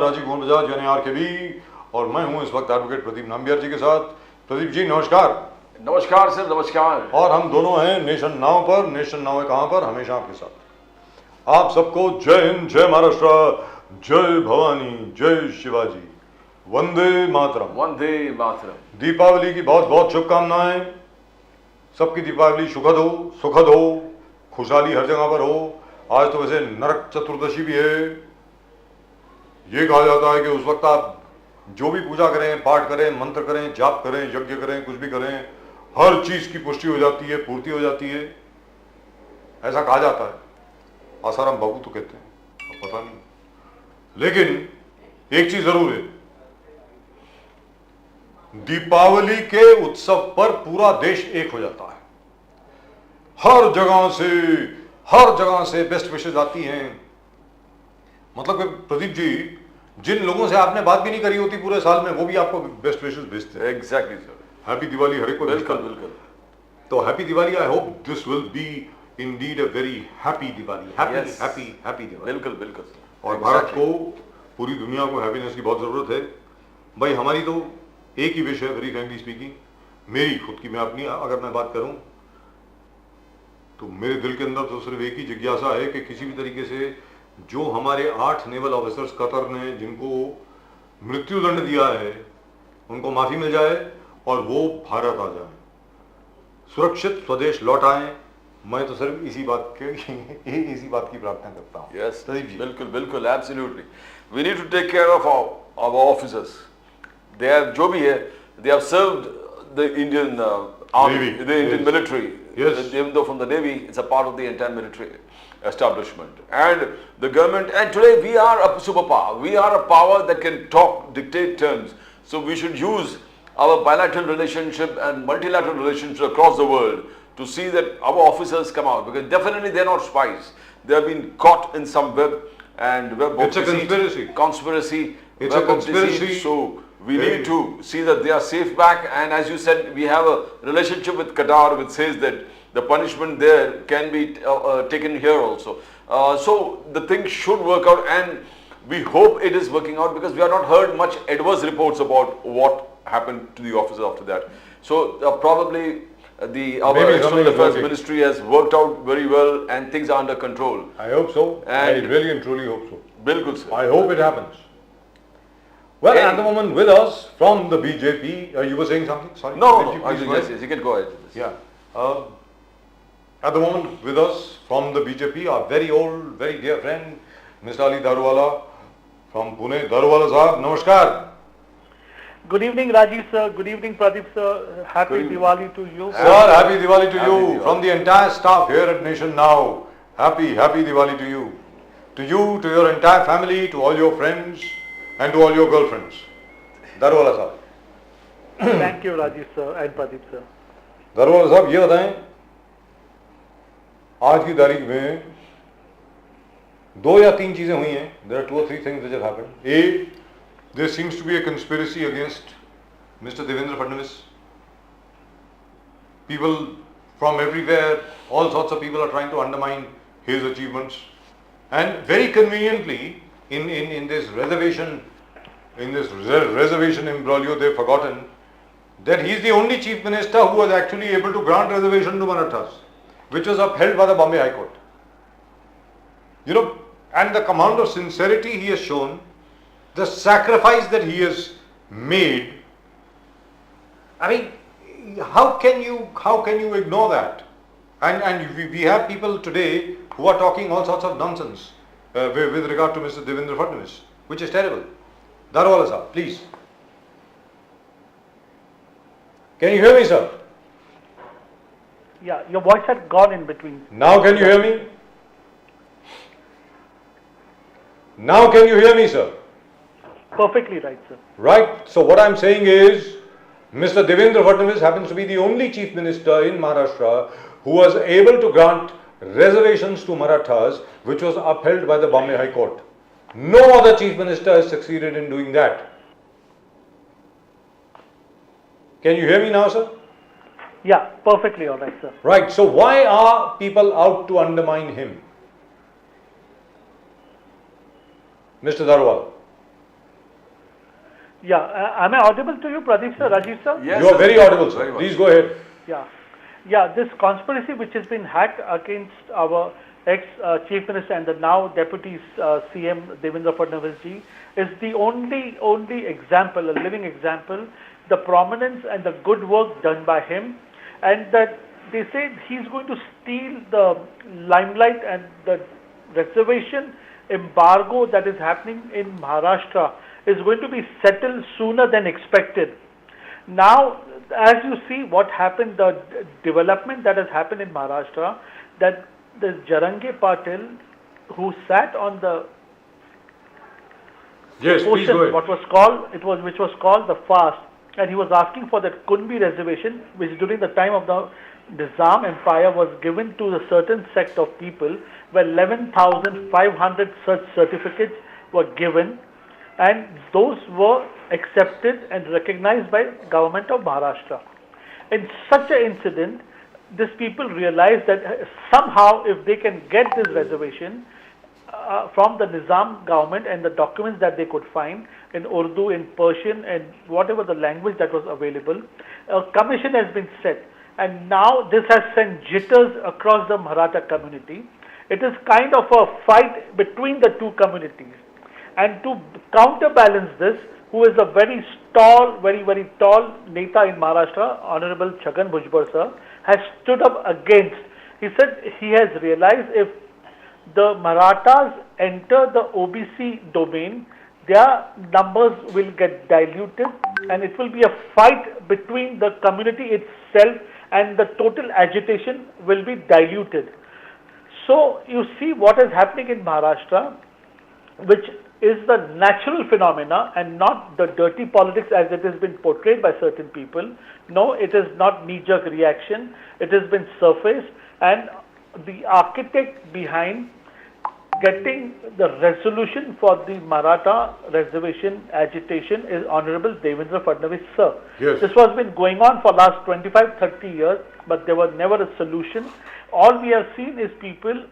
रांची गोविंद बजाज यानी RKB और मैं हूं इस वक्त एडवोकेट प्रदीप नाम्बियार जी के साथ। प्रदीप जी नमस्कार। नमस्कार सर, नमस्कार। और हम दोनों हैं नेशन नाउ पर। नेशन नाउ है कहां पर? हमेशा आपके साथ। आप सबको जय हिंद, जय महाराष्ट्र, जय भवानी, जय शिवाजी, वंदे मातरम। वंदे मातरम। दीपावली की बहुत बहुत शुभकामनाएं। सबकी दीपावली सुखद हो, खुशहाली हर जगह पर हो। आज तो वैसे नरक चतुर्दशी भी है। ये कहा जाता है कि उस वक्त आप जो भी पूजा करें, पाठ करें, मंत्र करें, जाप करें, यज्ञ करें, कुछ भी करें, हर चीज की पुष्टि हो जाती है, पूर्ति हो जाती है, ऐसा कहा जाता है। आसाराम बाबू तो कहते हैं, अब पता नहीं। लेकिन एक चीज जरूर है, दीपावली के उत्सव पर पूरा देश एक हो जाता है। हर जगह से बेस्ट विशेष आती हैं। मतलब कि प्रदीप जी, जिन लोगों से आपने बात भी नहीं करी होती पूरे साल में, वो भी आपको बेस्ट विशेष भेजते हैं। Exactly sir. हैप्पी दिवाली हर एक को। बिल्कुल बिल्कुल। तो happy Diwali. I hope this will be indeed a very happy Diwali. Happy Diwali. बिल्कुल बिल्कुल। और भारत को, पूरी दुनिया को हैप्पीनेस की बहुत जरूरत है। भाई हमारी तो एक ही विश है, वेरी फ्रैंकली स्पीकिंग, मेरी खुद की, मैं अपनी अगर मैं बात करूं तो मेरे दिल के अंदर तो सिर्फ एक ही जिज्ञासा है कि किसी भी तरीके से जो हमारे 8 नेवल ऑफिसर्स कतर ने जिनको मृत्युदंड दिया है, उनको माफी मिल जाए और वो भारत आ जाए, सुरक्षित स्वदेश लौट आए। मैं तो सिर्फ इसी बात की प्रार्थना करता हूँ। यस बिल्कुल बिल्कुल, absolutely. We need to take care of our officers. They have, जो भी है, they have served the Indian army, the Indian military. Yes. Even though from the Navy, it's a part of the entire military establishment. And the government, and today we are a superpower. We are a power that can talk, dictate terms. So we should use our bilateral relationship and multilateral relationships across the world to see that our officers come out. Because definitely they're not spies. They have been caught in some web and web of It's a conspiracy. Conspiracy. It's a conspiracy. So we need to see that they are safe back, and as you said, we have a relationship with Qatar which says that the punishment there can be taken here also. So the thing should work out, and we hope it is working out, because we have not heard much adverse reports about what happened to the officer after that. So probably our External Affairs Ministry has worked out very well and things are under control. I hope so. I really and truly hope so. Bilkul sir. I hope it happens. Well, at the moment with us from the BJP, you were saying something? Sorry. No, yes, you can go ahead. Yeah. At the moment with us from the BJP, our very old, very dear friend, Mr. Ali Daruwala from Pune. Daruwala sahab, namaskar. Good evening, Rajiv sir. Good evening, Pradeep sir. Happy Diwali to you. Sir, happy Diwali to you. From the entire staff here at Nation Now. Happy Diwali to you. To you, to your entire family, to all your friends, and to all your girlfriends. Daruwala sahab. Thank you, Rajiv sir and Pradeep sir. Daruwala sahab, ये बताएं, आज की तारीख में 2 या 3 चीजें हुई हैं. There are 2 or 3 things which have happened. A, there seems to be a conspiracy against Mr. Devendra Fadnavis. People from everywhere, all sorts of people are trying to undermine his achievements, and very conveniently in this reservation imbroglio, they've forgotten that he is the only chief minister who was actually able to grant reservation to Marathas, which was upheld by the Bombay High Court. You know, and the amount of sincerity he has shown, the sacrifice that he has made. I mean, how can you ignore that? And we have people today who are talking all sorts of nonsense with regard to Mr. Devendra Fadnavis, which is terrible. Daruwala sahab, please. Can you hear me, sir? Yeah, your voice had gone in between. Now can you hear me? Now can you hear me, sir? Perfectly right, sir. Right. So what I'm saying is, Mr. Devendra Fadnavis happens to be the only chief minister in Maharashtra who was able to grant reservations to Marathas, which was upheld by the Bombay High Court. No other chief minister has succeeded in doing that. Can you hear me now, sir? Yeah, perfectly all right, sir. Right. So why are people out to undermine him? Mr. Daruwala. Yeah, am I audible to you, Pradeep sir, Rajiv sir? Yes, You are very audible, sir. very much. Please go ahead. Yeah, yeah. This conspiracy which has been hacked against our ex-chief minister and the now deputy CM Devendra Fadnavis ji is the only example, a living example, the prominence and the good work done by him, and that they say he's going to steal the limelight, and the reservation embargo that is happening in Maharashtra is going to be settled sooner than expected. Now, as you see what happened, the development that has happened in Maharashtra, that the Jarange Patil, who sat on the Yes, please portion, go ahead. which was called the fast, and he was asking for that Kunbi reservation, which during the time of the Nizam Empire was given to a certain sect of people, where 11,500 such certificates were given, and those were accepted and recognized by government of Maharashtra. In such an incident, these people realized that somehow if they can get this reservation from the Nizam government and the documents that they could find in Urdu, in Persian, and whatever the language that was available, a commission has been set, and now this has sent jitters across the Maratha community. It is kind of a fight between the two communities, and to counterbalance this, who is a very tall Neta in Maharashtra, Honorable Chhagan Bhujbal sir, has stood up against. He said he has realized if the Marathas enter the OBC domain, their numbers will get diluted, and it will be a fight between the community itself, and the total agitation will be diluted. So you see what is happening in Maharashtra, which is the natural phenomena and not the dirty politics as it has been portrayed by certain people. No, it is not knee-jerk reaction. It has been surfaced, and the architect behind getting the resolution for the Maratha reservation agitation is Honorable Devendra Fadnavis sir. Yes. This has been going on for last 25-30 years, but there was never a solution. All we have seen is people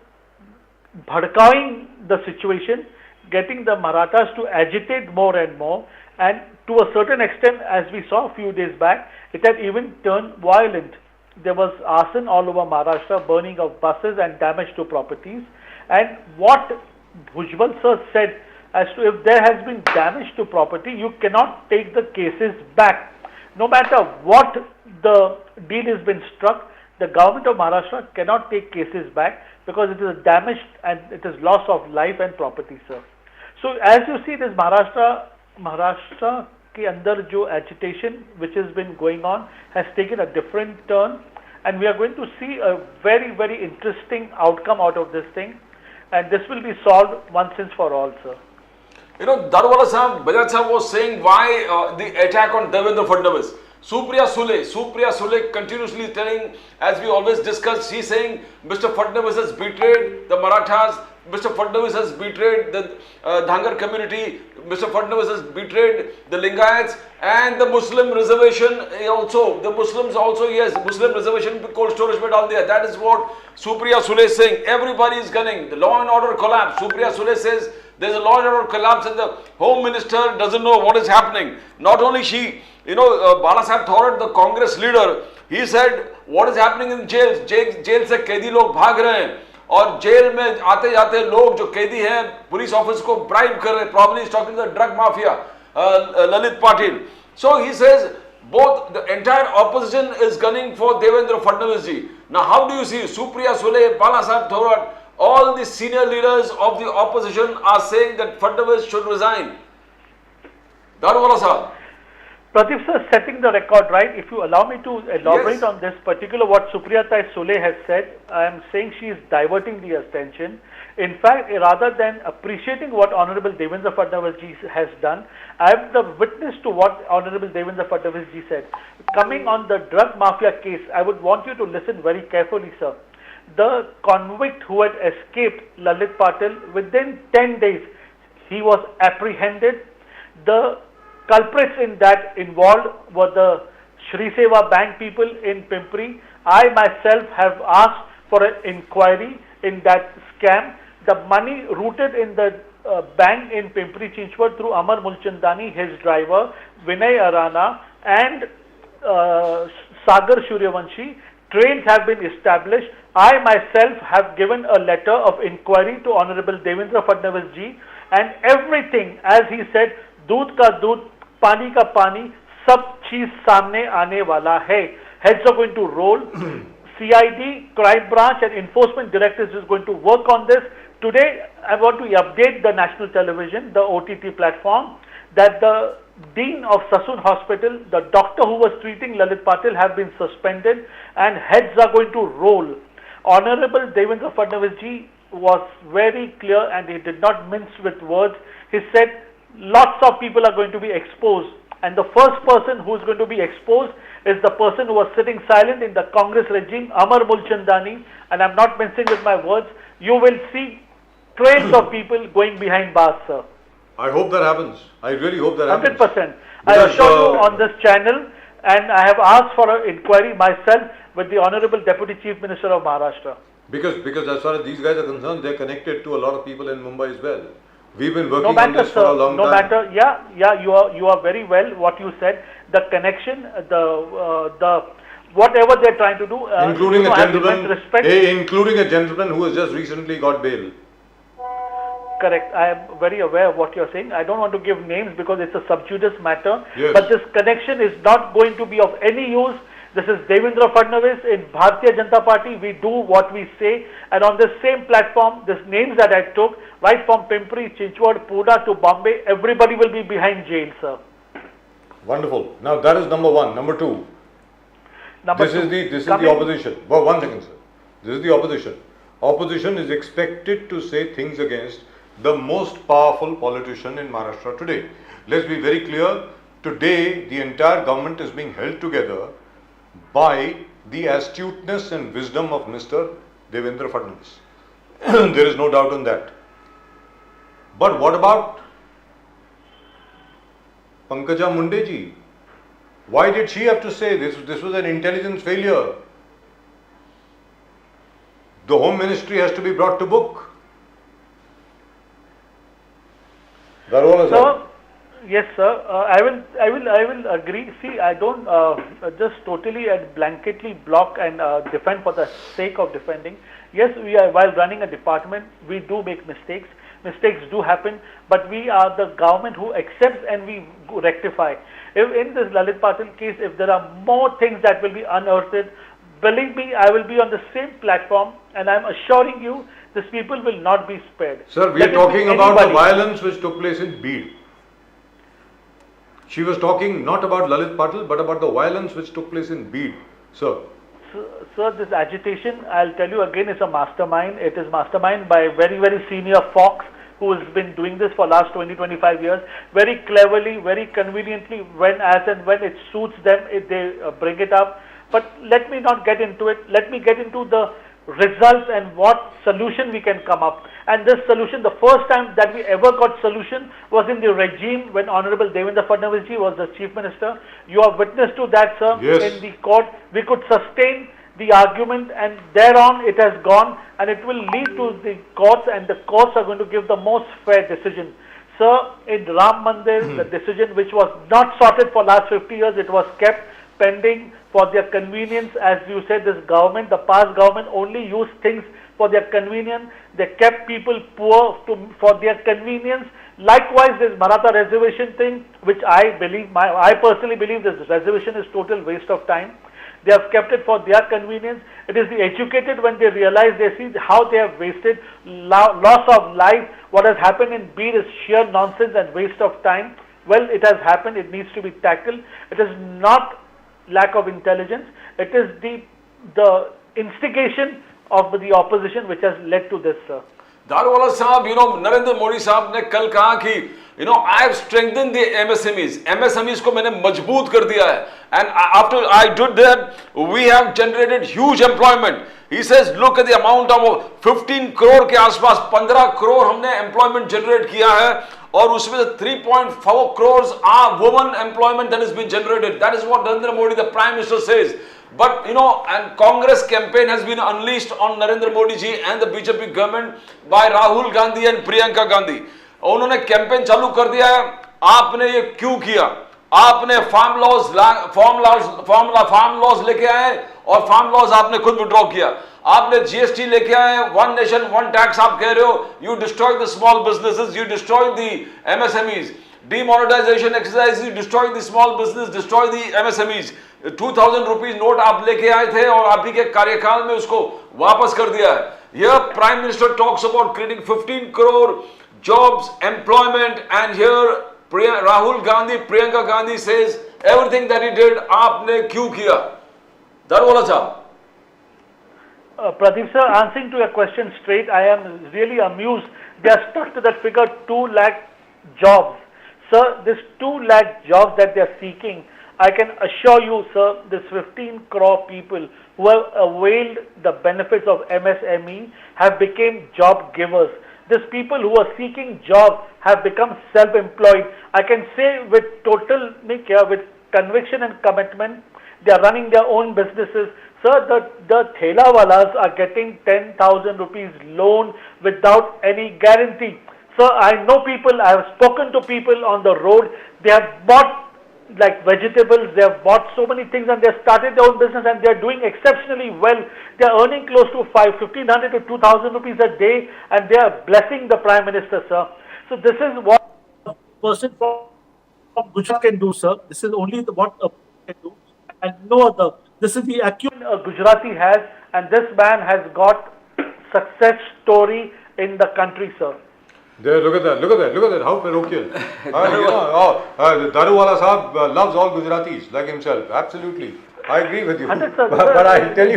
bhadkawing the situation, getting the Marathas to agitate more and more, and to a certain extent, as we saw a few days back, it had even turned violent. There was arson all over Maharashtra, burning of buses and damage to properties. And what Bhujbal sir said as to if there has been damage to property, you cannot take the cases back. No matter what the deal has been struck, the government of Maharashtra cannot take cases back because it is damaged and it is loss of life and property, sir. So as you see, this Maharashtra ke andar jo agitation which has been going on has taken a different turn, and we are going to see a very, very interesting outcome out of this thing, and this will be solved once and for all, sir. You know, Darwala Sahab, Bajaj Sahab was saying why the attack on Devendra Fadnavis. Supriya Sule continuously telling, as we always discuss, she's saying Mr. Fadnavis has betrayed the Marathas, Mr. Fadnavis has betrayed the Dhangar community, Mr. Fadnavis has betrayed the Lingayats and the Muslim reservation also. The Muslims also, yes, Muslim reservation cold storage mein dal diya. That is what Supriya Sule is saying. Everybody is gunning. The law and order collapse. Supriya Sule says there is a law and order collapse and the Home Minister doesn't know what is happening. Not only she, you know, Balasaheb Thorat, the Congress leader, he said what is happening in jails. Jail se kaidi log bhag rahe hain. और jail में आते जाते लोग जो कैदी हैं police office को bribe कर रहे हैं. Probably he's talking to the drug mafia, Lalit Patil. So he says both the entire opposition is gunning for Devendra Fadnavis ji. Now how do you see Supriya Sule, Balasaheb Thorat, all the senior leaders of the opposition are saying that Fadnavis should resign? Darwala Sahab. Pradeep sir, setting the record right, if you allow me to elaborate Yes. on this particular what Supriya Sule has said, I am saying she is diverting the attention. In fact, rather than appreciating what Honorable Devendra Fadnavis ji has done, I am the witness to what Honorable Devendra Fadnavis ji said. Coming on the drug mafia case, I would want you to listen very carefully, sir. The convict who had escaped, Lalit Patil, within 10 days, he was apprehended. The culprits in that involved were the Shri Seva Bank people in Pimpri. I myself have asked for an inquiry in that scam. The money rooted in the bang in Pimpri Chinchwad through Amar Mulchandani, his driver, Vinay Arana, and Sagar Suryavanshi. Trains have been established. I myself have given a letter of inquiry to Honorable Devendra Fadnavis ji, and everything, as he said, दूध का दूध, पानी का पानी, सब चीज सामने आने वाला है. Heads are going to roll. CID, Crime Branch and Enforcement Directorate is going to work on this. Today, I want to update the national television, the OTT platform, that the Dean of Sassoon Hospital, the doctor who was treating Lalit Patil, have been suspended and heads are going to roll. Honorable Devendra Fadnavis ji was very clear and he did not mince with words. He said lots of people are going to be exposed, and the first person who is going to be exposed is the person who was sitting silent in the Congress regime, Amar Mulchandani, and I'm not mincing with my words. You will see trails of people going behind bars, sir. I hope that happens. I really hope that happens. 100%. I assure you on this channel, and I have asked for an inquiry myself with the Honorable Deputy Chief Minister of Maharashtra. Because as far as these guys are concerned, they're connected to a lot of people in Mumbai as well. We've been working No matter, on this sir, for a long time. no matter, yeah, you are very well what you said. The connection, the whatever they're trying to do, including a gentleman, respect. including a gentleman who has just recently got bail. Correct. I am very aware of what you're saying. I don't want to give names because it's a sub judice matter. Yes. But this connection is not going to be of any use. This is Devendra Fadnavis in Bharatiya Janata Party. We do what we say. And on this same platform, these names that I took, right from Pimpri, Chinchwad, Pune to Bombay, everybody will be behind jail, sir. Wonderful. Now that is number one. Number two. This is the opposition. Well, one second, sir. This is the opposition. Opposition is expected to say things against the most powerful politician in Maharashtra today. Let's be very clear. Today, the entire government is being held together by the astuteness and wisdom of Mr. Devendra Fadnavis. There is no doubt on that. But what about Pankaja Munde ji? Why did she have to say this? This was an intelligence failure. The Home Ministry has to be brought to book. Sir, yes, sir. I will agree. See, I don't just totally and blanketly block and defend for the sake of defending. Yes, we are, while running a department, we do make mistakes. Mistakes do happen, but we are the government who accepts and we rectify. If in this Lalit Patil case, if there are more things that will be unearthed, believe me, I will be on the same platform, and I am assuring you, these people will not be spared. Sir, we are talking about the violence which took place in Bid. She was talking not about Lalit Patil, but about the violence which took place in Bid. Sir. Sir, this agitation, I'll tell you again, is a mastermind. It is mastermind by very, very senior Fox, who has been doing this for last 20-25 years. Very cleverly, very conveniently, when it suits them, they bring it up. But let me not get into it. Let me get into the results and what solution we can come up. And this solution, the first time that we ever got solution was in the regime when Honorable Devendra Fadnavis ji was the Chief Minister. You are witness to that, sir. Yes. In the court, we could sustain the argument, and thereon it has gone, and it will lead to the courts, and the courts are going to give the most fair decision. Sir, in Ram Mandir, the decision which was not sorted for last 50 years, it was kept pending for their convenience. As you said, this government, the past government, only used things for their convenience. They kept people poor for their convenience. Likewise, this Maratha reservation thing, which I personally believe this reservation is total waste of time. They have kept it for their convenience. It is the educated, when they realize, they see how they have wasted, loss of life. What has happened in Bid is sheer nonsense and waste of time. Well, it has happened. It needs to be tackled. It is not lack of intelligence. It is the instigation of the opposition which has led to this, sir. Darwala Sahab, Narendra Modi Sahab ने कल कहा कि I have strengthened the MSMEs. MSMEs को मैंने मजबूत कर दिया है. And after I did that, we have generated huge employment. He says, look at the amount of 15 crore के आसपास 15 crore हमने employment generate किया है. और उसमें 3.4 crores are women employment that has been generated. That is what Narendra Modi, the Prime Minister, says. But and Congress campaign has been unleashed on Narendra Modi ji and the BJP government by Rahul Gandhi and Priyanka Gandhi. और उन्होंने campaign चालू कर दिया है। आपने ये क्यों किया? आपने फार्म लॉज लेके आए और फार्म लॉज आपने खुद विड्रॉ किया। आपने जीएसटी लेके आए, वन नेशन वन टैक्स आप कह रहे हो। You destroy the small businesses, you destroy the MSMEs. Demonetisation exercise, you destroy the small business, destroy the MSMEs. 2000 rupees note आप लेके आए थे और आप ही के कार्यकाल में उसको वापस कर दिया है। Here Prime Minister talks about creating 15 crore jobs, employment, and here Rahul Gandhi, Priyanka Gandhi says everything that he did, आपने क्यों किया? दारूवाला साहब। Pradeep sir, answering to your question straight, I am really amused. They are stuck to that figure 2 lakh jobs. Sir, this 2 lakh jobs that they are seeking, I can assure you, sir, this 15 crore people who have availed the benefits of MSME have become job givers. These people who are seeking jobs have become self-employed. I can say with total with conviction and commitment, they are running their own businesses. Sir, the thela walas are getting 10,000 rupees loan without any guarantee. Sir, I know people, I have spoken to people on the road, they have bought like vegetables, they have bought so many things and they have started their own business and they are doing exceptionally well. They are earning close to 1,500 to 2,000 rupees a day and they are blessing the Prime Minister, sir. So this is what a person from Gujarat can do, sir. This is only what a person can do and no other. This is the acumen a Gujarati has, and this man has got success story in the country, sir. There, look at that, how parochial. Daruwala Sahab loves all Gujaratis like himself, absolutely. I agree with you. But I tell you,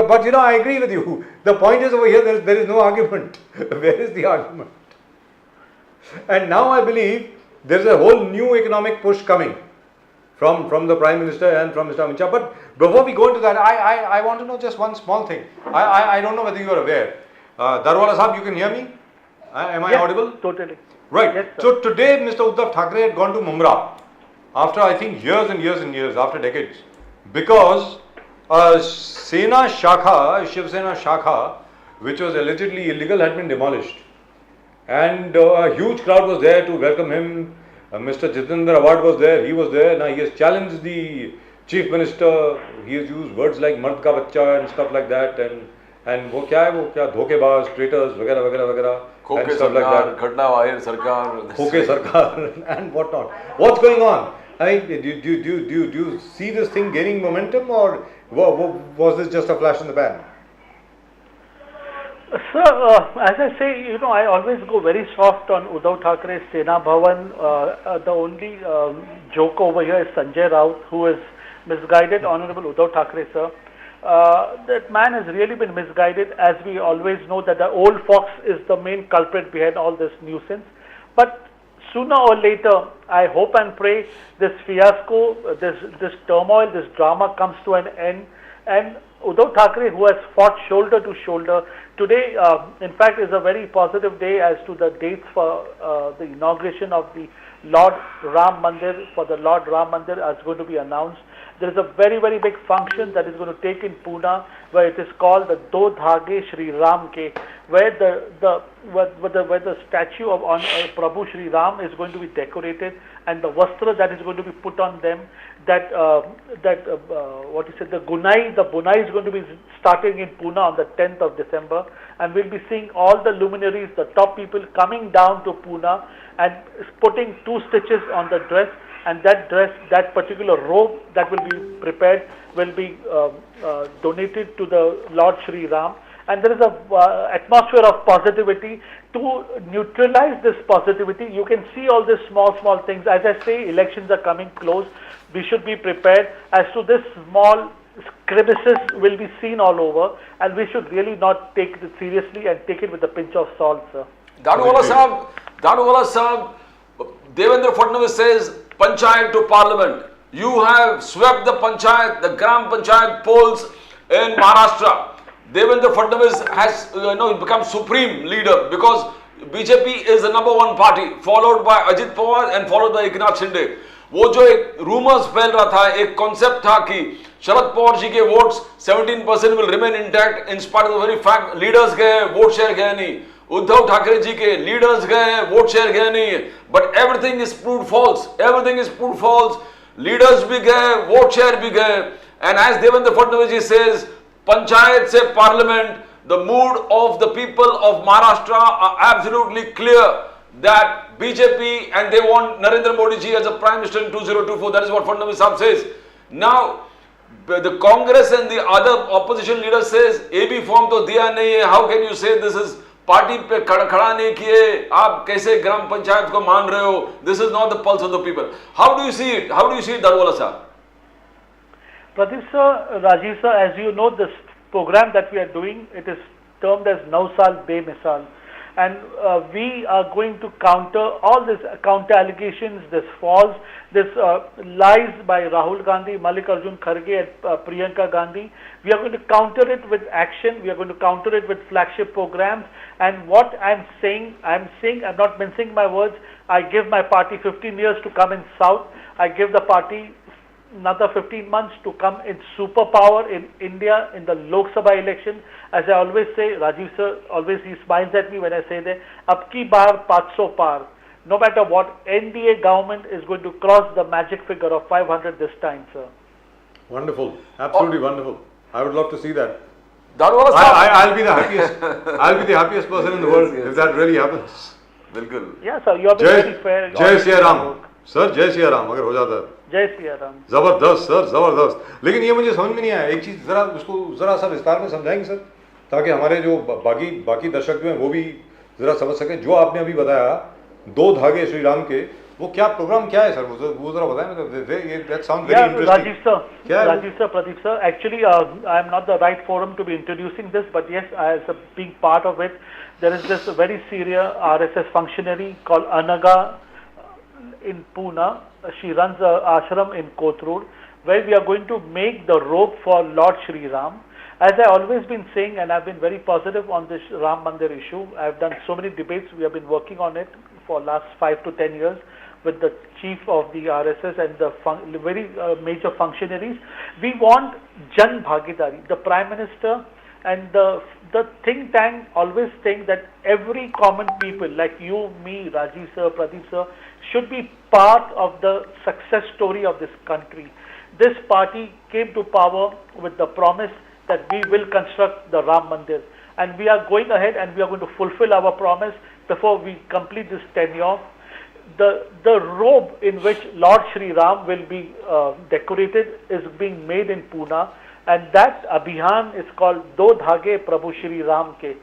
but you know, I agree with you. The point is over here, there is no argument. Where is the argument? And now I believe there is a whole new economic push coming from the Prime Minister and from Mr. Amit Shah. But before we go into that, I want to know just one small thing. I don't know whether you are aware. Daruwala Sahab, you can hear me? Am I audible? Totally. Right. Yes, so today Mr. Uddhav Thackeray had gone to MUMBRA after I think years and years and years, after decades, because Shiv Sena Shaka, which was allegedly illegal, had been demolished. And a huge crowd was there to welcome him. Mr. Jitendra Awad was there, he was there. Now he has challenged the Chief Minister, he has used words like Mard ka bachcha and stuff like that, and वो क्या धोखेबाज, traitors वगैरह वगैरह वगैरह and stuff like that. घटना वाहिर सरकार, खोके सरकार and what not. What's going on? I mean, do you see this thing gaining momentum, or was this just a flash in the pan? Sir, as I say, you know, I always go very soft on Uddhav Thackre's Sena Bhavan. The only joke over here is Sanjay Raut, who is misguided Honorable Uddhav Thackre, sir. That man has really been misguided, as we always know that the old fox is the main culprit behind all this nuisance. But sooner or later, I hope and pray this fiasco, this turmoil, this drama comes to an end, and Uddhav Thackeray, who has fought shoulder to shoulder, today in fact is a very positive day as to the dates for the inauguration of the Lord Ram Mandir, for the Lord Ram Mandir is going to be announced. There is a very, very big function that is going to take in Pune, where it is called the Do Dhage Shri Ram Ke, where the statue of Prabhu Shri Ram is going to be decorated, and the vastra that is going to be put on them, the bunai is going to be starting in Pune on the 10th of December, and we'll be seeing all the luminaries, the top people coming down to Pune and putting 2 stitches on the dress. And that dress, that particular robe that will be prepared will be donated to the Lord Shri Ram. And there is a atmosphere of positivity. To neutralize this positivity, you can see all these small things. As I say, elections are coming close. We should be prepared. As to this small crevices will be seen all over, and we should really not take it seriously and take it with a pinch of salt, sir. Daruwala Sahab, Devendra Fadnavis says, Panchayat to Parliament. You have swept the Panchayat, the Gram Panchayat polls in Maharashtra. Devendra Fadnavis has become supreme leader because BJP is the #1 party, followed by Ajit Pawar and followed by Eknath Shinde. वो जो एक rumours फैल रहा था, एक concept था कि शरद पवार जी के votes 17% will remain intact in spite of the very fact leaders गए, वोट शेयर गए नहीं, उद्धव ठाकरे जी के लीडर्स गए, वोट शेयर गए नहीं है, but everything is proved false, everything is proved false. Leaders भी गए, वोट शेयर भी गए, and as Devendra Fadnavis ji says, panchayat से parliament, the mood of the people of Maharashtra are absolutely clear that BJP and they want Narendra Modi ji as a prime minister in 2024. That is what Fadnavis Sahab says. Now the Congress and the other opposition leaders says AB form to diya nahi hai. How can you say this is party pe khada nahi kiye, aap kaise gram panchayat ko maan rahe ho? This is not the pulse of the people. How do you see it? How do you see it, Dadwala sir? Pradeep sir, Rajiv sir, as you know, this program that we are doing, it is termed as Nau Saal Be Misal, and we are going to counter all this counter allegations, this false, this lies by Rahul Gandhi, Mallikarjun Kharge and Priyanka Gandhi. We are going to counter it with action. We are going to counter it with flagship programs. And what I'm saying, I'm not mincing my words. I give my party 15 years to come in South. I give the party another 15 months to come in superpower in India in the Lok Sabha election. As I always say, Rajiv sir, always he smiles at me when I say that, ab ki baar 500 par. No matter what, NDA government is going to cross the magic figure of 500 this time, sir. Wonderful, absolutely wonderful. I would love to see that. Dadwala sahab, I'll be the happiest. I'll be the happiest person in the world if that really happens. बिल्कुल. Yeah, sir, you have been very fair. जय Siya Ram sir, जय सिया राम अगर हो जाता है. जय सिया राम. जबरदस्त sir, जबरदस्त. लेकिन ये मुझे समझ में नहीं आया, एक चीज जरा उसको जरा सा विस्तार में समझाएंगे सर, ताकि हमारे जो बाकी दर्शक जो हैं वो भी जरा समझ सकें. जो आपने अभी बताया 2 धागे श्री राम के, वो क्या प्रोग्राम क्या है सर, वो जरा बताएं. मतलब that sounds very interesting. Rajiv sir, Pradeep sir, actually I am not the right forum to be introducing this, but yes, as a being part of it, there is this very serious RSS functionary called Anaga in Pune. She runs a ashram in Kothur, where we are going to make the robe for Lord Shri Ram. As I always been saying, and I've been very positive on this Ram Mandir issue. I've done so many debates. We have been working on it for last 5 to 10 years with the chief of the RSS and the very major functionaries. We want Jan Bhagidari. The Prime Minister and the think tank always think that every common people like you, me, Rajiv sir, Pradeep sir, should be part of the success story of this country. This party came to power with the promise that we will construct the Ram Mandir, and we are going ahead and we are going to fulfill our promise before we complete this tenure. The robe in which Lord Shri Ram will be decorated is being made in Pune, and that Abhiyan is called Do Dhage Prabhu Shri Ram Ke.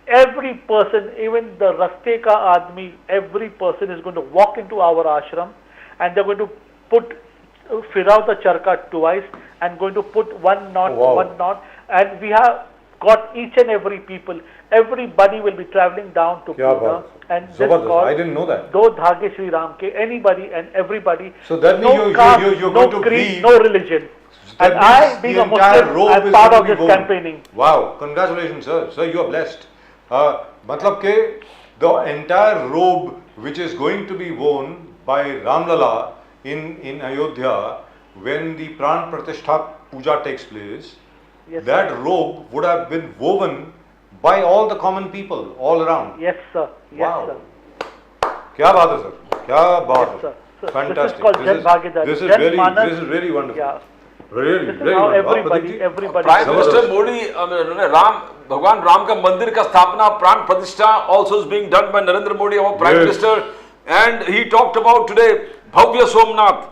Every person, even the Raste Ka Admi, every person is going to walk into our ashram and they're going to fill out the charka twice and going to put one knot, and we have got each and every people, everybody will be traveling down to Pune, and this called I didn't know that. Do Dhage Shri Ram Ke, anybody and everybody. So that no means caste, you're no going to creed, be, no religion. that And I, means being the a entire Muslim, robe I'm is part going of to be this woven. campaigning. Wow, congratulations sir. Sir, you are blessed. मतलब के the entire robe which is going to be worn by Ramlala in Ayodhya when the Pran Pratishtha Puja takes place, Yes, that sir. robe would have been woven by all the common people all around. Yes, sir. Yes, Wow. sir. क्या बात है sir? क्या बात Yes, है? sir. So Fantastic. this is called Jan Bhagidari. This is Jan really, Manas, this is really wonderful. Yeah. Really, This is really how wonderful. everybody. Prime Minister Modi, Ram, Bhagwan Ram ka mandir ka sthapana, pran pratishtha also is being done by Narendra Modi, our Prime Minister, and he talked about today Bhavya Somnath,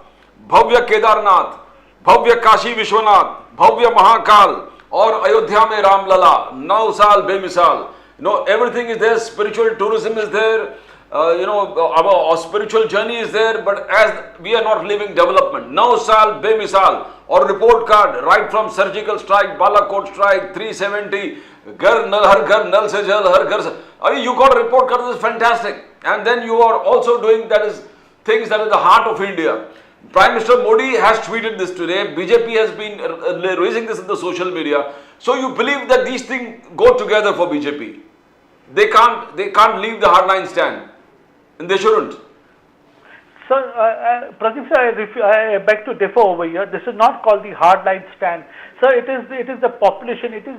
Bhavya Kedarnath, Bhavya Kashi Vishwanath, Bhavya Mahakal, or Ayodhya mein Ram Lala, 9 saal bemisal. You know, everything is there, spiritual tourism is there, our spiritual journey is there, but as we are not living development, 9 saal bemisal, or report card, right from surgical strike, Balakot strike, 370, Gar Nal, Har Gar Nal Se Jal, Har Gar Se. I mean, you got a report card, this is fantastic. And then you are also doing that is things that is the heart of India. Prime Minister Modi has tweeted this today. BJP has been raising this in the social media. So you believe that these things go together for BJP? They can't leave the hardline stand, and they shouldn't. So, Pradeep sir, I beg to differ over here. This is not called the hardline stand. Sir, it is the population, it is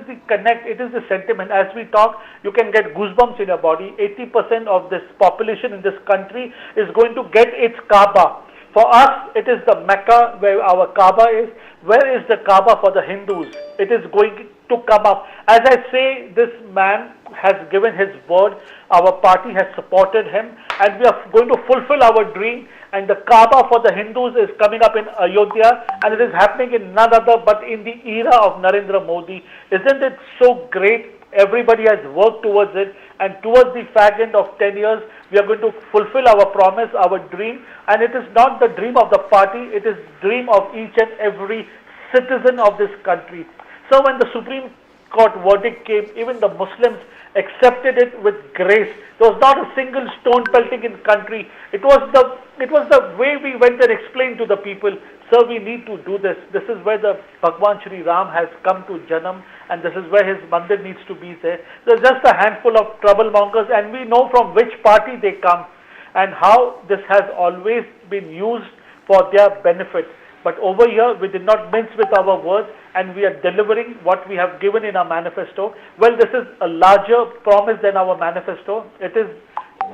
the connect, it is the sentiment. As we talk, you can get goosebumps in your body. 80% of this population in this country is going to get its Kaaba. For us, it is the Mecca where our Kaaba is. Where is the Kaaba for the Hindus? It is going to come up. As I say, this man has given his word. Our party has supported him, and we are going to fulfill our dream. And the Kaaba for the Hindus is coming up in Ayodhya, and it is happening in none other but in the era of Narendra Modi. Isn't it so great? Everybody has worked towards it, and towards the fag end of 10 years, we are going to fulfill our promise, our dream, and it is not the dream of the party, it is dream of each and every citizen of this country. So when the Supreme Court verdict came, even the Muslims accepted it with grace. There was not a single stone pelting in country. It was the way we went and explained to the people, sir, we need to do this. This is where the Bhagwan Shri Ram has come to Janam, and this is where his mandir needs to be there. There's just a handful of troublemongers, and we know from which party they come and how this has always been used for their benefit. But over here, we did not mince with our words, and we are delivering what we have given in our manifesto. Well, this is a larger promise than our manifesto. It is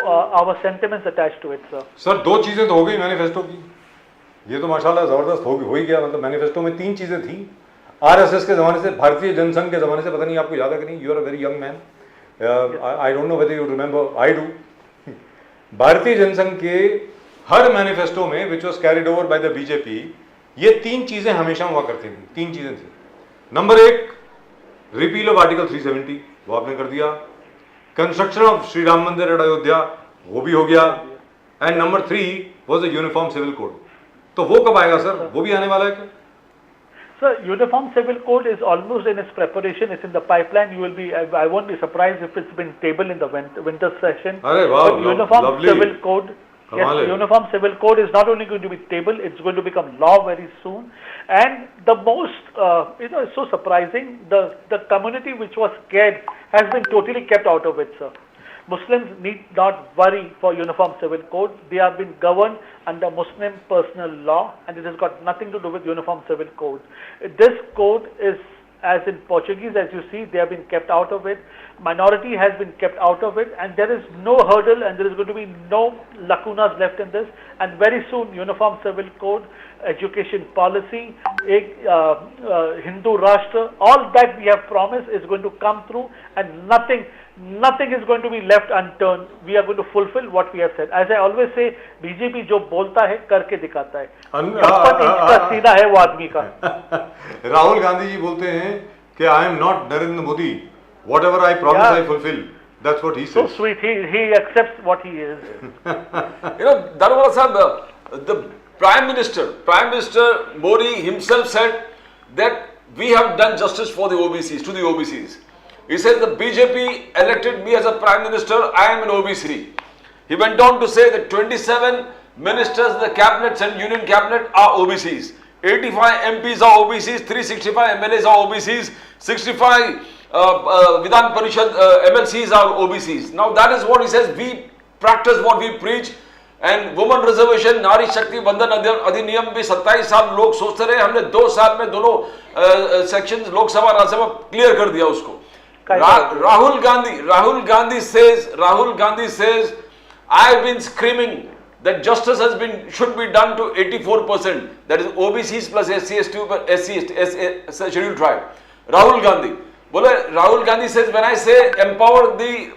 our sentiments attached to it, sir. Sir, दो चीज़ें तो हो गई manifesto की. ये तो माशाल्लाह ज़बरदस्त हो ही गया. मतलब मैनिफेस्टो में 3 चीज़ें थी. आरएसएस के ज़माने से, भारतीय जनसंघ के ज़माने से, पता नहीं आपको याद है कि नहीं. You are a very young man. I don't know whether you remember. I do. Bharatiya Jana Sangh के हर मैनिफेस्टो में, which was carried over by the BJP, ये 3 चीजें हमेशा हुआ करती थी. 3 चीजें थी. नंबर 1, रिपील ऑफ आर्टिकल 370, वो आपने कर दिया. कंस्ट्रक्शन ऑफ श्री राम मंदिर एट अयोध्या, वो भी हो गया. And number 3 was the uniform civil code. तो वो कब आएगा सर? वो भी आने वाला है क्या? Sir, Uniform Civil Code is almost in its preparation. It's in the pipeline. You will be. I won't be surprised if it's been tabled in the winter session. अरे वाह, but Uniform lovely. Civil Code. Yes, the Uniform Civil Code is not only going to be tabled, it's going to become law very soon. And the most, it's so surprising, the community which was scared has been totally kept out of it, sir. Muslims need not worry for Uniform Civil Code. They have been governed under Muslim personal law, and it has got nothing to do with Uniform Civil Code. This code is, as in Portuguese, as you see, they have been kept out of it. Minority has been kept out of it, and there is no hurdle, and there is going to be no lacunas left in this. And very soon, Uniform Civil Code, education policy, Hindu Rashtra, all that we have promised is going to come through, and nothing is going to be left unturned. We are going to fulfill what we have said. As I always say, BJP जो बोलता है करके दिखाता है. 56 inch का सीना है वो आदमी का. राहुल गांधी जी बोलते हैं कि I am not Narendra Modi. Whatever I promise, I fulfill. That's what he says. So sweet. He accepts what he is. Darwala Sahib, the Prime Minister Modi himself said that we have done justice for the OBCs, to the OBCs. He says the BJP elected me as a Prime Minister, I am an OBC. He went on to say that 27 ministers in the cabinets and union cabinet are OBCs. 85 MPs are OBCs, 365 MLAs are OBCs, 65 Vidhan Parishad MLCs are OBCs. Now that is what he says, we practice what we preach. And woman reservation, नारी शक्ति बंधन अधिनियम भी 27 साल लोग सोचते रहे. हमने 2 साल में दोनों सेक्शंस लोकसभा राज्यसभा क्लियर कर दिया उसको. Rahul Gandhi says, I have been screaming that justice should be done to 84%. That is OBCs plus SC, scheduled tribe. Rahul Gandhi says, when I say empower the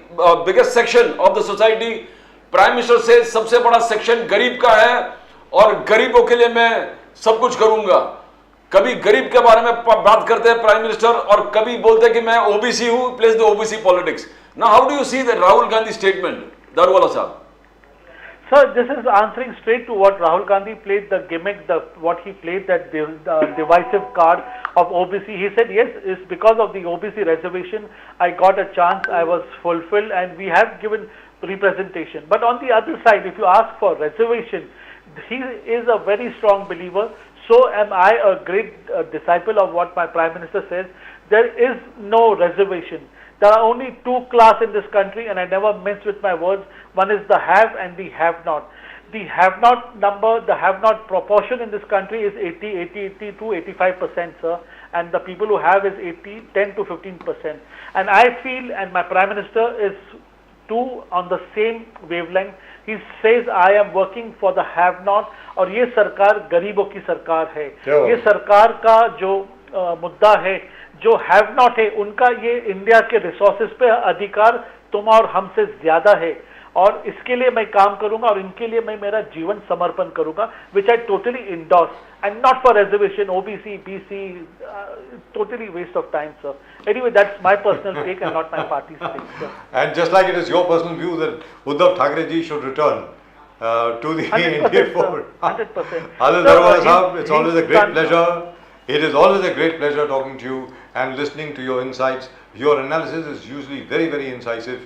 biggest section of the society, Prime Minister says सबसे बड़ा section गरीब का है और गरीबों के लिए मैं सब कुछ करूंगा. कभी गरीब के बारे में बात करते हैं प्राइम मिनिस्टर और कभी बोलते हैं कि मैं ओबीसी हूं, place the OBC politics. Now how do you see the Rahul Gandhi statement, Daruwalla साहब? Sir, this is answering straight to what Rahul Gandhi played, the gimmick, what he played, that divisive card of OBC. He said, yes, it's because of the OBC reservation, I got a chance, I was fulfilled, and we have given representation. But on the other side, if you ask for reservation, he is a very strong believer. So am I, a great disciple of what my Prime Minister says. There is no reservation. There are only 2 classes in this country, and I never mince with my words. One is the have and the have not. the have-not number, the have-not proportion in this country is 80 to 85%, sir, and the people who have is 10 to 15%. And I feel, and my Prime Minister is too on the same wavelength. He says, I am working for the have-not, और ये सरकार गरीबों की सरकार है. ये सरकार का जो मुद्दा है, जो have-not है, उनका ये इंडिया के रिसोर्सेज पे अधिकार तुम और हमसे ज्यादा है, और इसके लिए मैं काम करूंगा और इनके लिए मैं मेरा जीवन समर्पण करूंगा, which I totally endorse, and not for reservation, OBC, BC, totally waste of time, sir. Anyway, that's my personal take and not my party's take, sir. And just like it is your personal view that Uddhav Thackeray ji should return to the Indian fold. 100%. Adil Darwala Sahab, it's always a great pleasure. It is always a great pleasure talking to you and listening to your insights. Your analysis is usually very, very incisive.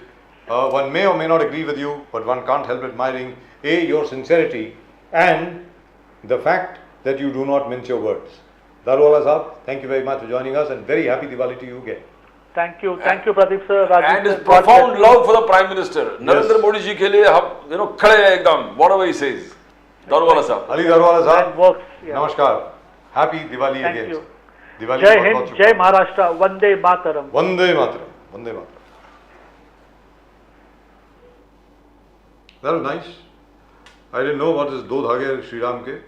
One may or may not agree with you, but one can't help admiring your sincerity and the fact that you do not mince your words. Darwala Sahab, thank you very much for joining us, and very happy Diwali to you again. Thank you, Pradeep sir. Rajesh And his sir, God profound bless you. love for the Prime Minister. Narendra Modi ji ke liye hum, khade hai ekdam, whatever he says. Darwala Sahab. Ali Darwala That Sahab, works. Yeah. namaskar. Happy Diwali Thank again. you. Diwali Jai बहुत Hind, बहुत Jai शुभकामनाएं. Maharashtra, Vande Mataram. Vande Mataram. Vande Mataram. That was nice. I didn't know what is Do Dhage Shri Ram ke.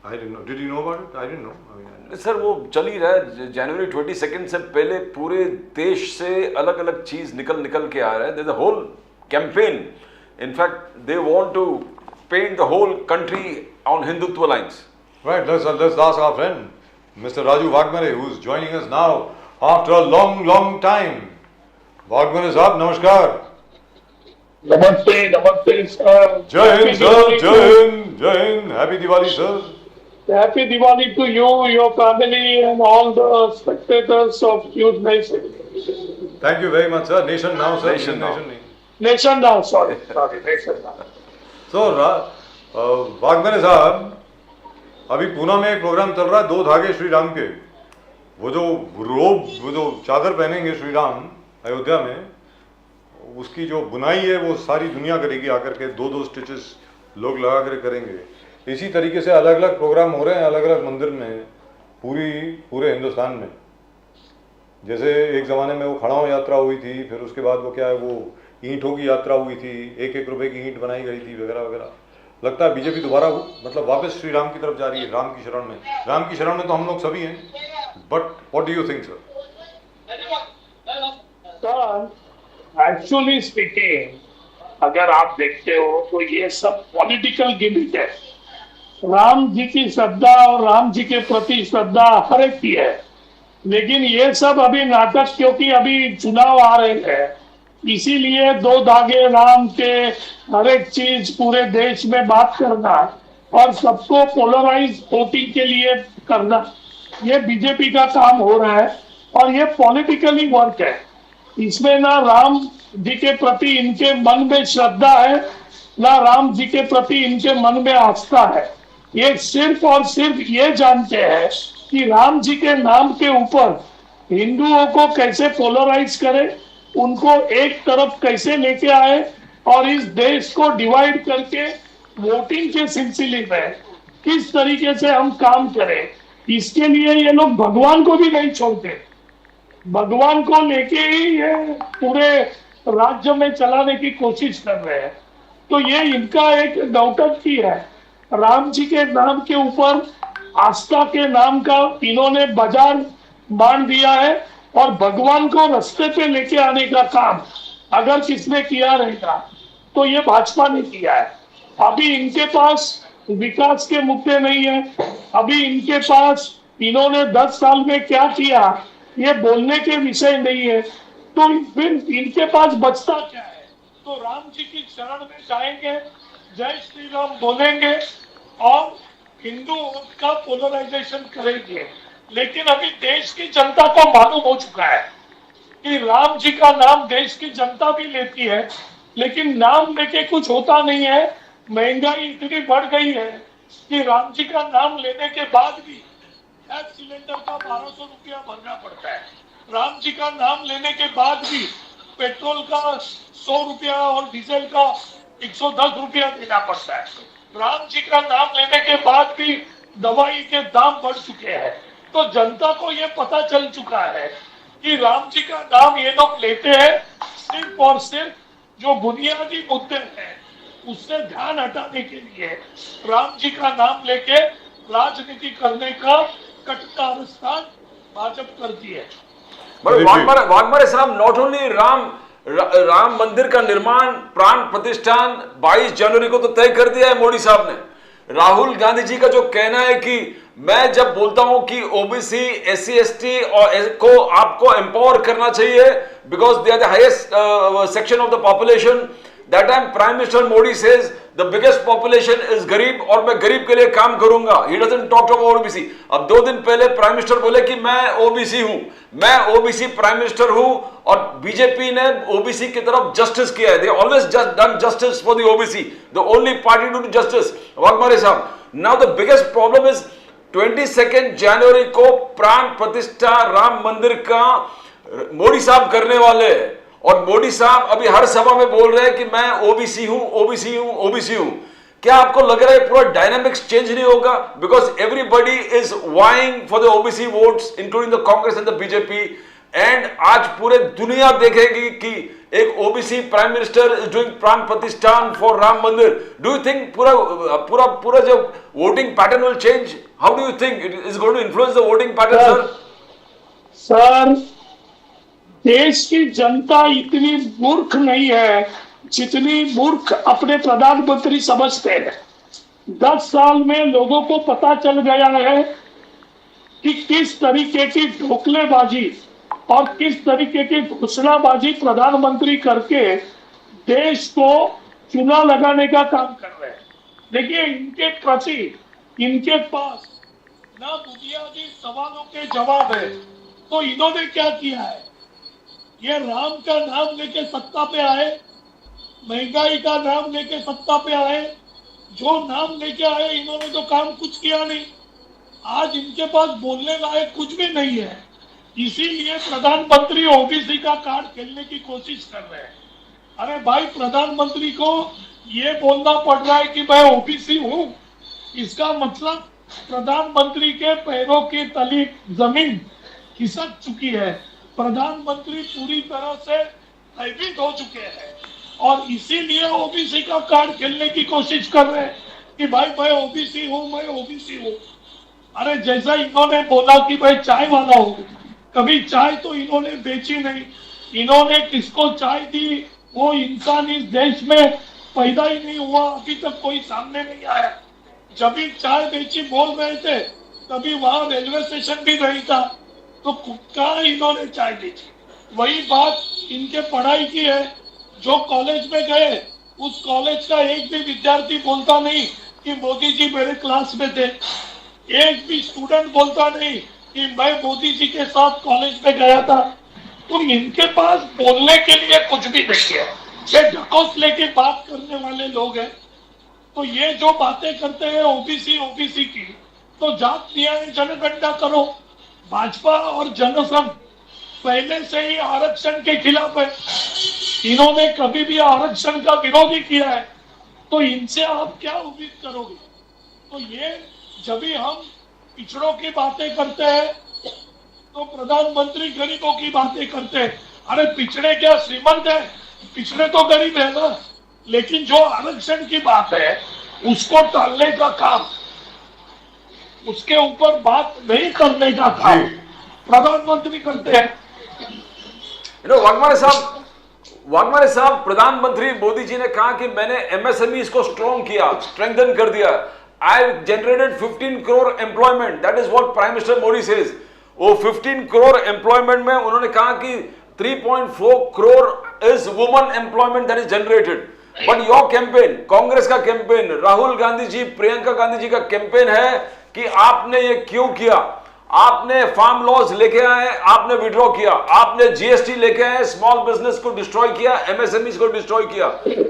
I didn't know. Did you know about it? I didn't know. Sir वो चल ही रहा है. जनवरी 22 से पहले पूरे देश से अलग अलग चीज निकल के आ रहा है. There's a whole campaign. In fact, they want to paint the whole country on Hindutva lines. Right. Let's ask our friend, Mr. Raju Vagmare, who is joining us now after a long time. Vagmare Sahab, namaskar. Namaste, sir. Jai Hind, sir. Jai Hind. Happy Diwali, sir. Happy Diwali to you, your family, and all the spectators of News Nation. Thank you very much, sir. Nation now, sir. Nation now. Nation now, sorry, Nation now. So, Vagmare Sahab, अभी पूना में एक programme चल रहा है दो धागे श्री राम के. वो जो चादर पहनेंगे श्री राम अयोध्या में, उसकी जो बुनाई है वो सारी दुनिया करेगी आकर के. दो स्टिचेस लोग लगा कर करेंगे. इसी तरीके से अलग अलग प्रोग्राम हो रहे हैं अलग अलग मंदिर में पूरे हिंदुस्तान में. जैसे एक ज़माने में वो खड़ाऊ यात्रा हुई थी, फिर उसके बाद वो क्या है वो ईंटों की यात्रा हुई थी, 1-1 रुपए की ईंट बनाई गई थी वगैरह वगैरह. लगता है बीजेपी दोबारा मतलब वापस श्री राम की तरफ जा रही है, राम की शरण में. राम की शरण में तो हम लोग सभी हैं, but what do you think sir? Sir, actually speaking, अगर आप देखते हो तो ये सब पॉलिटिकल गिमिक है. राम जी की श्रद्धा और राम जी के प्रति श्रद्धा हर एक की है, लेकिन ये सब अभी नाटक, क्योंकि अभी चुनाव आ रहे हैं, इसीलिए दो धागे राम के हर एक चीज पूरे देश में बात करना और सबको पोलराइज वोटिंग के लिए करना, ये बीजेपी का काम हो रहा है और ये पॉलिटिकली वर्क है. इसमें ना राम जी के प्रति इनके मन में श्रद्धा है, ना राम जी के प्रति इनके मन में आस्था है. ये सिर्फ और सिर्फ ये जानते हैं कि राम जी के नाम के ऊपर हिंदुओं को कैसे पोलराइज करे, उनको एक तरफ कैसे लेके आए और इस देश को डिवाइड करके वोटिंग के सिलसिले में किस तरीके से हम काम करें. इसके लिए ये लोग भगवान को भी नहीं छोड़ते. भगवान को लेके ही ये पूरे राज्य में चलाने की कोशिश कर रहे हैं. तो ये इनका एक नौटंकी है. राम जी के नाम के ऊपर आस्था के नाम का इन्होंने बाजार बांध दिया है और भगवान को रास्ते पे लेके आने का काम अगर किसने किया रहेगा तो ये भाजपा ने किया है. अभी इनके पास विकास के मुद्दे नहीं है, अभी इनके पास इन्होंने 10 साल में क्या किया ये बोलने के विषय नहीं है. तो फिर इनके पास बचता क्या है? तो राम जी की शरण में जाएंगे, जय श्री राम बोलेंगे और हिंदू का पोलराइजेशन करेंगे. लेकिन अभी देश की जनता को मालूम हो चुका है कि राम जी का नाम देश की जनता भी लेती है, लेकिन नाम लेके कुछ होता नहीं है. महंगाई इतनी बढ़ गई है कि राम जी का नाम लेने के बाद भी गैस सिलेंडर का 1200 रुपया भरना पड़ता है. राम जी का नाम लेने के बाद भी पेट्रोल का 100 रुपया और डीजल का 110 रुपया देना पड़ता है. राम जी का नाम लेने के बाद भी दवाई के दाम बढ़ चुके हैं। तो जनता को ये पता चल चुका है कि राम जी का नाम ये लोग लेते हैं सिर्फ और सिर्फ जो बुनियादी मुद्दे हैं उससे ध्यान हटाने के लिए, राम जी का नाम लेके राजनीति करने का कट्टा स्थान भाजपा करती है। वाघमारे साहब, नॉट ओनली राम मंदिर का निर्माण प्राण प्रतिष्ठान 22 जनवरी को तो तय कर दिया है मोदी साहब ने। राहुल गांधी जी का जो कहना है कि मैं जब बोलता हूं कि ओबीसी, एससी, एसटी और को आपको एम्पावर करना चाहिए because they are the highest section of the population, that time prime minister Modi says the biggest population is गरीब और मैं गरीब के लिए काम करूंगा। He doesn't talk about OBC. अब 2 दिन पहले प्राइम मिनिस्टर बोले कि मैं ओबीसी हूं, मैं ओबीसी प्राइम मिनिस्टर हूं और बीजेपी ने ओबीसी की तरफ जस्टिस किया है। They always done justice for the OBC, the only party to do justice. Waghmare साहब, now the biggest problem is 22 जनवरी को प्राण प्रतिष्ठा राम मंदिर का मोदी साहब करने वाले हैं और मोदी साहब अभी हर सभा में बोल रहे हैं कि मैं ओबीसी हूं, ओबीसी हूं, ओबीसी हूं। क्या आपको लग रहा है पूरा डायनामिक्स चेंज नहीं होगा? Because everybody is vying for the OBC votes including the Congress and the BJP, and आज पूरे दुनिया देखेगी कि एक OBC prime minister is doing प्राण प्रतिष्ठान फॉर राम मंदिर। डू यू थिंक पूरा पूरा पूरा जो voting pattern will change? How do you think it is going to influence the voting pattern? Sir, देश की जनता इतनी मूर्ख नहीं है जितनी मूर्ख अपने प्रधानमंत्री समझते हैं। 10 साल में लोगों को पता चल गया है कि किस तरीके की ढोकलेबाजी और किस तरीके की घोषणाबाजी प्रधानमंत्री करके देश को चुना लगाने का काम कर रहे हैं। देखिए, इनके प्रति इनके पास ना बुनियादी सवालों के जवाब है। तो इन्होंने क्या किया है? ये राम का नाम लेके सत्ता पे आए, महंगाई का नाम लेके सत्ता पे आए, जो नाम लेके आए इन्होंने तो काम कुछ किया नहीं। आज इनके पास बोलने लायक कुछ भी नहीं है, इसीलिए प्रधानमंत्री ओबीसी का कार्ड खेलने की कोशिश कर रहे हैं। अरे भाई, प्रधानमंत्री को ये बोलना पड़ रहा है कि मैं ओबीसी हूं, इसका मतलब प्रधानमंत्री के पैरों की तली जमीन खिसक चुकी है। प्रधानमंत्री पूरी तरह से भयभीत हो चुके हैं और इसीलिए ओबीसी का कार्ड खेलने की कोशिश कर रहे हैं कि भाई मैं ओबीसी हूं, मैं ओबीसी हूं। अरे जैसा इन्होंने बोला कि मैं चाय वाला हूं, कभी चाय तो इन्होंने बेची नहीं। इन्होंने किसको चाय दी वो इंसान इस देश में पैदा ही नहीं हुआ, अभी तक कोई सामने नहीं आया। जब भी चाय बेची बोल रहे थे तभी वहां रेलवे स्टेशन भी नहीं था, तो कहाँ इन्होंने चाय बेची? वही बात इनके पढ़ाई की है। जो कॉलेज में गए उस कॉलेज का एक भी विद्यार्थी बोलता नहीं कि मोदी जी मेरे क्लास में थे। एक भी स्टूडेंट बोलता नहीं कि मैं मोदी जी के साथ कॉलेज में गया था। तो इनके पास बोलने के लिए कुछ भी नहीं है, ये ढकोसले की बात करने वाले लोग हैं। तो ये जो बातें करते हैं ओबीसी ओबीसी की, तो जात न्याय जनगणना करो। भाजपा और जनसंघ पहले से ही आरक्षण के खिलाफ है, इन्होंने कभी भी आरक्षण का विरोध ही किया है, तो इनसे आप क्या उम्मीद करोगे? तो ये जब भी हम पिछड़ों की बातें करते हैं तो प्रधानमंत्री गरीबों की बातें करते हैं। अरे पिछड़े क्या श्रीमंत है? पिछड़े तो गरीब है ना। लेकिन जो आरक्षण की बात है उसको टालने का काम, उसके ऊपर बात नहीं करने का काम प्रधानमंत्री करते हैं। वाघमारे साहब, प्रधानमंत्री मोदी जी ने कहा कि मैंने एमएसएमई को स्ट्रॉन्ग किया, स्ट्रेंथन कर दिया। I generated 15 crore employment. That is what Prime Minister Modi says. वो 15 crore employment में उन्होंने कहा कि 3.4 crore is woman employment that is generated. But your campaign, Congress का कैंपेन, राहुल गांधी जी, प्रियंका गांधी जी का कैंपेन है कि आपने ये क्यों किया? आपने फार्म लॉज लेके आए, आपने विड्रॉ किया, आपने जीएसटी लेके आए, स्मॉल बिजनेस को डिस्ट्रॉय किया, एमएसएमईज को डिस्ट्रॉय किया,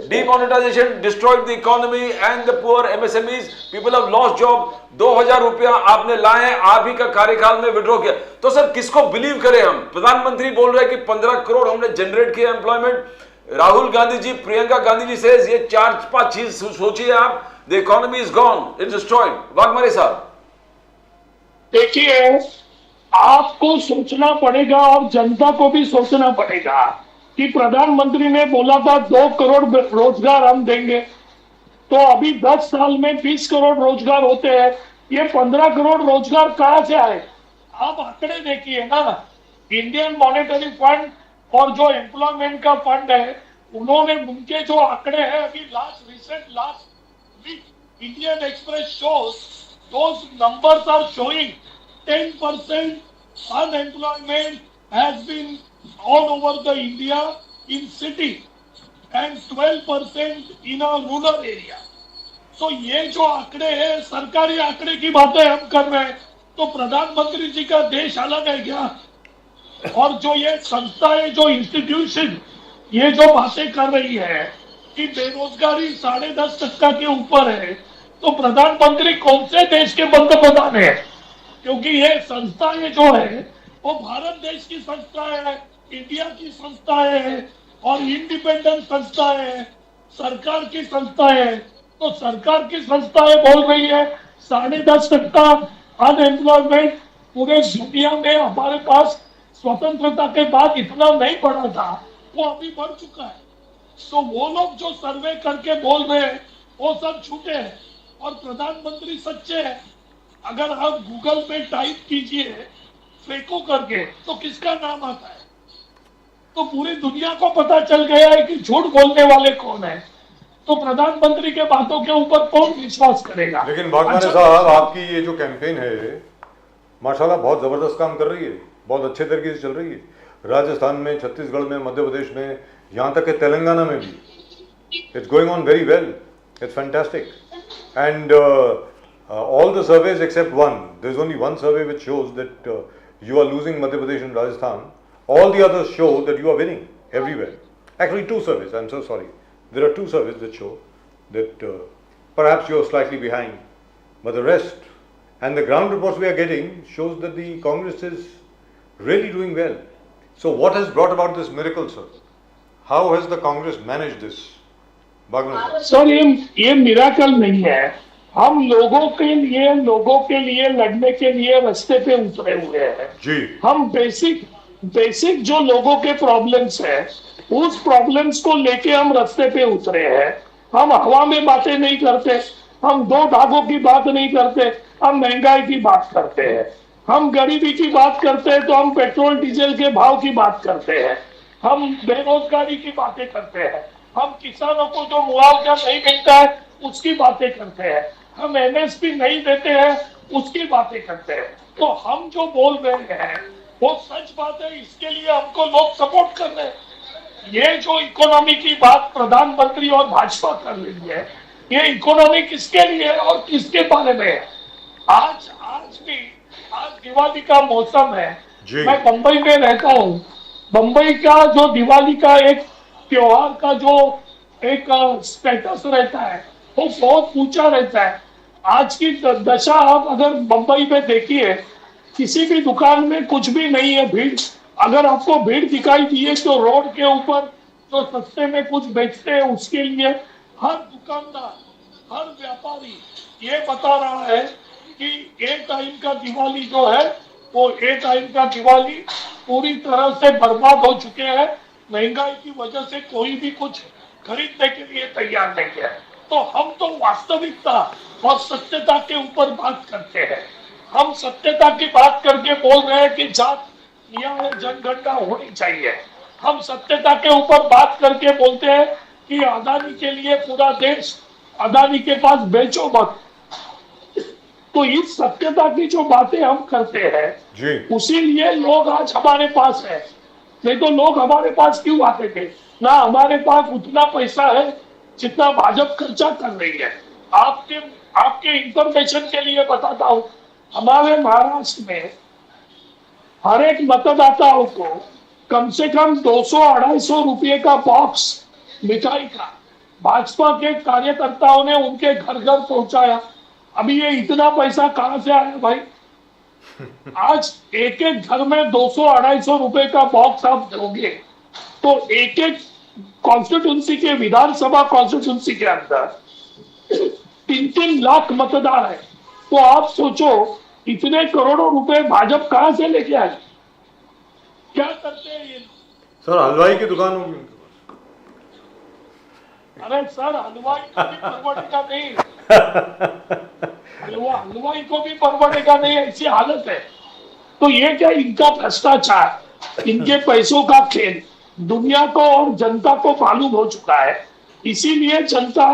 demonetisation destroyed the economy and the poor MSMEs, people have lost job. 2000 रुपया आपने लाए, आप ही का कार्यकाल में विड्रॉ किया। तो सर किसको बिलीव करें हम? प्रधानमंत्री बोल रहे हैं कि 15 करोड़ हमने जनरेट किया एम्प्लॉयमेंट। राहुल गांधी जी, प्रियंका गांधी जी से ये 4-5 चीज सोचिए आप the economy is gone, it's destroyed. Wagmare साहब, देखिए, आपको सोचना पड़ेगा और जनता को भी सोचना पड़ेगा कि प्रधानमंत्री ने बोला था 2 करोड़ रोजगार हम देंगे, तो अभी 10 साल में 20 करोड़ रोजगार होते हैं, ये 15 करोड़ रोजगार कहाँ से आए? आप आंकड़े देखिए ना, इंडियन मॉनेटरी फंड और जो एम्प्लॉयमेंट का फंड है, उन्होंने उनके जो आंकड़े हैं अभी last week Indian Express shows those numbers are showing 10% unemployment has been all over the India in city and 12% in a rural area. तो ये जो आंकड़े हैं, सरकारी आंकड़े की बातें हम कर रहे हैं, तो प्रधानमंत्री जी का देश अलग है क्या? और जो ये संस्थाएं, जो इंस्टीट्यूशन ये जो बातें कर रही है कि बेरोजगारी 10.5% के ऊपर है, तो प्रधानमंत्री कौन से देश के पंतप्रधान है? क्योंकि ये संस्थाएं जो है वो भारत देश की संस्थाएं है, इंडिया की संस्थाएं है और इंडिपेंडेंट संस्थाएं है, सरकार की संस्थाएं है। तो सरकार की संस्थाएं बोल रही है 10.5% अनएम्प्लॉयमेंट पूरे दुनिया में हमारे पास स्वतंत्रता के बाद इतना नहीं बढ़ा था, वो अभी बढ़ चुका है। तो वो लोग जो सर्वे करके बोल रहे हैं वो सब झूठे हैं और प्रधानमंत्री सच्चे हैं। अगर आप गूगल पे टाइप कीजिए फेको करके तो किसका नाम आता है? तो पूरी दुनिया को पता चल गया है कि झूठ बोलने वाले कौन है। तो प्रधानमंत्री के बातों के ऊपर कौन विश्वास करेगा? लेकिन भागवाने साहब, आपकी ये जो कैंपेन है माशाल्लाह बहुत जबरदस्त काम कर रही है, बहुत अच्छे तरीके से चल रही है। राजस्थान में, छत्तीसगढ़ में, मध्य प्रदेश में, यहाँ तक कि तेलंगाना में भी it's going on very well, it's fantastic. And all the surveys except one, there is only one survey which shows that you are losing Madhya Pradesh and Rajasthan. All the others show that you are winning everywhere. Actually, 2 surveys. I'm so sorry. There are 2 surveys that show that perhaps you are slightly behind, but the rest and the ground reports we are getting shows that the Congress is really doing well. So, what has brought about this miracle, sir? How has the Congress managed this? Sir, ये miracle नहीं है। हम लोगों के लिए लड़ने के लिए रास्ते पे उतरे हुए हैं जी। हम बेसिक जो लोगों के प्रॉब्लम्स है, उस प्रॉब्लम्स को लेके हम रास्ते पे उतरे हैं। हम हवा में बातें नहीं करते, हम 2 धागों की बात नहीं करते, हम महंगाई की बात करते हैं। हम गरीबी की बात करते हैं तो हम पेट्रोल डीजल के भाव की बात करते हैं, हम बेरोजगारी की बातें करते हैं, हम किसानों को जो मुआवजा नहीं मिलता है उसकी बातें करते हैं, हम एमएसपी नहीं देते हैं उसकी बातें करते हैं। तो हम जो बोल रहे हैं वो सच बात है, इसके लिए हमको लोग सपोर्ट कर रहे हैं। ये जो इकोनॉमी की बात प्रधानमंत्री और भाजपा कर रही है, ये इकोनॉमी किसके लिए है और किसके बारे में है? आज दिवाली का मौसम है, मैं बंबई में रहता हूँ। बंबई का जो दिवाली का एक त्योहार का जो एक स्टेटस रहता है वो बहुत ऊंचा रहता है। आज की दशा आप अगर मुंबई में देखिए, किसी भी दुकान में कुछ भी नहीं है भीड़। अगर आपको भीड़ दिखाई दिए तो रोड के ऊपर जो सस्ते में कुछ बेचते हैं उसके लिए हर दुकानदार, हर व्यापारी ये बता रहा है कि ए टाइम का दिवाली जो है वो पूरी तरह से बर्बाद हो चुके हैं। महंगाई की वजह से कोई भी कुछ खरीदने के लिए तैयार नहीं है। तो हम तो वास्तविकता और सत्यता के ऊपर बात करते हैं। हम सत्यता की बात करके बोल रहे हैं कि जात न्याय जनगणना होनी चाहिए। हम सत्यता के ऊपर बात करके बोलते हैं कि अदानी के लिए पूरा देश अदानी के पास बेचो मत। तो इस सत्यता की जो बातें हम करते हैं उसी लिए लोग आज हमारे पास है, नहीं तो लोग हमारे पास क्यों आते थे? ना हमारे पास उतना पैसा है जितना भाजपा खर्चा कर रही है। आपके इंफॉर्मेशन के लिए बताता हूँ, हमारे महाराष्ट्र में हर एक मतदाताओं को कम से कम 200-250 रुपये का बॉक्स मिठाई का भाजपा के कार्यकर्ताओं ने उनके घर घर पहुंचाया। अभी ये इतना पैसा कहां से आया भाई? आज एक घर में 200-250 रुपए का बॉक्स आप दोगे तो एक कॉन्स्टिट्यूंसी के, विधानसभा कॉन्स्टिट्यूंसी के अंदर 3-3 लाख मतदार है, तो आप सोचो इतने करोड़ों रुपए भाजपा कहां से लेके आए? क्या करते हैं ये? सर हलवाई की दुकान होगी उनके पास। अरे सर हलवाई को भी परवड़ेगा नहीं, हलवाई को भी परवड़ेगा नहीं, ऐसी हालत है। तो ये क्या इनका भ्रष्टाचार, इनके पैसों का खेल दुनिया को और जनता को मालूम हो चुका है। इसीलिए जनता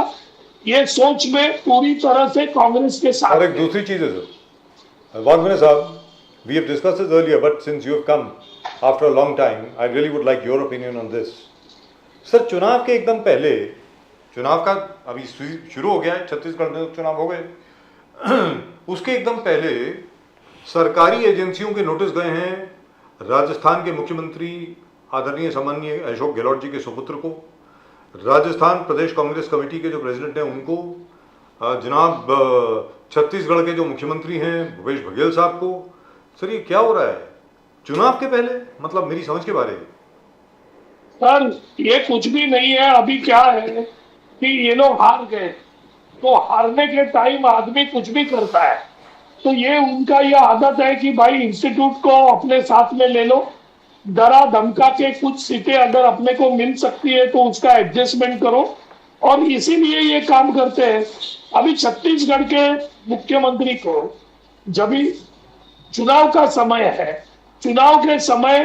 ये सोच में पूरी तरह से कांग्रेस के साथ। और एक दूसरी चीज है सर, वाघमने साहब, we have discussed this earlier, but since you have come after a long time, I really would like your opinion on this. Sir चुनाव के एकदम पहले, चुनाव का अभी शुरू हो गया है, छत्तीसगढ़ में चुनाव हो गए, उसके एकदम पहले सरकारी एजेंसियों के नोटिस गए हैं राजस्थान के मुख्यमंत्री आदरणीय सम्माननीय अशोक गहलोत जी के सुपुत्र को, राजस्थान प्रदेश कांग्रेस कमेटी के जो प्रेसिडेंट हैं उनको, जनाब छत्तीसगढ़ के जो मुख्यमंत्री हैं भूपेश बघेल साहब को। सर ये क्या हो रहा है चुनाव के पहले? मतलब मेरी समझ के बारे में सर ये कुछ भी नहीं है। अभी क्या है कि ये लोग हार गए, तो हारने के टाइम आदमी कुछ भी करता है। तो ये उनका ये आदत है कि भाई इंस्टीट्यूट को अपने साथ में ले लो, डरा धमका के कुछ सीटें अगर अपने को मिल सकती है तो उसका एडजस्टमेंट करो, और इसीलिए ये काम करते हैं। अभी छत्तीसगढ़ के मुख्यमंत्री को जब भी चुनाव का समय है, चुनाव के समय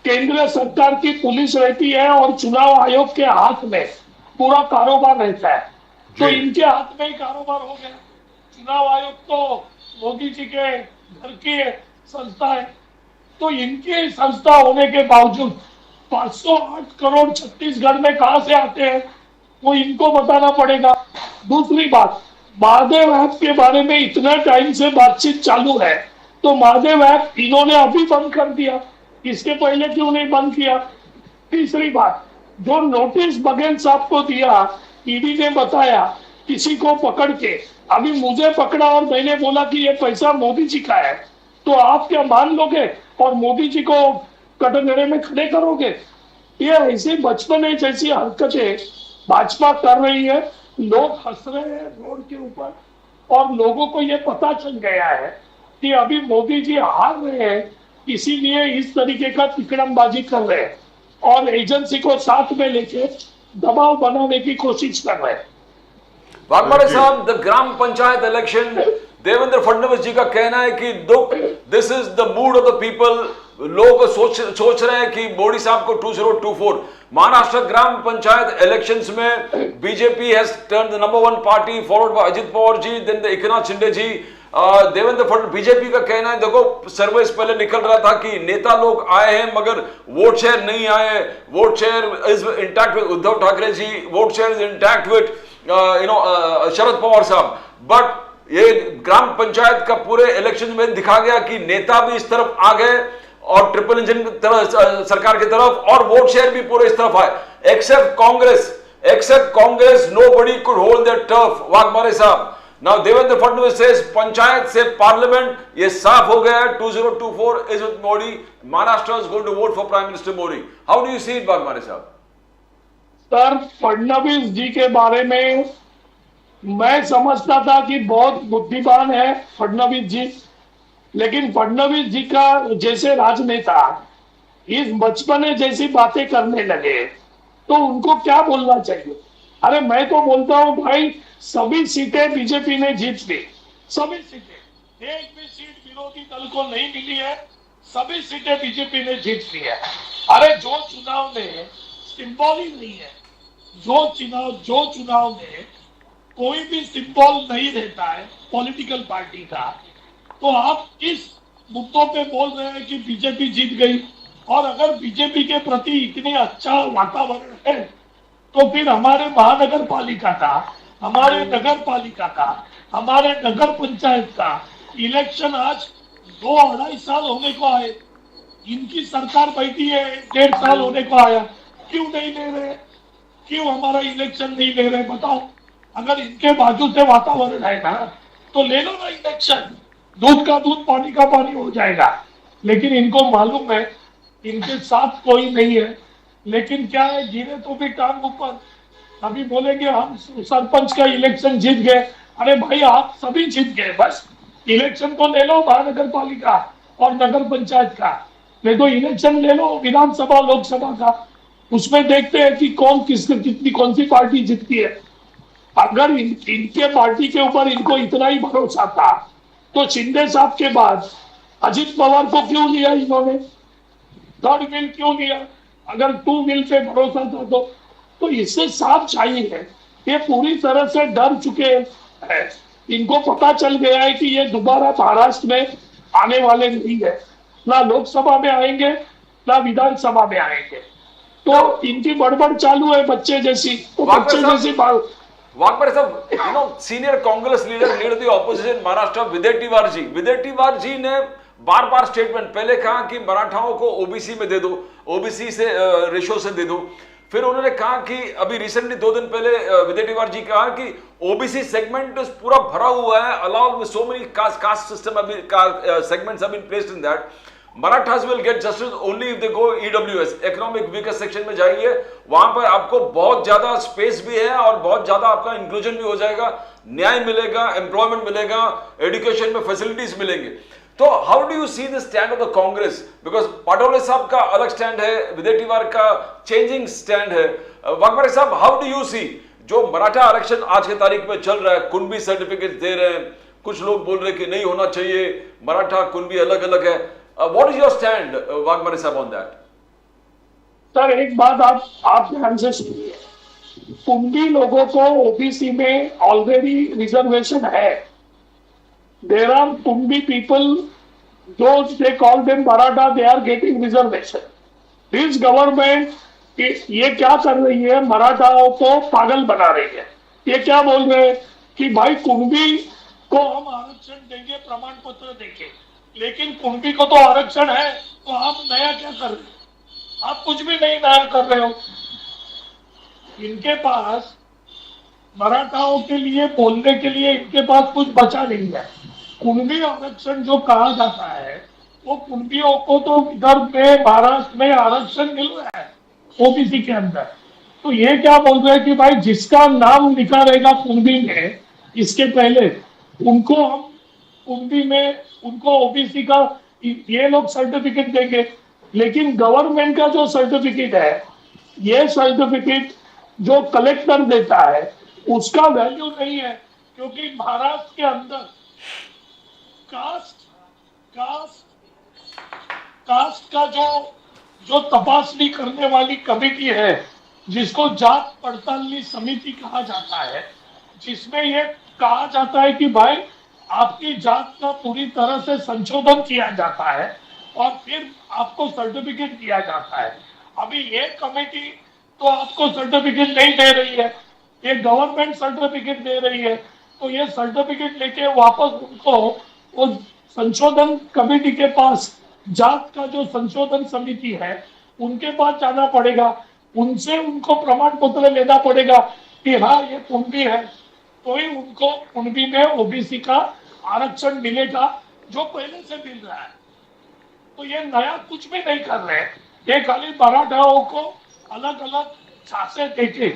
केंद्र सरकार की पुलिस रहती है और चुनाव आयोग के हाथ में पूरा कारोबार रहता है, तो इनके हाथ में ही कारोबार हो गया। चुनाव आयोग तो मोदी जी के घर की संस्था है, तो इनकी संस्था होने के बावजूद 508 करोड़ छत्तीसगढ़ में कहां से आते हैं वो इनको बताना पड़ेगा। दूसरी बात, महादेव ऐप के बारे में इतना टाइम से बातचीत चालू है, तो महादेव ऐप इन्होंने अभी बंद कर दिया, इसके पहले क्यों नहीं बंद किया? तीसरी बात, जो नोटिस बघेल साहब को दिया, ईडी ने बताया किसी को पकड़ के, अभी मुझे पकड़ा और मैंने बोला कि ये पैसा मोदी जी का है, तो आप क्या मान लोगे और मोदी जी को कटघरे में खड़े करोगे? ये ऐसी बचपने जैसी हरकतें भाजपा कर रही है। लोग हंस रहे हैं रोड के ऊपर, और लोगों को ये पता चल गया है कि अभी मोदी जी हार रहे हैं, इसीलिए इस तरीके का तिकड़मबाजी कर रहे हैं और एजेंसी को साथ में लेके दबाव बनाने की कोशिश कर रहे हैं। वाघमारे साहब, द ग्राम पंचायत इलेक्शन, देवेंद्र फडणवीस जी का कहना है कि दुख, this is the mood of the people. लोग सोच रहे हैं कि मोदी साहब को 2024 महाराष्ट्र ग्राम पंचायत इलेक्शंस में BJP has turn the number 1 party, followed by Ajit Pawar ji, then the Eknath Shinde ji. Devendra Fadnavis, BJP का कहना है, देखो सर्वे से पहले निकल रहा था कि नेता लोग आए हैं मगर वोट शेयर नहीं आए, vote share is intact with Uddhav Thackeray ji, vote share is intact with Sharad Pawar साहब। बट ये ग्राम पंचायत का पूरे इलेक्शन में दिखा गया कि नेता भी इस तरफ आ गए और ट्रिपल इंजन सरकार की तरफ, और वोट शेयर भी पूरे इस तरफ आए। Except Congress nobody could hold that turf. Waghmare साहब, नाउ देवेंद्र फडणवीस सेज पंचायत से पार्लियामेंट ये साफ हो गया है, 2024 is with Modi, Maharashtra is going to vote for prime minister Modi. How do you see it Waghmare sahab? Sir Fadnavis जी के बारे में मैं समझता था कि बहुत बुद्धिमान है फडणवीस जी, लेकिन फडणवीस जी का जैसे राजनेता इस बचपने जैसी बातें करने लगे तो उनको क्या बोलना चाहिए? अरे मैं तो बोलता हूं भाई, सभी सीटें बीजेपी ने जीत ली, सभी सीटें, एक भी सीट विरोधी दल को नहीं मिली है, सभी सीटें बीजेपी ने जीत ली है। अरे जो चुनाव में सिंबल ही नहीं है, जो चुनाव में कोई भी सिंबल नहीं रहता है पॉलिटिकल पार्टी का, तो आप इस मुद्दों पे बोल रहे हैं कि बीजेपी जीत गई। और अगर बीजेपी के प्रति इतनी अच्छा वातावरण है तो फिर हमारे महानगर पालिका का, हमारे नगर पालिका का, हमारे नगर पंचायत का इलेक्शन आज 2-2.5 साल होने को आए, इनकी सरकार बैठी है 1.5 साल होने को आया, क्यों नहीं ले रहे? क्यों हमारा इलेक्शन नहीं ले रहे? बताओ। अगर इनके बाजू से वातावरण है ना तो ले लो ना इलेक्शन, दूध का दूध पानी का पानी हो जाएगा। लेकिन इनको मालूम है इनके साथ कोई नहीं है, लेकिन क्या है, गिरे तो भी टांग ऊपर। अभी बोलेंगे हम सरपंच का इलेक्शन जीत गए, अरे भाई आप सभी जीत गए, बस इलेक्शन को ले लो महानगर पालिका और नगर पंचायत का, नहीं तो इलेक्शन ले लो विधानसभा लोकसभा का, उसमें देखते हैं कि कितनी कौन सी पार्टी जीतती है। अगर इनके पार्टी के ऊपर इनको इतना ही भरोसा था तो शिंदे साहब के बाद अजित पवार को क्यों लिया इन्होंने, थर्ड व्हील क्यों लिया? अगर टू व्हील पे भरोसा था तो इससे साफ चाहिए है ये पूरी तरह से डर चुके हैं। इनको पता चल गया है कि ये दोबारा महाराष्ट्र में आने वाले नहीं है, ना लोकसभा में आएंगे ना विधानसभा में आएंगे। तो इनकी बड़बड़ चालू है बच्चे जैसी, तो बच्चे जैसी बात। Vakbar साहब, you know, senior Congress leader lead the opposition Maharashtra विदेटीवार जी ने बार बार स्टेटमेंट पहले कहा कि मराठाओं को ओबीसी में दे दो, ओबीसी से रेशो से दे दो। फिर उन्होंने कहा कि अभी रिसेंटली 2 दिन पहले विदेटीवार जी कहा कि ओबीसी सेगमेंट पूरा भरा हुआ है, allowed with so many caste system segments have been placed in that, Marathas will get justice only if they go EWS, economic weaker section में जाइए, वहां पर आपको बहुत ज्यादा स्पेस भी है और बहुत ज्यादा आपका इंक्लूजन भी हो जाएगा, न्याय मिलेगा, एम्प्लॉयमेंट मिलेगा, एजुकेशन में फैसिलिटीज मिलेंगे। तो how do you see the stand of the Congress? Because Patole साहब का अलग स्टैंड है, विदेटीवार का चेंजिंग स्टैंड है। वाघमारे साहब, हाउ डू यू सी जो मराठा आरक्षण आज के तारीख में चल रहा है, कुणबी सर्टिफिकेट दे रहे हैं, कुछ लोग बोल रहे हैं कि नहीं होना चाहिए, मराठा कुणबी अलग अलग है, what is your stand Waghmare साहब ऑन दैट? सर एक बात आप ध्यान से सुनिए, कुणबी लोगों को ओबीसी में ऑलरेडी रिजर्वेशन है। There are Kunbi people, those they call them Maratha, they are getting reservation. This government ये क्या कर रही है, मराठाओं को पागल बना रही है। ये क्या बोल रहे हैं कि भाई कुणबी को हम आरक्षण देंगे, प्रमाण पत्र देंगे, लेकिन कुणबी को तो आरक्षण है, तो आप नया क्या कर रहे हो? आप कुछ भी नहीं नया कर रहे हो। इनके पास मराठाओं के लिए बोलने के लिए इनके पास कुछ बचा नहीं है। कुणबी आरक्षण जो कहा जाता है वो कुणबियों को तो विदर्भ में, महाराष्ट्र में आरक्षण मिल रहा है ओबीसी के अंदर। तो ये क्या बोल रहे हैं कि भाई जिसका नाम लिखा रहेगा कुणबी में इसके पहले, उनको हम कुणबी में, उनको ओबीसी का ये लोग सर्टिफिकेट देंगे। लेकिन गवर्नमेंट का जो सर्टिफिकेट है, ये सर्टिफिकेट जो कलेक्टर देता है उसका वैल्यू नहीं है, क्योंकि महाराष्ट्र के अंदर कास्ट का जो तपासनी करने वाली कमेटी है, जिसको जात पड़तालनी समिति कहा जाता है, जिसमें ये कहा जाता है कि भाई आपकी जात का पूरी तरह से संशोधन किया जाता है और फिर आपको सर्टिफिकेट दिया जाता है। अभी ये कमेटी तो आपको सर्टिफिकेट नहीं दे रही है, ये गवर्नमेंट सर्टिफिकेट दे रही है। तो ये सर्टिफिकेट लेके वापस उनको वो संशोधन कमेटी के पास, जात का जो संशोधन समिति है उनके पास जाना पड़ेगा, उनसे उनको प्रमाण पत्र लेना पड़ेगा कि हाँ ये कुणबी है, तो ही उनको कुणबी में ओबीसी का आरक्षण मिलेगा जो पहले से मिल रहा है। तो ये नया कुछ भी नहीं कर रहे, ये खाली मराठाओं को अलग अलग छासे देके,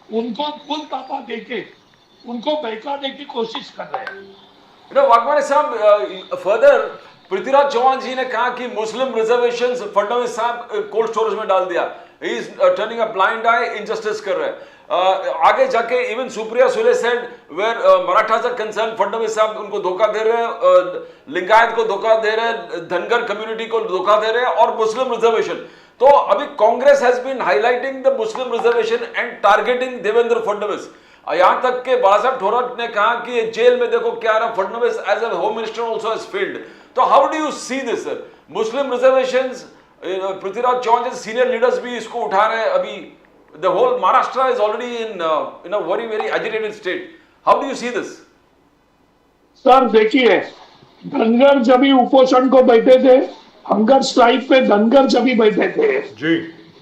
उनको फुल तापा देके, उनको बहकाने की कोशिश कर रहे हैं। वाघमारे साहब, फर्दर पृथ्वीराज चौहान जी ने कहा कि मुस्लिम रिजर्वेशंस फडणवीस साहब कोल्ड स्टोरेज में डाल दिया, he is turning a blind eye, injustice कर रहे हैं। आगे जाके even Supriya Sule said where Marathas are concern, Fadnavis sahab उनको धोखा दे रहे हैं, लिंगायत को धोखा दे रहे हैं, धनगर कम्युनिटी को धोखा दे रहे हैं, और मुस्लिम रिजर्वेशन। तो अभी Congress has been highlighting the Muslim reservation and targeting Devendra Fadnavis. यहां तक के बाला साहब थोराट ने कहा कि जेल में देखो क्या रहा, Fadnavis as a home minister also has failed. तो how do you see this sir, Muslim reservations, Prithviraj Chauhan जैसे सीनियर लीडर्स भी इसको उठा रहे हैं। अभी the whole Maharashtra is already in a very very agitated state, how do you see this? Sir देखिए, धनगर जब भी उपोषण को बैठे थे, हंगर स्ट्राइक पे धनगर जब भी बैठे थे जी,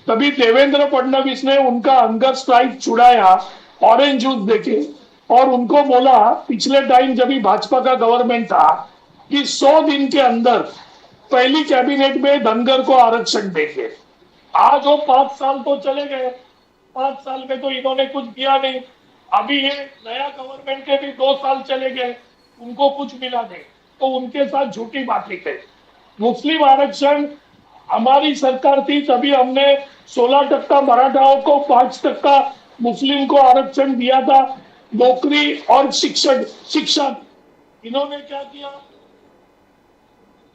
तभी देवेंद्र फडणवीस ने उनका हंगर स्ट्राइक छुड़ाया ऑरेंज जूस देके, और उनको बोला पिछले टाइम जब भी भाजपा का गवर्नमेंट था कि 100 दिन के अंदर पहली कैबिनेट में धनगर को आरक्षण देंगे। आज वो 5 साल तो चले गए, 5 साल में तो इन्होंने कुछ किया नहीं। अभी ये नया गवर्नमेंट के भी 2 साल चले गए, उनको कुछ मिला नहीं, तो उनके साथ झूठी बातें कही। मुस्लिम आरक्षण हमारी सरकार थी तभी हमने 16% मराठाओं को, 5% मुस्लिम को आरक्षण दिया था, नौकरी और शिक्षा। इन्होंने क्या किया,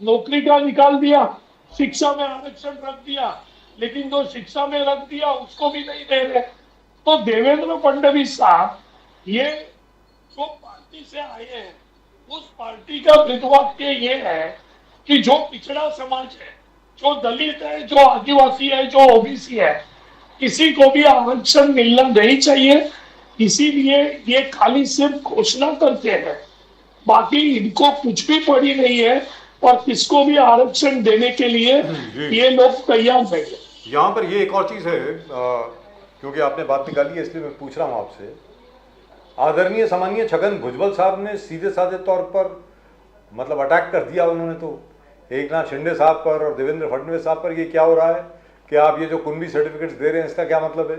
नौकरी का निकाल दिया, शिक्षा में आरक्षण रख दिया, लेकिन जो शिक्षा में रख दिया उसको भी नहीं दे रहे। तो देवेंद्र फडणवीस साहब ये जो पार्टी से आए हैं, उस पार्टी का ब्रीदवाक्य ये है कि जो पिछड़ा समाज है, जो दलित है, जो आदिवासी है, जो ओबीसी है, किसी को भी आरक्षण मिलना नहीं चाहिए। इसीलिए ये खाली सिर्फ घोषणा करते हैं, बाकी इनको कुछ भी पड़ी नहीं है और किसको भी आरक्षण देने के लिए ये लोग तैयार नहीं है। यहाँ पर ये एक और चीज है, क्योंकि आपने बात निकाली है इसलिए मैं पूछ रहा हूँ आपसे। आदरणीय सामान्य छगन भुजबल साहब ने सीधे साधे तौर पर मतलब अटैक कर दिया उन्होंने तो एकनाथ शिंदे साहब पर और देवेंद्र फडणवीस साहब पर। ये क्या हो रहा है कि आप ये जो कुंभी सर्टिफिकेट्स दे रहे हैं, इसका क्या मतलब है?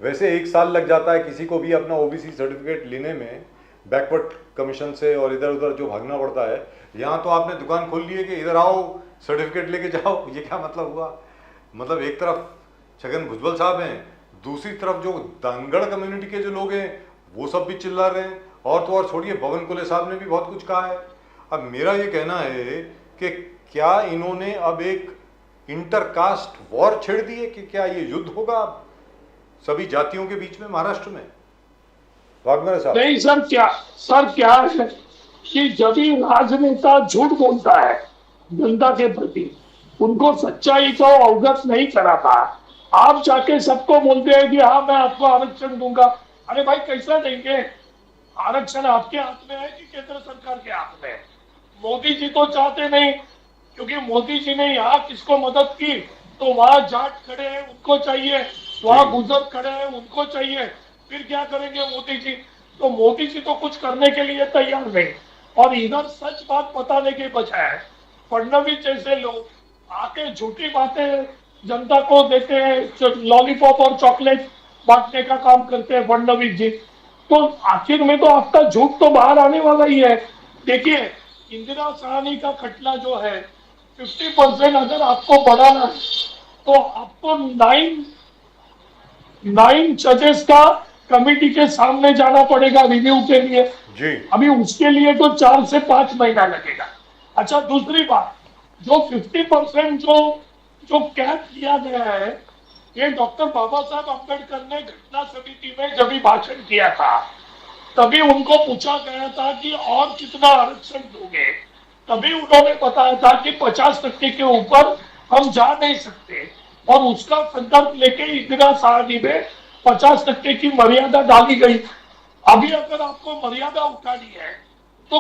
वैसे 1 साल लग जाता है किसी को भी अपना ओबीसी सर्टिफिकेट लेने में, बैकवर्ड कमीशन से और इधर उधर जो भागना पड़ता है। यहाँ तो आपने दुकान खोल ली है कि इधर आओ सर्टिफिकेट लेके जाओ। ये क्या मतलब हुआ? मतलब एक तरफ छगन भुजबल साहब हैं, दूसरी तरफ जो धनगढ़ कम्युनिटी के जो लोग हैं वो सब भी चिल्ला रहे हैं। और तो और छोड़िए, पवन कुले साहब ने भी बहुत कुछ कहा है। अब मेरा ये कहना है कि क्या इन्होंने अब एक इंटरकास्ट वॉर छेड़ दी है कि क्या ये युद्ध होगा सभी जातियों के बीच में महाराष्ट्र में? वाघमरे साहब। नहीं सर क्या है कि जब भी राजनेता झूठ बोलता है जनता के प्रति, उनको सच्चाई को अवगत नहीं कराता, आप जाके सबको बोलते हैं कि हाँ मैं आपको आरक्षण दूंगा। अरे भाई कैसा देंगे? आरक्षण आपके हाथ में है कि केंद्र सरकार के हाथ में है? मोदी जी तो चाहते नहीं, क्योंकि मोदी जी ने यहाँ किसको मदद की तो वहां जाट खड़े हैं उनको चाहिए, वहां गुजर खड़े हैं उनको चाहिए। फिर क्या करेंगे मोदी जी? तो मोदी जी तो कुछ करने के लिए तैयार नहीं। और इधर सच बात बताने के बजाय फडणवीस जैसे लोग आके झूठी बातें जनता को देते हैं, लॉलीपॉप और चॉकलेट बांटने का काम करते हैं फडणवीस जी। तो आखिर में तो आपका झूठ तो बाहर आने वाला ही है। देखिए, इंदिरा सहानी का खटला जो है 50% अगर आपको बढ़ाना है तो आपको 9 जजेस का कमिटी के सामने जाना पड़ेगा रिव्यू के लिए जी। अभी उसके लिए तो 4 से 5 महीना लगेगा। अच्छा, दूसरी बात, जो 50% जो कैप किया गया है, ये डॉक्टर बाबा साहब अम्बेडकर ने घटना समिति में जब भी भाषण किया था तभी उनको पूछा गया था कि और कितना आरक्षण दोगे, तभी उन्होंने बताया था कि 50% के ऊपर हम जा नहीं सकते। और उसका संदर्भ लेके इंदिरा सहानी में 50% की मर्यादा डाली गई। अभी अगर आपको मर्यादा उठानी है तो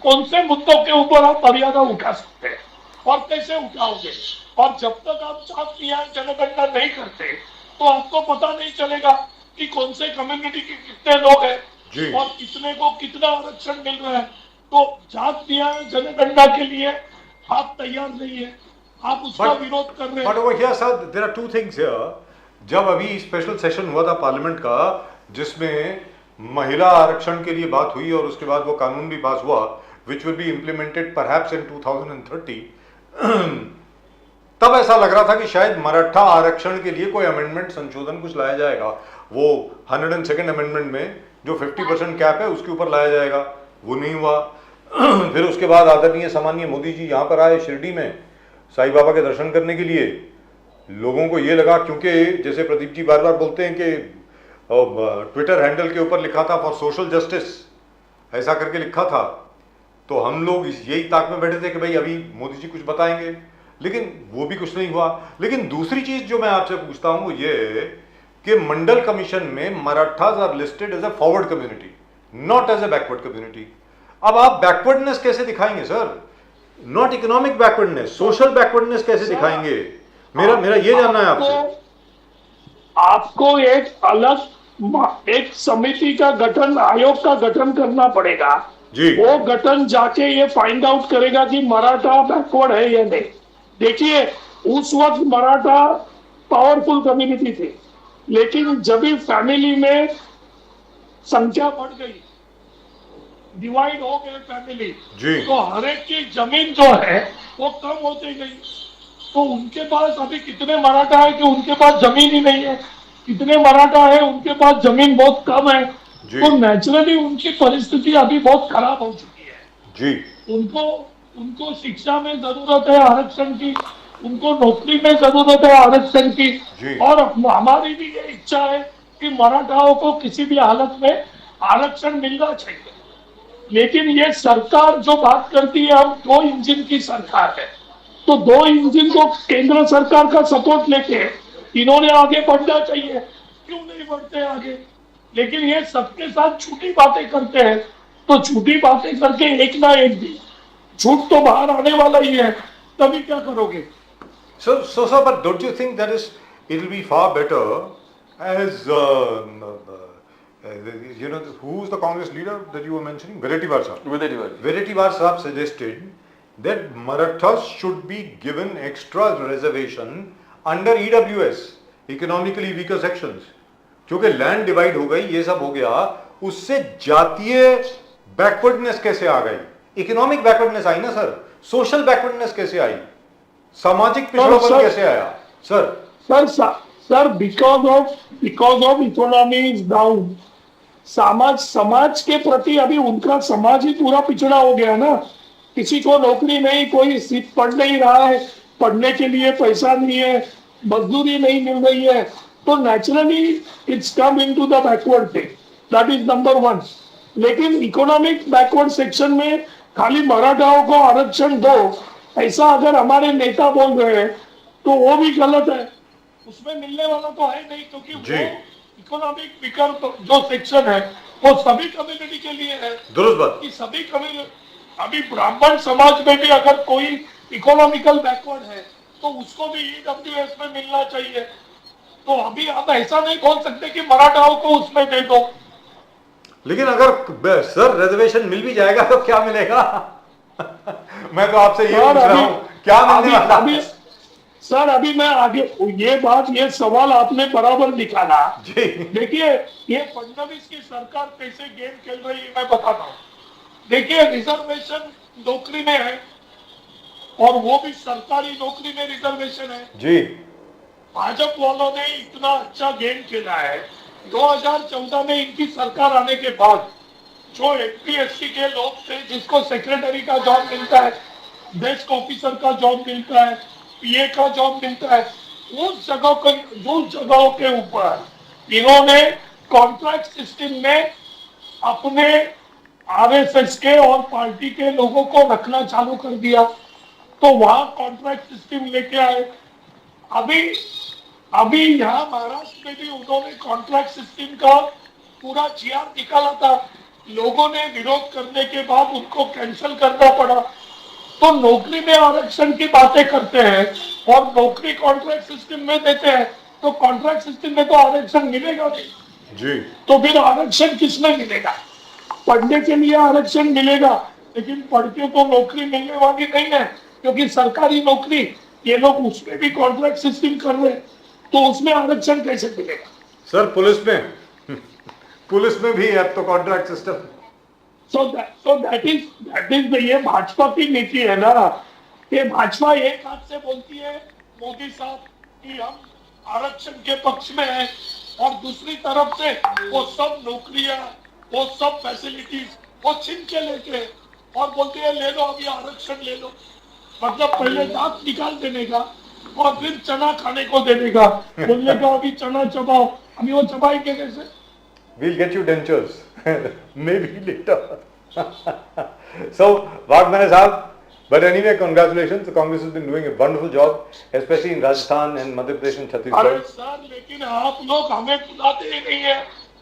कौन से मुद्दों के ऊपर आप मर्यादा उठा सकते हैं और कैसे उठाओगे? और जब तक आप जात न्याय जनगणना नहीं करते तो आपको पता नहीं चलेगा कि कौन से कम्युनिटी के कितने लोग हैं और कितने को कितना आरक्षण मिल रहा है। तो जात न्याय जनगणना के लिए आप तैयार नहीं है, आप उसका विरोध कर रहे हैं। But over here sir, there are 2 things here. जब अभी स्पेशल सेशन हुआ था पार्लियामेंट का, जिसमें महिला आरक्षण के लिए बात हुई और उसके बाद वो कानून भी पास हुआ, which will be implemented perhaps इन 2030, तब ऐसा लग रहा था कि शायद मराठा आरक्षण के लिए कोई अमेंडमेंट, संशोधन कुछ लाया जाएगा। वो 102nd अमेंडमेंट में जो 50% कैप है उसके ऊपर लाया जाएगा, वो नहीं हुआ। फिर उसके बाद आदरणीय सामान्य मोदी जी यहाँ पर आए शिरडी में साईं बाबा के दर्शन करने के लिए। लोगों को ये लगा, क्योंकि जैसे प्रदीप जी बार बार बोलते हैं कि ट्विटर हैंडल के ऊपर लिखा था फॉर सोशल जस्टिस, ऐसा करके लिखा था, तो हम लोग यही ताक में बैठे थे कि भाई अभी मोदी जी कुछ बताएंगे, लेकिन वो भी कुछ नहीं हुआ। लेकिन दूसरी चीज जो मैं आपसे पूछता हूं वो ये है कि मंडल कमीशन में Marathas are listed as a forward community, not as a backward community. अब आप बैकवर्डनेस कैसे दिखाएंगे sir? Not economic backwardness, social backwardness कैसे दिखाएंगे? मेरा ये जानना है आपसे। आपको एक अलग एक समिति का गठन, आयोग का गठन करना पड़ेगा जी। वो गठन जाके ये फाइंड आउट करेगा कि मराठा बैकवर्ड है या नहीं। देखिए, उस वक्त मराठा पावरफुल कम्युनिटी थी, लेकिन जब भी फैमिली में संख्या बढ़ गई, डिवाइड हो गए फैमिली, जी। तो हर एक की जमीन जो है वो कम होती गई। तो उनके पास अभी कितने मराठा है कि उनके पास जमीन ही नहीं है, कितने मराठा है उनके पास जमीन बहुत कम है। जी। तो नेचुरली उनकी परिस्थिति अभी बहुत खराब हो चुकी है। जी। उनको शिक्षा में जरूरत है आरक्षण की, उनको नौकरी में जरूरत है आरक्षण की, जी। और हमारी भी ये इच्छा है कि मराठाओं को किसी भी हालत में आरक्षण मिलना चाहिए। लेकिन ये सरकार जो बात करती है, हम 2 इंजन की सरकार है, तो 2 इंजन को केंद्र सरकार का सपोर्ट लेके इन्होंने आगे बढ़ना चाहिए, क्यों नहीं बढ़ते आगे? लेकिन ये सबके साथ झूठी बातें करते हैं, तो झूठी बातें करके एक ना एक दिन झूठ तो बाहर आने वाला ही है, तभी क्या करोगे? So, sir, but don't you think that it'll be far better as, you know, who's the Congress leader that you were mentioning? Virativar sahab. Virativar sahab suggested that Marathas should be given extra reservation under EWS, economically weaker sections. क्योंकि land divide हो गई, ये सब हो गया, उससे जातीय backwardness कैसे आ गई? इकोनॉमिक बैकवर्डनेस आई ना सर, सोशल बैकवर्डनेस कैसे आई, सामाजिक पिछड़ापन कैसे आया sir? Because of economy is down, समाज के प्रति अभी उनका समाज ही पूरा पिछड़ा हो गया ना। किसी को नौकरी नहीं, कोई सीट पढ़ नहीं रहा है, पढ़ने के लिए पैसा नहीं है, मजदूरी नहीं मिल रही है, तो naturally it's come into the backward thing, that is number 1। लेकिन इकोनॉमिक बैकवर्ड सेक्शन में खाली मराठाओं को आरक्षण दो, ऐसा अगर हमारे नेता बोल रहे हैं तो वो भी गलत है, उसमें मिलने वाला तो है नहीं, क्योंकि वो इकोनॉमिक विकर जो सेक्शन है वो सभी कम्युनिटी के लिए है। दुरुस्त बात कि सभी कम्युनिटी, अभी ब्राह्मण समाज में भी अगर कोई इकोनॉमिकल बैकवर्ड है तो उसको भी ईडब्ल्यूएस में मिलना चाहिए। तो अभी हम ऐसा नहीं बोल सकते कि मराठाओं को उसमें दे दो। लेकिन अगर सर रिजर्वेशन मिल भी जाएगा तो क्या मिलेगा? मैं तो आपसे ये पूछ रहा हूं, क्या मिलने वाला? सर अभी मैं आगे ये सवाल आपने बराबर निकाला जी। देखिए, ये फडणवीस की सरकार कैसे गेम खेल रही है मैं बताता हूँ। देखिए, रिजर्वेशन नौकरी में है और वो भी सरकारी नौकरी में रिजर्वेशन है जी। भाजपा वालों ने इतना अच्छा गेम खेला है। 2014 में इनकी सरकार आने के बाद जो एमपीएससी के लोग थे, जिसको सेक्रेटरी का जॉब मिलता है, डेस्क ऑफिसर का जॉब मिलता है, पीए का जॉब मिलता है, उस जगहों के ऊपर इन्होंने कॉन्ट्रैक्ट सिस्टम में अपने आरएसएस के और पार्टी के लोगों को रखना चालू कर दिया। तो वहां कॉन्ट्रैक्ट सिस्टम लेके आए। अभी यहाँ महाराष्ट्र में भी उन्होंने कॉन्ट्रैक्ट सिस्टम का पूरा जीआर निकाला था, लोगों ने विरोध करने के बाद उनको कैंसिल करना पड़ा। तो नौकरी में आरक्षण की बातें करते हैं और नौकरी कॉन्ट्रैक्ट सिस्टम में देते हैं, तो कॉन्ट्रैक्ट सिस्टम में तो आरक्षण मिलेगा नहीं जी। तो फिर आरक्षण किसमें मिलेगा? पढ़ने के लिए आरक्षण मिलेगा, लेकिन पढ़ के तो नौकरी मिलने वाली नहीं है, क्योंकि सरकारी नौकरी ये लोग उसमें भी कॉन्ट्रैक्ट सिस्टम कर रहे हैं, तो उसमें आरक्षण कैसे मिलेगा? सर पुलिस में भी है अब तो contract system. So that is ये भाजपा की नीति है ना। ये भाजपा एक हाथ से बोलती है मोदी साहब कि हम आरक्षण के पक्ष में हैं, और दूसरी तरफ से वो सब नौकरियां, वो सब फैसिलिटीज वो छीन के लेके और बोलते हैं ले लो अभी आरक्षण ले लो। मतलब पहले दांत निकाल देने का और फिर चना खाने को देने का, बोलने का अभी चना चबाओ। अभी वो चबाएंगे कैसे? We'll get you dentures, maybe later. So, Vagmane Sahab, but anyway, congratulations. The Congress has been doing a wonderful job, especially in Rajasthan and Madhya Pradesh and अरे Chhattisgarh. सर, लेकिन आप लोग हमें बुलाते ही नहीं है।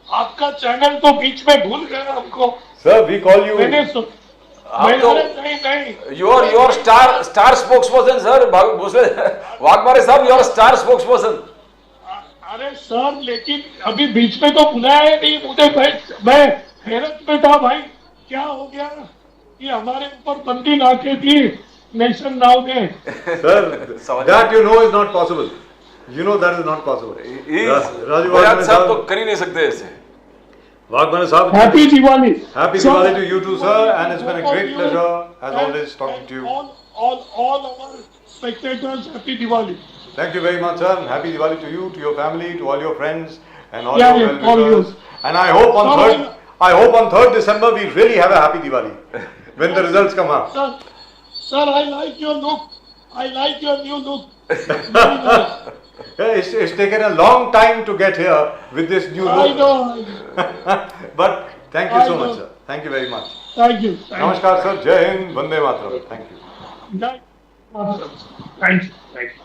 आपका चैनल तो बीच में भूल गया हमको। Sir, we call you. You are star spokesperson, sir. Vagmane Sahab, you are star spokesperson. अरे सर, लेकिन अभी बीच में तो बुलाया नहीं मुझे। मैं हैरत में था भाई, क्या हो गया कि हमारे ऊपर बंदी नाके थी नेशन नाउ ने। Sir, that you know is not possible. You know that is not possible. साहब तो कर ही नहीं सकते ऐसे। Vagman Sahab, Happy Diwali. Happy So, Diwali to you too, sir, and it's been a both of great you pleasure, as and- always, talking and to you. All our spectators, Happy Diwali. Thank you very much, sir, and happy Diwali to you, to your family, to all your friends, and all Yeah, your yeah, all well-wishers. you. And I hope on 3rd December we really have a happy Diwali when the results come out. Sir, I like your look. I like your new look. Very nice. Yeah, it's taken a long time to get here with this new I look. know. But thank you I so know. much, sir. Thank you very much. Thank you. Thank Namaskar, sir. Jai Hind, Vande Mataram. Thank you. you. Thank you. Thank you.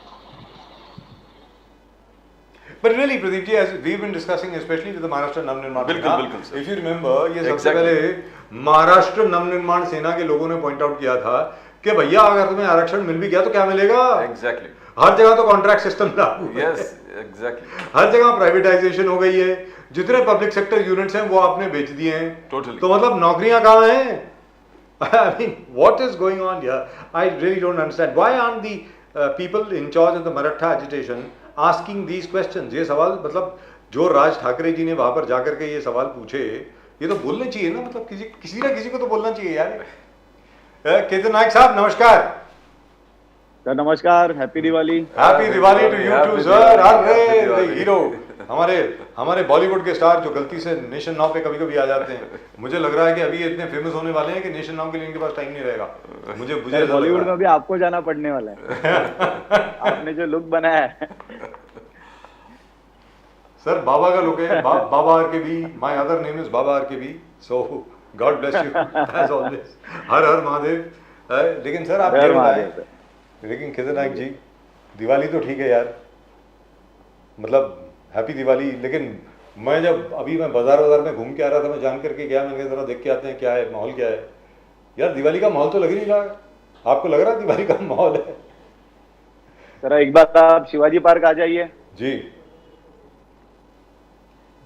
But really, Pradeep ji, as we've been discussing, especially with the Maharashtra Navnirman बिल्कुल, Sena, बिल्कुल, sir. if you remember, ये सबसे Exactly. पहले महाराष्ट्र नवनिर्माण सेना के लोगों ने point out किया था कि भैया अगर तुम्हें आरक्षण मिल भी गया तो क्या मिलेगा? Exactly. हर जगह तो कॉन्ट्रैक्ट सिस्टम लागू है। Yes, exactly. हर जगह प्राइवेटाइजेशन हो गई है, जितने पब्लिक सेक्टर यूनिट्स हैं वो आपने बेच दिए हैं। Totally. तो मतलब नौकरियां कहाँ हैं? I mean, what is going on here? I really don't understand. Why aren't the people in charge of the Maratha agitation asking these questions? ये सवाल मतलब जो राज ठाकरे जी ने वहां पर जाकर के ये सवाल पूछे, ये तो बोलने चाहिए ना, मतलब किसी ना किसी को तो बोलना चाहिए यार। केतन नायक साहब नमस्कार। सर नमस्कार, happy Diwali. Happy Diwali to you too sir. अरे हीरो हमारे बॉलीवुड के स्टार जो गलती से नेशन नाउ पे कभी कभी आ जाते हैं, मुझे लग रहा है कि अभी ये इतने फेमस होने वाले हैं कि नेशन नाउ के लिए इनके पास टाइम नहीं रहेगा। मुझे बॉलीवुड में भी आपको जाना पड़ने वाला है। आपने जो लुक बनाया है सर, बाबा का लुक है। Baba R K B, my other name is Baba R K B, so God bless you as always. हर हर महादेव। लेकिन सर आप ये बताएं, लेकिन केतन नायक जी, दिवाली तो ठीक है यार, मतलब हैप्पी दिवाली, लेकिन मैं बाजार में घूम के आ रहा था, मैं जान करके गया, मैंने जरा देख के आते हैं क्या है माहौल क्या है। यार दिवाली का माहौल तो लग ही नहीं रहा। आपको लग रहा है दिवाली का माहौल है? सर एक बार आप शिवाजी पार्क आ जाइए। जी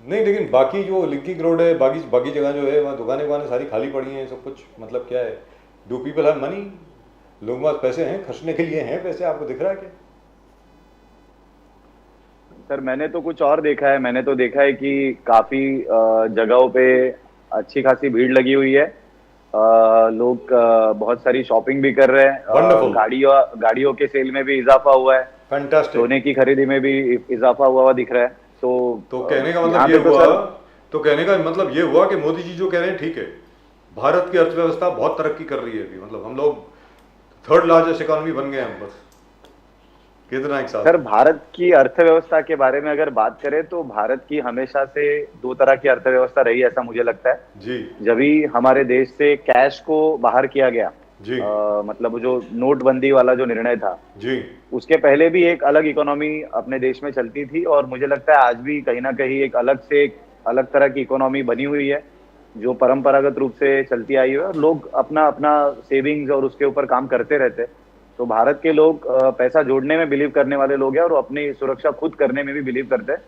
नहीं, लेकिन बाकी जो लिंकिंग रोड है, बाकी जगह जो है वहाँ दुकानें सारी खाली पड़ी हैं, सब कुछ मतलब क्या है? Do people have money? लोगों के पास पैसे हैं, खर्चने के लिए हैं पैसे? आपको दिख रहा है क्या? सर मैंने तो कुछ और देखा है। मैंने तो देखा है कि काफी जगहों पे अच्छी खासी भीड़ लगी हुई है। लोग बहुत सारी शॉपिंग भी कर रहे हैं। गाड़ियों के सेल में भी इजाफा हुआ है। फैंटास्टिक। सोने की खरीदी में भी इजाफा हुआ दिख रहा है। तो कहने का मतलब ये हुआ कि मोदी जी जो कह रहे हैं ठीक है, भारत की अर्थव्यवस्था बहुत तरक्की कर रही है अभी, मतलब हम लोग 3rd लार्जेस्ट इकोनॉमी बन गए हैं बस। कितना एक साथ सर भारत की अर्थव्यवस्था के बारे में अगर बात करें तो भारत की हमेशा से 2 तरह की अर्थव्यवस्था रही है, ऐसा मुझे लगता है जी। जब भी हमारे देश से कैश को बाहर किया गया जी, मतलब जो नोटबंदी वाला जो निर्णय था जी, उसके पहले भी एक अलग इकोनॉमी अपने देश में चलती थी, और मुझे लगता है आज भी कहीं ना कहीं एक अलग तरह की इकोनॉमी बनी हुई है जो परंपरागत रूप से चलती आई है, और लोग अपना सेविंग्स और उसके ऊपर काम करते रहते हैं। तो भारत के लोग पैसा जोड़ने में बिलीव करने वाले लोग हैं और अपनी सुरक्षा खुद करने में भी बिलीव करते हैं।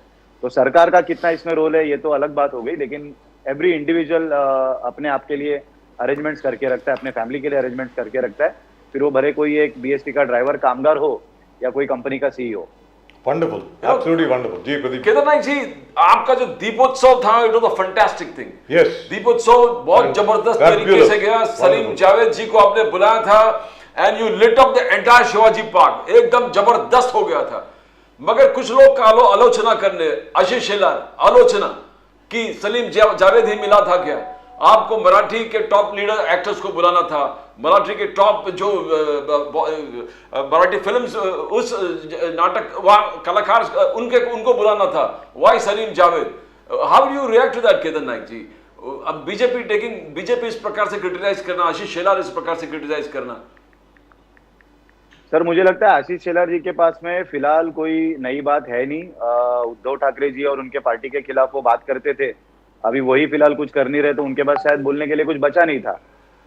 तो सरकार का कितना इसमें रोल है ये तो अलग बात हो गई, लेकिन एवरी इंडिविजुअल अपने आप के लिए अरेंजमेंट्स करके रखता है, अपने फैमिली के लिए अरेंजमेंट्स करके रखता है, फिर वो भले कोई एक बीएसटी का ड्राइवर कामगार हो या कोई कंपनी का सीईओ। Wonderful, absolutely wonderful. जी प्रदीप। केदार नाइक जी, आपका जो दीपोत्सव था it was a fantastic thing. Yes, Deepotsav बहुत जबरदस्त तरीके से गया। सलीम जावेद जी को आपने बुलाया था and you lit up the entire Shivaji Park, एकदम जबरदस्त हो गया था। मगर कुछ लोग का आलोचना करने, आशीष शेलार आलोचना कि सलीम जावेद ही मिला था क्या? आपको मराठी के टॉप लीडर एक्टर्स को बुलाना था, मराठी के टॉप जो मराठी फिल्म्स उस नाटक वहाँ कलाकार उनको बुलाना था। Why Salim Javed? How do you react to that Kedar Naik ji? अब बीजेपी इस प्रकार से क्रिटिसाइज करना, आशीष शेलार इस प्रकार से क्रिटिसाइज करना। सर मुझे लगता है आशीष शेलार जी के पास में फिलहाल कोई नई बात है नहीं। उद्धव ठाकरे जी और उनके पार्टी के खिलाफ वो बात करते थे, अभी वही फिलहाल कुछ कर नहीं रहे, तो उनके पास शायद बोलने के लिए कुछ बचा नहीं था,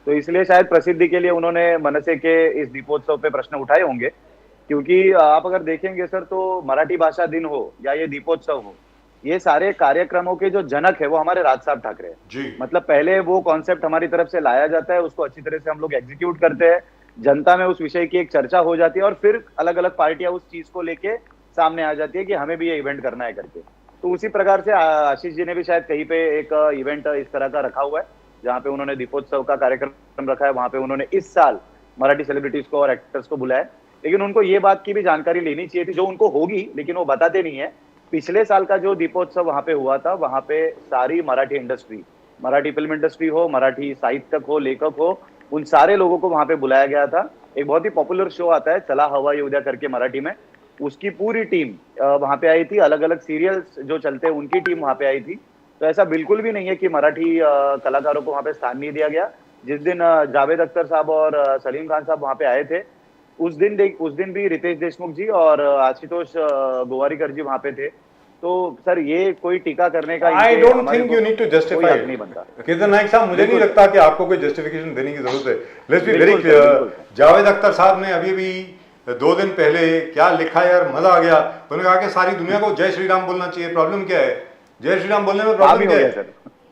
तो इसलिए शायद प्रसिद्धि के लिए उन्होंने मनसे के इस दीपोत्सव पे प्रश्न उठाए होंगे। क्योंकि आप अगर देखेंगे सर तो मराठी भाषा दिन हो या ये दीपोत्सव हो, ये सारे कार्यक्रमों के जो जनक है वो हमारे राज साहब ठाकरे हैं। मतलब पहले वो कॉन्सेप्ट हमारी तरफ से लाया जाता है, उसको अच्छी तरह से हम लोग एग्जीक्यूट करते हैं, जनता में उस विषय की एक चर्चा हो जाती है और फिर अलग अलग पार्टियां उस चीज को लेके सामने आ जाती है कि हमें भी ये इवेंट करना है करके। तो उसी प्रकार से आशीष जी ने भी शायद कहीं पे एक इवेंट इस तरह का रखा हुआ है जहाँ पे उन्होंने दीपोत्सव का कार्यक्रम रखा है। वहां पे उन्होंने इस साल मराठी सेलिब्रिटीज को और एक्टर्स को बुलाया, लेकिन उनको ये बात की भी जानकारी लेनी चाहिए थी जो उनको होगी, लेकिन वो बताते नहीं है। पिछले साल का जो दीपोत्सव वहां पे हुआ था, वहां पे सारी Marathi industry, Marathi film industry हो, मराठी साहित्यक हो, लेखक हो, उन सारे लोगों को वहां पे बुलाया गया था। एक बहुत ही पॉपुलर शो आता है चला हवा ये उद्या करके मराठी में, उसकी पूरी टीम वहां पे आई थी। अलग अलग सीरियल्स जो चलते हैं उनकी टीम वहां पे आई थी। तो ऐसा बिल्कुल भी नहीं है कि मराठी कलाकारों को वहां पे स्थान नहीं दिया गया। जिस दिन जावेद अख्तर साहब और सलीम खान साहब वहां पे आए थे, उस दिन भी रितेश देशमुख जी और आशुतोष गोवारीकर जी वहां पे थे। तो सर ये कोई टीका करने का I don't think you need to justify नहीं बनता। केतन नायक साहब, मुझे नहीं लगता कि आपको कोई जस्टिफिकेशन देने की जरूरत है। Let's be very clear, Javed Akhtar साहब ने अभी भी 2 दिन पहले क्या लिखा यार, मजा आ गया। उन्होंने कहा कि सारी दुनिया को जय श्री राम बोलना चाहिए। प्रॉब्लम क्या है? जय श्री राम बोलने में प्रॉब्लम क्या है?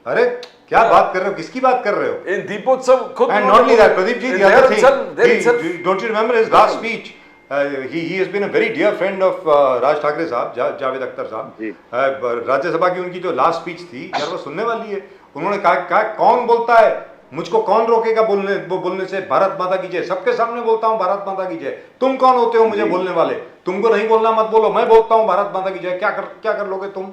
अरे क्या बात कर रहे हो, किसकी बात कर रहे हो? इन दीपोत्सव खुद, and not only that Pradeep ji, the other thing, don't you remember his last speech? He has been a very dear friend of Raj Thackeray साहब, जावेद अख्तर साहब। राज्यसभा की उनकी जो लास्ट स्पीच थी यार वो सुनने वाली है। उन्होंने कहा कौन बोलता है, मुझको कौन रोकेगा बोलने से भारत माता की जय। सबके सामने बोलता हूँ भारत माता की जय। तुम कौन होते हो मुझे बोलने वाले? तुमको नहीं बोलना मत बोलो, मैं बोलता हूँ भारत माता की जय। क्या कर लोगे तुम?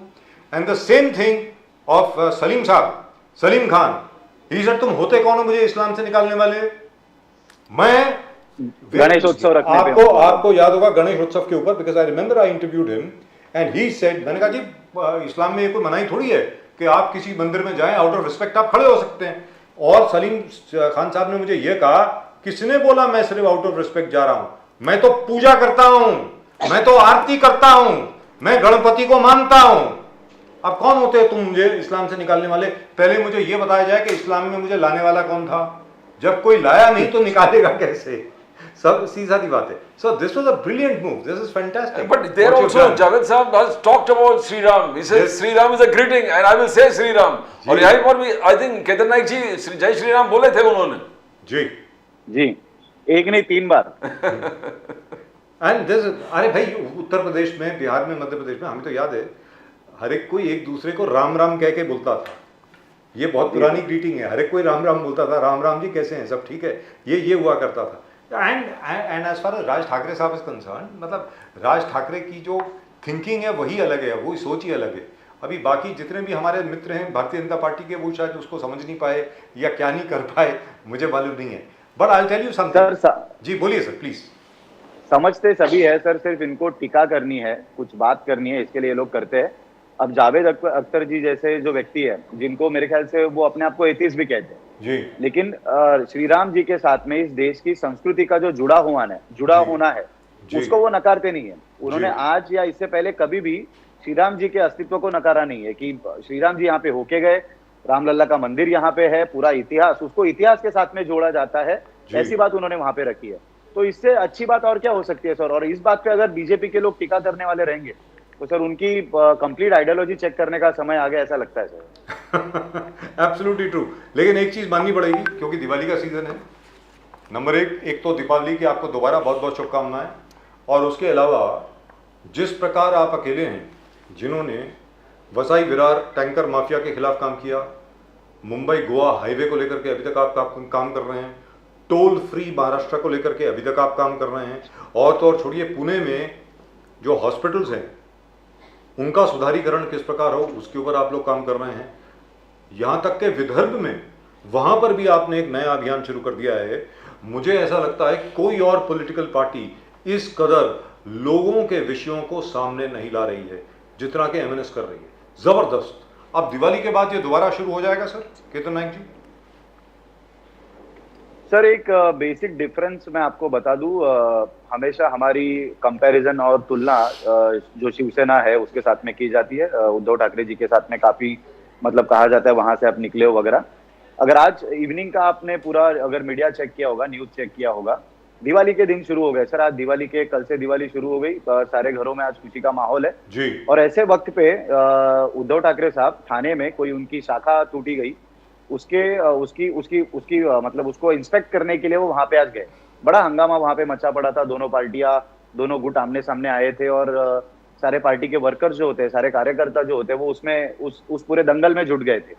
And the same thing of Salim साहब, सलीम खान, ही सर तुम होते कौन हो मुझे इस्लाम से निकालने वाले? मैं गणेशोत्सव रखने पे आपको याद होगा गणेशोत्सव के ऊपर, because I remember I interviewed him and he said, मैंने कहा जी इस्लाम में ये कोई मनाही थोड़ी है कि आप किसी मंदिर में जाएं, आउट ऑफ रिस्पेक्ट आप खड़े हो सकते हैं। और सलीम खान साहब ने मुझे ये कहा, किसने बोला मैं सिर्फ आउट ऑफ रिस्पेक्ट जा रहा हूं? मैं तो पूजा करता हूं, मैं तो आरती करता हूं, मैं गणपति को मानता हूं। अब कौन होते हैं तुम मुझे इस्लाम से निकालने वाले? पहले मुझे ये बताया जाए कि इस्लाम में मुझे लाने वाला कौन था। जब कोई लाया नहीं तो निकालेगा कैसे? सब सीधा सी बात है। So this was a brilliant move. This is fantastic. But there also Javed Sahab has talked about Sri Ram. He says Sri Ram is a greeting and I will say Sri Ram. और यहाँ पर भी I think Ketan नायक जी जय श्री राम बोले थे उन्होंने। जी एक नहीं 3 बार। And this अरे भाई उत्तर प्रदेश में, बिहार में, मध्य प्रदेश में हमें तो याद है हर एक कोई एक दूसरे को राम राम कह के बोलता था। ये बहुत पुरानी ग्रीटिंग है। हर एक कोई राम राम बोलता था, राम राम जी कैसे हैं, सब ठीक है, ये हुआ करता था। And as far as Raj Thackeray साहब इज कंसर्न, मतलब राज ठाकरे की जो थिंकिंग है वही अलग है, वही सोच ही अलग है। अभी बाकी जितने भी हमारे मित्र हैं भारतीय जनता पार्टी के, वो शायद उसको समझ नहीं पाए या क्या नहीं कर पाए, मुझे मालूम नहीं है। But I will tell you something. जी बोलिए सर प्लीज। समझते सभी है सर, सिर्फ इनको टीका करनी है, कुछ बात करनी है, इसके लिए लोग करते हैं। अब जावेद अख्तर जी जैसे जो व्यक्ति है, जिनको मेरे ख्याल से वो अपने आप को एथिस्ट भी कहते हैं जी, लेकिन श्री राम जी के साथ में इस देश की संस्कृति का जो जुड़ा होना है उसको वो नकारते नहीं है। उन्होंने आज या इससे पहले कभी भी श्री राम जी के अस्तित्व को नकारा नहीं है कि श्री राम जी यहाँ पे होके गए, रामलला का मंदिर यहाँ पे है, पूरा इतिहास, उसको इतिहास के साथ में जोड़ा जाता है, ऐसी बात उन्होंने वहां पे रखी है। तो इससे अच्छी बात और क्या हो सकती है सर? और इस बात पे अगर बीजेपी के लोग टीका करने वाले रहेंगे तो सर उनकी कंप्लीट आइडियोलॉजी चेक करने का समय आ गया, ऐसा लगता है सर। Absolutely true. लेकिन एक चीज माननी पड़ेगी क्योंकि दिवाली का सीजन है। नंबर एक तो दीपावली की आपको दोबारा बहुत बहुत शुभकामनाएं। और उसके अलावा जिस प्रकार आप अकेले हैं जिन्होंने वसाई विरार टैंकर माफिया के खिलाफ काम किया, मुंबई गोवा हाईवे को लेकर के अभी तक आप काम कर रहे हैं, टोल फ्री महाराष्ट्र को लेकर के अभी तक आप काम कर रहे हैं, और तो और छोड़िए पुणे में जो हॉस्पिटल्स हैं उनका सुधारीकरण किस प्रकार हो उसके ऊपर आप लोग काम कर रहे हैं। यहाँ तक के विदर्भ में वहाँ पर भी आपने एक नया अभियान शुरू कर दिया है। मुझे ऐसा लगता है कोई और पॉलिटिकल पार्टी इस कदर लोगों के विषयों को सामने नहीं ला रही है जितना कि एमएनएस कर रही है। जबरदस्त। अब दिवाली के बाद ये दोबारा शुरू हो जाएगा सर केतन नायक जी? सर एक बेसिक डिफरेंस मैं आपको बता दूं, हमेशा हमारी कंपैरिजन और तुलना जो शिवसेना है उसके साथ में की जाती है, उद्धव ठाकरे जी के साथ में काफी मतलब कहा जाता है वहां से आप निकले हो वगैरह। अगर आज इवनिंग का आपने पूरा अगर मीडिया चेक किया होगा, न्यूज चेक किया होगा, दिवाली के दिन शुरू हो गए सर। आज दिवाली के कल से दिवाली शुरू हो गई, सारे घरों में आज खुशी का माहौल है जी। और ऐसे वक्त पे उद्धव ठाकरे साहब थाने में कोई उनकी शाखा टूटी गई, उसकी मतलब उसको इंस्पेक्ट करने के लिए वो वहां पे आज गए। बड़ा हंगामा वहां पे मचा पड़ा था, दोनों पार्टियां, दोनों गुट आमने सामने आए थे और सारे पार्टी के वर्कर्स जो होते हैं, सारे कार्यकर्ता जो होते हैं, वो उसमें उस पूरे दंगल में जुट गए थे।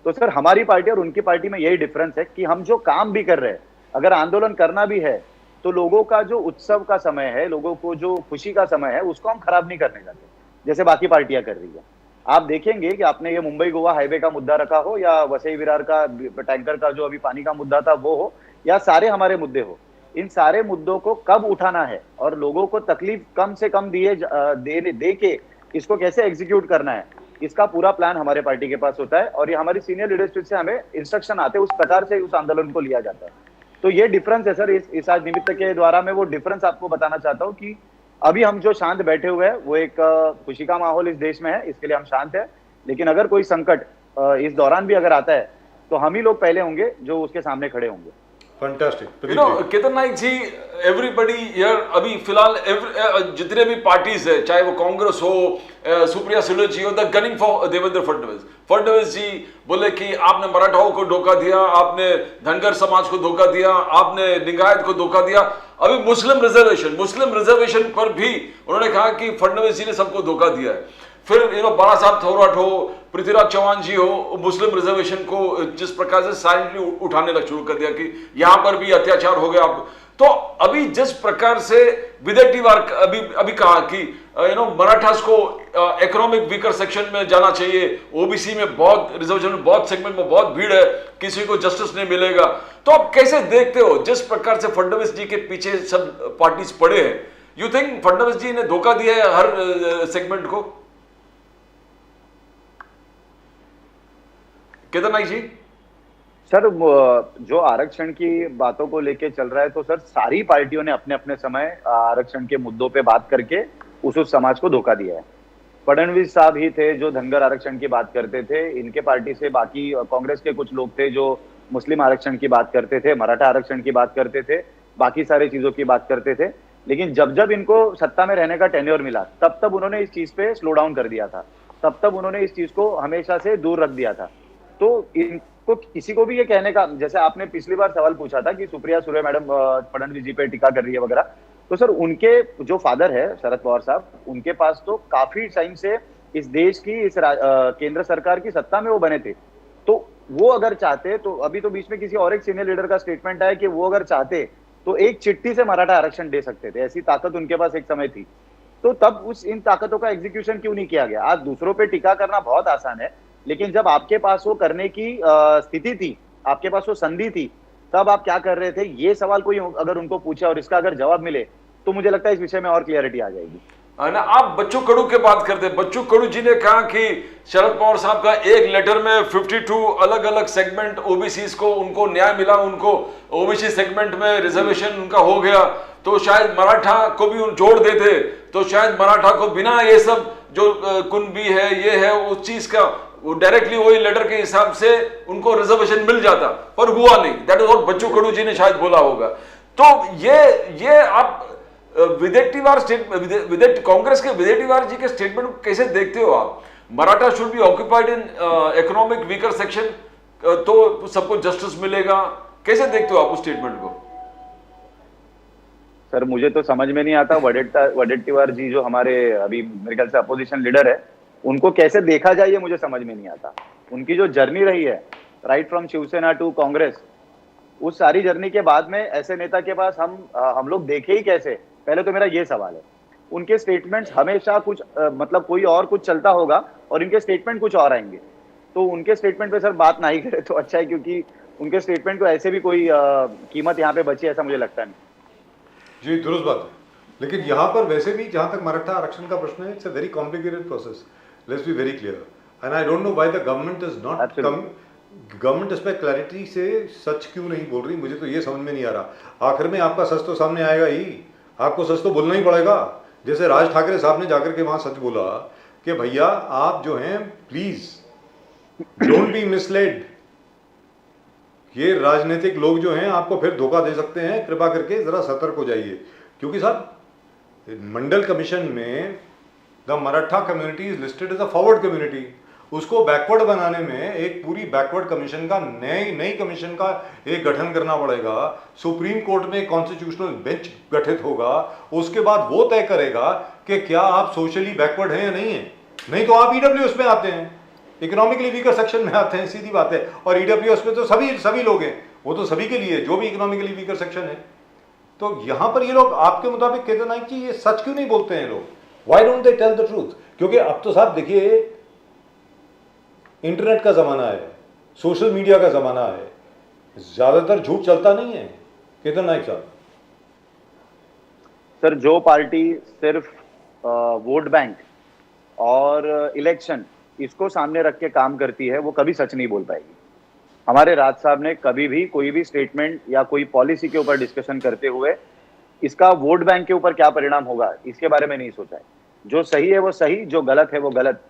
तो सर हमारी पार्टी और उनकी पार्टी में यही डिफरेंस है कि हम जो काम भी कर रहे हैं, अगर आंदोलन करना भी है तो लोगों का जो उत्सव का समय है, लोगों को जो खुशी का समय है, उसको हम खराब नहीं करने जाते जैसे बाकी पार्टियां कर रही है। आप देखेंगे कि आपने ये मुंबई गोवा हाईवे का मुद्दा रखा हो, या वसई विरार का टैंकर का जो अभी पानी का मुद्दा था वो हो, या सारे हमारे मुद्दे हो, इन सारे मुद्दों को कब उठाना है और लोगों को तकलीफ कम से कम दे के इसको कैसे एग्जीक्यूट करना है, इसका पूरा प्लान हमारे पार्टी के पास होता है। और ये हमारी सीनियर लीडरशिप से हमें इंस्ट्रक्शन आते हैं, उस प्रकार से उस आंदोलन को लिया जाता है। तो ये डिफरेंस है सर। इस आज निमित्त के द्वारा मैं वो डिफरेंस आपको बताना चाहता हूँ कि अभी हम जो शांत बैठे हुए हैं वो एक खुशी का माहौल इस देश में है, इसके लिए हम शांत है। लेकिन अगर कोई संकट इस दौरान भी अगर आता है तो हम ही लोग पहले होंगे जो उसके सामने खड़े होंगे। Fantastic. Ketan Naik ji, everybody here अभी फिलहाल जितने भी पार्टीज है, चाहे वो कांग्रेस हो, सुप्रिया सुले जी हो, the gunning for Devendra Fadnavis. Fadnavis ji बोले कि आपने मराठाओं को धोखा दिया, आपने धनगर समाज को धोखा दिया, आपने लिंगायत को धोखा दिया। अभी मुस्लिम रिजर्वेशन पर भी उन्होंने कहा कि फडणवीस जी ने सबको धोखा दिया है। फिर बाला साहब थोराट हो, पृथ्वीराज चौहान जी हो, मुस्लिम रिजर्वेशन को जिस प्रकार से साइलेंटली उठाने लग शुरू कर दिया कि यहां पर भी अत्याचार हो गया। तो अभी जिस प्रकार से विदेटीवार अभी कहा कि मराठास को इकोनॉमिक वीकर सेक्शन में जाना चाहिए, ओबीसी में बहुत रिजर्वेशन में बहुत सेगमेंट में बहुत भीड़ है, किसी को जस्टिस नहीं मिलेगा। तो आप कैसे देखते हो जिस प्रकार से फडणवीस जी के पीछे सब पार्टीज पड़े हैं? यू थिंक फडणवीस जी ने धोखा दिया है हर सेगमेंट को? केतन नाइक जी सर, जो आरक्षण की बातों को लेके चल रहा है, तो सर सारी पार्टियों ने अपने अपने समय आरक्षण के मुद्दों पे बात करके उस समाज को धोखा दिया है। फडणवीस साहब ही थे जो धनगर आरक्षण की बात करते थे, इनके पार्टी से बाकी कांग्रेस के कुछ लोग थे जो मुस्लिम आरक्षण की बात करते थे, मराठा आरक्षण की बात करते थे, बाकी सारी चीजों की बात करते थे। लेकिन जब जब इनको सत्ता में रहने का टेन्योर मिला, तब तब उन्होंने इस चीज पे स्लो डाउन कर दिया था, तब तब उन्होंने इस चीज को हमेशा से दूर रख दिया था। तो इनको किसी को भी ये कहने का, जैसे आपने पिछली बार सवाल पूछा था कि सुप्रिया सुले मैडम फडणवीस जी पे टिका कर रही है वगैरह, तो सर उनके जो फादर है शरद पवार साहब, उनके पास तो काफी टाइम से इस देश की केंद्र सरकार की सत्ता में वो बने थे। तो वो अगर चाहते, तो अभी तो बीच में किसी और एक सीनियर लीडर का स्टेटमेंट आया कि वो अगर चाहते तो एक चिट्ठी से मराठा आरक्षण दे सकते थे, ऐसी ताकत उनके पास एक समय थी। तो तब इन ताकतों का एग्जीक्यूशन क्यों नहीं किया गया? आज दूसरों पे टिका करना बहुत आसान है, लेकिन जब आपके पास वो करने की स्थिति थी, आपके पास वो संधि थी, तब आप क्या कर रहे थे? ये सवाल कोई अगर उनको पूछे और इसका अगर जवाब मिले तो मुझे लगता है इस विषय में और क्लियरिटी आ जाएगी। ना, आप बच्चू कडू के बात करते हैं। बच्चू कडू जी ने कहा कि शरद पवार साहब का एक लेटर में 52 अलग अलग सेगमेंट ओबीसी को उनको न्याय मिला, उनको ओबीसी सेगमेंट में रिजर्वेशन उनका हो गया, तो शायद मराठा को भी जोड़ देते तो शायद मराठा को बिना ये सब जो कुनबी है ये है उस चीज का वो डायरेक्टली वही लेटर के हिसाब से उनको रिजर्वेशन मिल जाता, पर हुआ नहीं। That is what Bachchu Kadu जी ने शायद बोला होगा। तो ये आप कांग्रेस के विदेटीवार जी के स्टेटमेंट को कैसे देखते हो आप? Maratha should be occupied in economic weaker section, तो सबको जस्टिस मिलेगा, कैसे देखते हो आप उस स्टेटमेंट को? सर मुझे तो समझ में नहीं आता वडेट्टीवार जी जो हमारे अभी मेरे ख्याल से अपोजिशन लीडर है, उनको कैसे देखा जाए ये मुझे समझ में नहीं आता। उनकी जो जर्नी रही है right from Shiv Sena to Congress, उस सारी जर्नी के बाद में ऐसे नेता के पास हम लोग देखे ही कैसे? पहले तो मेरा ये सवाल है। उनके स्टेटमेंट्स हमेशा कुछ मतलब कोई और कुछ चलता होगा और इनके स्टेटमेंट कुछ और आएंगे, तो उनके स्टेटमेंट पे सर बात ना ही करे तो अच्छा है, क्योंकि उनके स्टेटमेंट को ऐसे भी कोई कीमत यहाँ पे बची ऐसा मुझे लगता नहीं। जी दुरुस्त बात है, लेकिन यहाँ पर वैसे भी जहाँ तक मराठा आरक्षण का प्रश्न है, it's a very complicated process, let's be very clear, and I don't know why the government is not government इस पर क्लैरिटी से सच क्यों नहीं बोल रही, मुझे तो ये समझ में नहीं आ रहा। आखिर में आपका सच तो सामने आएगा ही, आपको सच तो बोलना ही पड़ेगा। जैसे राज ठाकरे साहब ने जाकर के वहाँ सच बोला कि भैया आप जो हैं प्लीज डोंट बी मिसलेड, ये राजनीतिक लोग जो हैं आपको फिर धोखा दे सकते हैं, कृपा करके जरा सतर्क हो जाइए। क्योंकि साहब मंडल कमीशन में the Maratha community is listed as a forward community, उसको बैकवर्ड बनाने में एक पूरी बैकवर्ड कमीशन का नई कमीशन का एक गठन करना पड़ेगा। सुप्रीम कोर्ट में कॉन्स्टिट्यूशनल बेंच गठित होगा, उसके बाद वो तय करेगा कि क्या आप सोशली बैकवर्ड हैं या नहीं है, नहीं तो आप ईडब्ल्यूएस में आते हैं, इकोनॉमिकली वीकर सेक्शन में आते हैं, सीधी बात है। और ईडब्ल्यूएस में तो सभी लोग हैं, वो तो सभी के लिए जो भी इकोनॉमिकली वीकर सेक्शन है। तो यहां पर ये लोग आपके मुताबिक कहते ना कि ये सच क्यों नहीं बोलते हैं लोग, why don't they tell the truth? क्योंकि अब तो साहब देखिए इंटरनेट का जमाना है, सोशल मीडिया का जमाना है, ज्यादातर झूठ चलता नहीं है। केतन नाइक साहब, सर जो पार्टी सिर्फ वोट बैंक और इलेक्शन इसको सामने रख के काम करती है वो कभी सच नहीं बोल पाएगी। हमारे राज साहब ने कभी भी कोई भी स्टेटमेंट या कोई पॉलिसी के ऊपर डिस्कशन करते हुए इसका वोट बैंक के ऊपर क्या परिणाम होगा इसके बारे में नहीं सोचा है। जो सही है वो सही, जो गलत है वो गलत,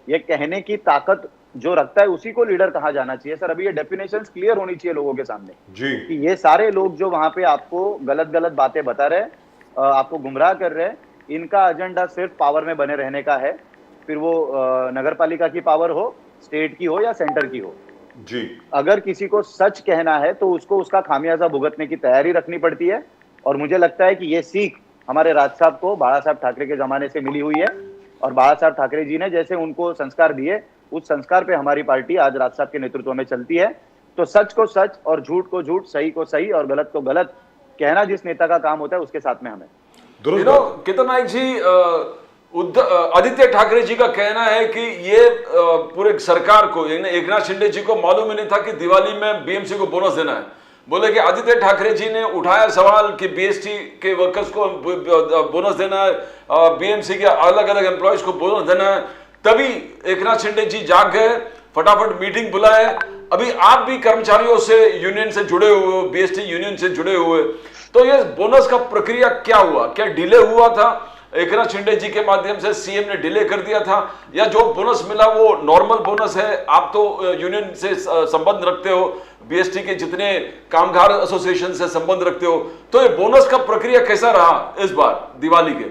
ये कहने की ताकत जो रखता है उसी को लीडर कहा जाना चाहिए। सर अभी ये डेफिनेशंस क्लियर होनी चाहिए लोगों के सामने जी कि ये सारे लोग जो वहां पे आपको गलत गलत बातें बता रहे हैं, आपको गुमराह कर रहे हैं, इनका एजेंडा सिर्फ पावर में बने रहने का है, फिर वो नगरपालिका की पावर हो, स्टेट की हो या सेंटर की हो जी। अगर किसी को सच कहना है तो उसको उसका खामियाजा भुगतने की तैयारी रखनी पड़ती है। और मुझे लगता है कि ये सीख हमारे राज साहब को बाला साहब ठाकरे के जमाने से मिली हुई है, और बाला साहब ठाकरे जी ने जैसे उनको संस्कार दिए उस संस्कार पे हमारी पार्टी आज राज साहब के नेतृत्व में चलती है। तो सच को सच और झूठ को झूठ, सही को सही और गलत को गलत कहना जिस नेता का काम होता है उसके साथ में हमें। केतन नाइक जी, आदित्य ठाकरे जी का कहना है कि ये पूरे सरकार को, एकनाथ शिंदे जी को मालूम ही नहीं था कि दिवाली में बीएमसी को बोनस देना है। बोले कि आदित्य ठाकरे जी ने उठाया सवाल कि बीएसटी के वर्कर्स को बोनस देना है, बीएमसी के अलग अलग एम्प्लॉयज को बोनस देना है, तभी एकनाथ शिंदे जी जाग गए, फटाफट मीटिंग बुलाए। अभी आप भी कर्मचारियों से यूनियन से जुड़े हुए हो, बीएसटी यूनियन से जुड़े हुए, तो ये बोनस का प्रक्रिया क्या हुआ? क्या डिले हुआ था? एकनाथ शिंदे जी के माध्यम से सीएम ने डिले कर दिया था, या जो बोनस मिला वो नॉर्मल बोनस है? आप तो यूनियन से संबंध रखते हो, बीएसटी के जितने कामगार एसोसिएशन से संबंध रखते हो, तो ये बोनस का प्रक्रिया कैसा रहा इस बार दिवाली के?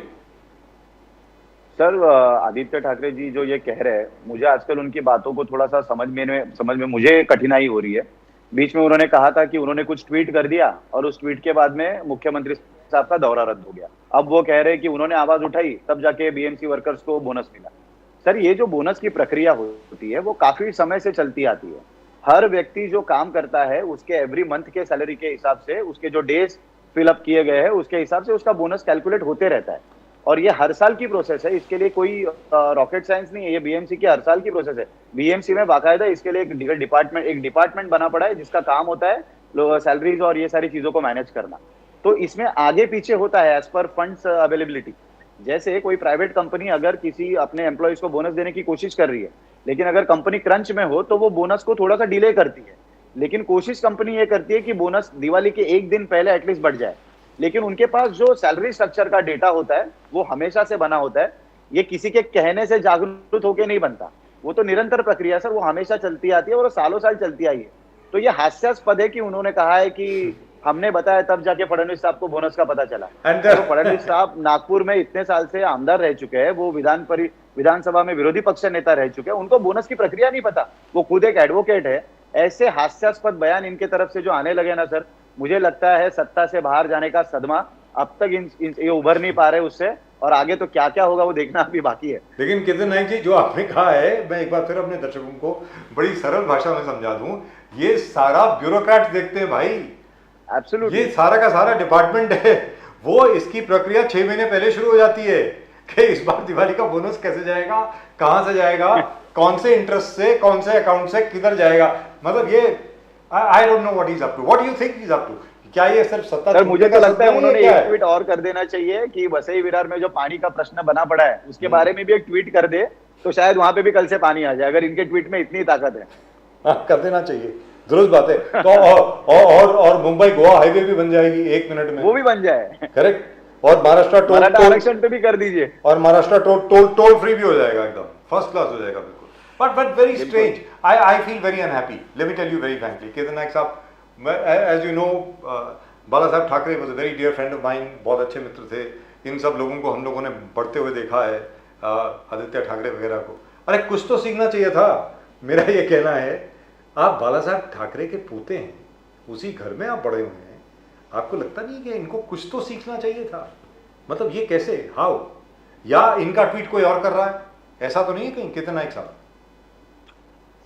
सर आदित्य ठाकरे जी जो ये कह रहे हैं, मुझे आजकल उनकी बातों को थोड़ा सा समझ में मुझे कठिनाई हो रही है। बीच में उन्होंने कहा था कि उन्होंने कुछ ट्वीट कर दिया और उस ट्वीट के बाद में मुख्यमंत्री साहब का दौरा रद्द हो गया। अब वो कह रहे हैं कि उन्होंने आवाज उठाई तब जाके बीएमसी वर्कर्स को बोनस मिला। सर ये जो बोनस की प्रक्रिया होती है वो काफी समय से चलती आती है। हर व्यक्ति जो काम करता है उसके एवरी मंथ के सैलरी के हिसाब से, उसके जो डेज फिलअप किए गए हैं उसके हिसाब से उसका बोनस कैलकुलेट होते रहता है, और ये हर साल की प्रोसेस है। इसके लिए कोई रॉकेट साइंस नहीं है, ये बीएमसी की हर साल की प्रोसेस है। बीएमसी में बाकायदा इसके लिए एक डिपार्टमेंट बना पड़ा है जिसका काम होता है सैलरीज और ये सारी चीजों को मैनेज करना। तो इसमें आगे पीछे होता है एज पर फंड्स अवेलेबिलिटी। जैसे कोई प्राइवेट कंपनी अगर किसी अपने एम्प्लॉयज को बोनस देने की कोशिश कर रही है, लेकिन अगर कंपनी क्रंच में हो तो वो बोनस को थोड़ा सा डिले करती है, लेकिन कोशिश कंपनी ये करती है कि बोनस दिवाली के एक दिन पहले एटलीस्ट बढ़ जाए। लेकिन उनके पास जो सैलरी स्ट्रक्चर का डेटा होता है वो हमेशा से बना होता है, ये किसी के कहने से जागरूक होकर नहीं बनता, वो तो निरंतर प्रक्रिया सर, वो हमेशा चलती आती है और सालों साल चलती आई है। तो ये हास्यास्पद है कि उन्होंने कहा है कि हमने बताया तब जाके फडणवीस साहब को बोनस का पता चला। तो फडणवीस साहब नागपुर में इतने साल से आमदार रह चुके हैं, वो विधानसभा में विरोधी पक्ष नेता रह चुके हैं, उनको बोनस की प्रक्रिया नहीं पता, वो खुद एक एडवोकेट है। ऐसे हास्यास्पद बयान इनके तरफ से जो आने लगे ना सर, मुझे लगता है सत्ता से बाहर जाने का सदमा अब तक ये उभर नहीं पा रहे उससे, और आगे तो क्या क्या होगा वो देखना अभी बाकी है। लेकिन केतन नाइक जी, जो आपने कहा है, मैं एक बार फिर अपने दर्शकों को बड़ी सरल भाषा में समझा दूं, ये सारा ब्यूरोक्रेट देखते हैं भाई। एब्सोल्युटली, ये सारा का सारा डिपार्टमेंट है, वो इसकी प्रक्रिया 6 महीने पहले शुरू हो जाती है कि इस बार दिवाली का बोनस कैसे जाएगा, कहां से जाएगा, कौन से इंटरेस्ट से, कौन से अकाउंट से किधर जाएगा। मतलब ये I don't know what is up to, what you think is up to. क्या ये सिर्फ सत्ता? सर मुझे तो लगता है उन्होंने एक ट्वीट और कर देना चाहिए कि वसई विरार में जो पानी का प्रश्न बना पड़ा है उसके बारे में भी एक ट्वीट कर दे, तो शायद वहां पे भी कल से पानी आ जाए, अगर इनके ट्वीट में इतनी ताकत है। हाँ, कर देना चाहिए, दुरुस्त बात है। तो और मुंबई गोवा हाईवे भी बन जाएगी 1 मिनट में, वो भी बन जाए, करेक्ट। और महाराष्ट्र टोल आरक्षण पे भी कर दीजिए, और महाराष्ट्र टोल फ्री भी हो जाएगा, एकदम फर्स्ट क्लास हो जाएगा बिल्कुल। But very strange, I feel very unhappy, let me tell you very frankly. Ketan Naik sahab, as you know, Bala Sahab Thackeray was a very dear friend of mine, बहुत अच्छे मित्र थे। इन सब लोगों को हम लोगों ने बढ़ते हुए देखा है, आदित्य ठाकरे वगैरह को। अरे कुछ तो सीखना चाहिए था, मेरा ये कहना है। आप बाला साहब ठाकरे के पोते हैं, उसी घर में आप बड़े हुए हैं, आपको लगता नहीं कि इनको कुछ तो सीखना चाहिए था? मतलब ये कैसे, हाउ? या इनका ट्वीट कोई और कर रहा है? ऐसा तो नहीं है कहीं केतन नायक साहब?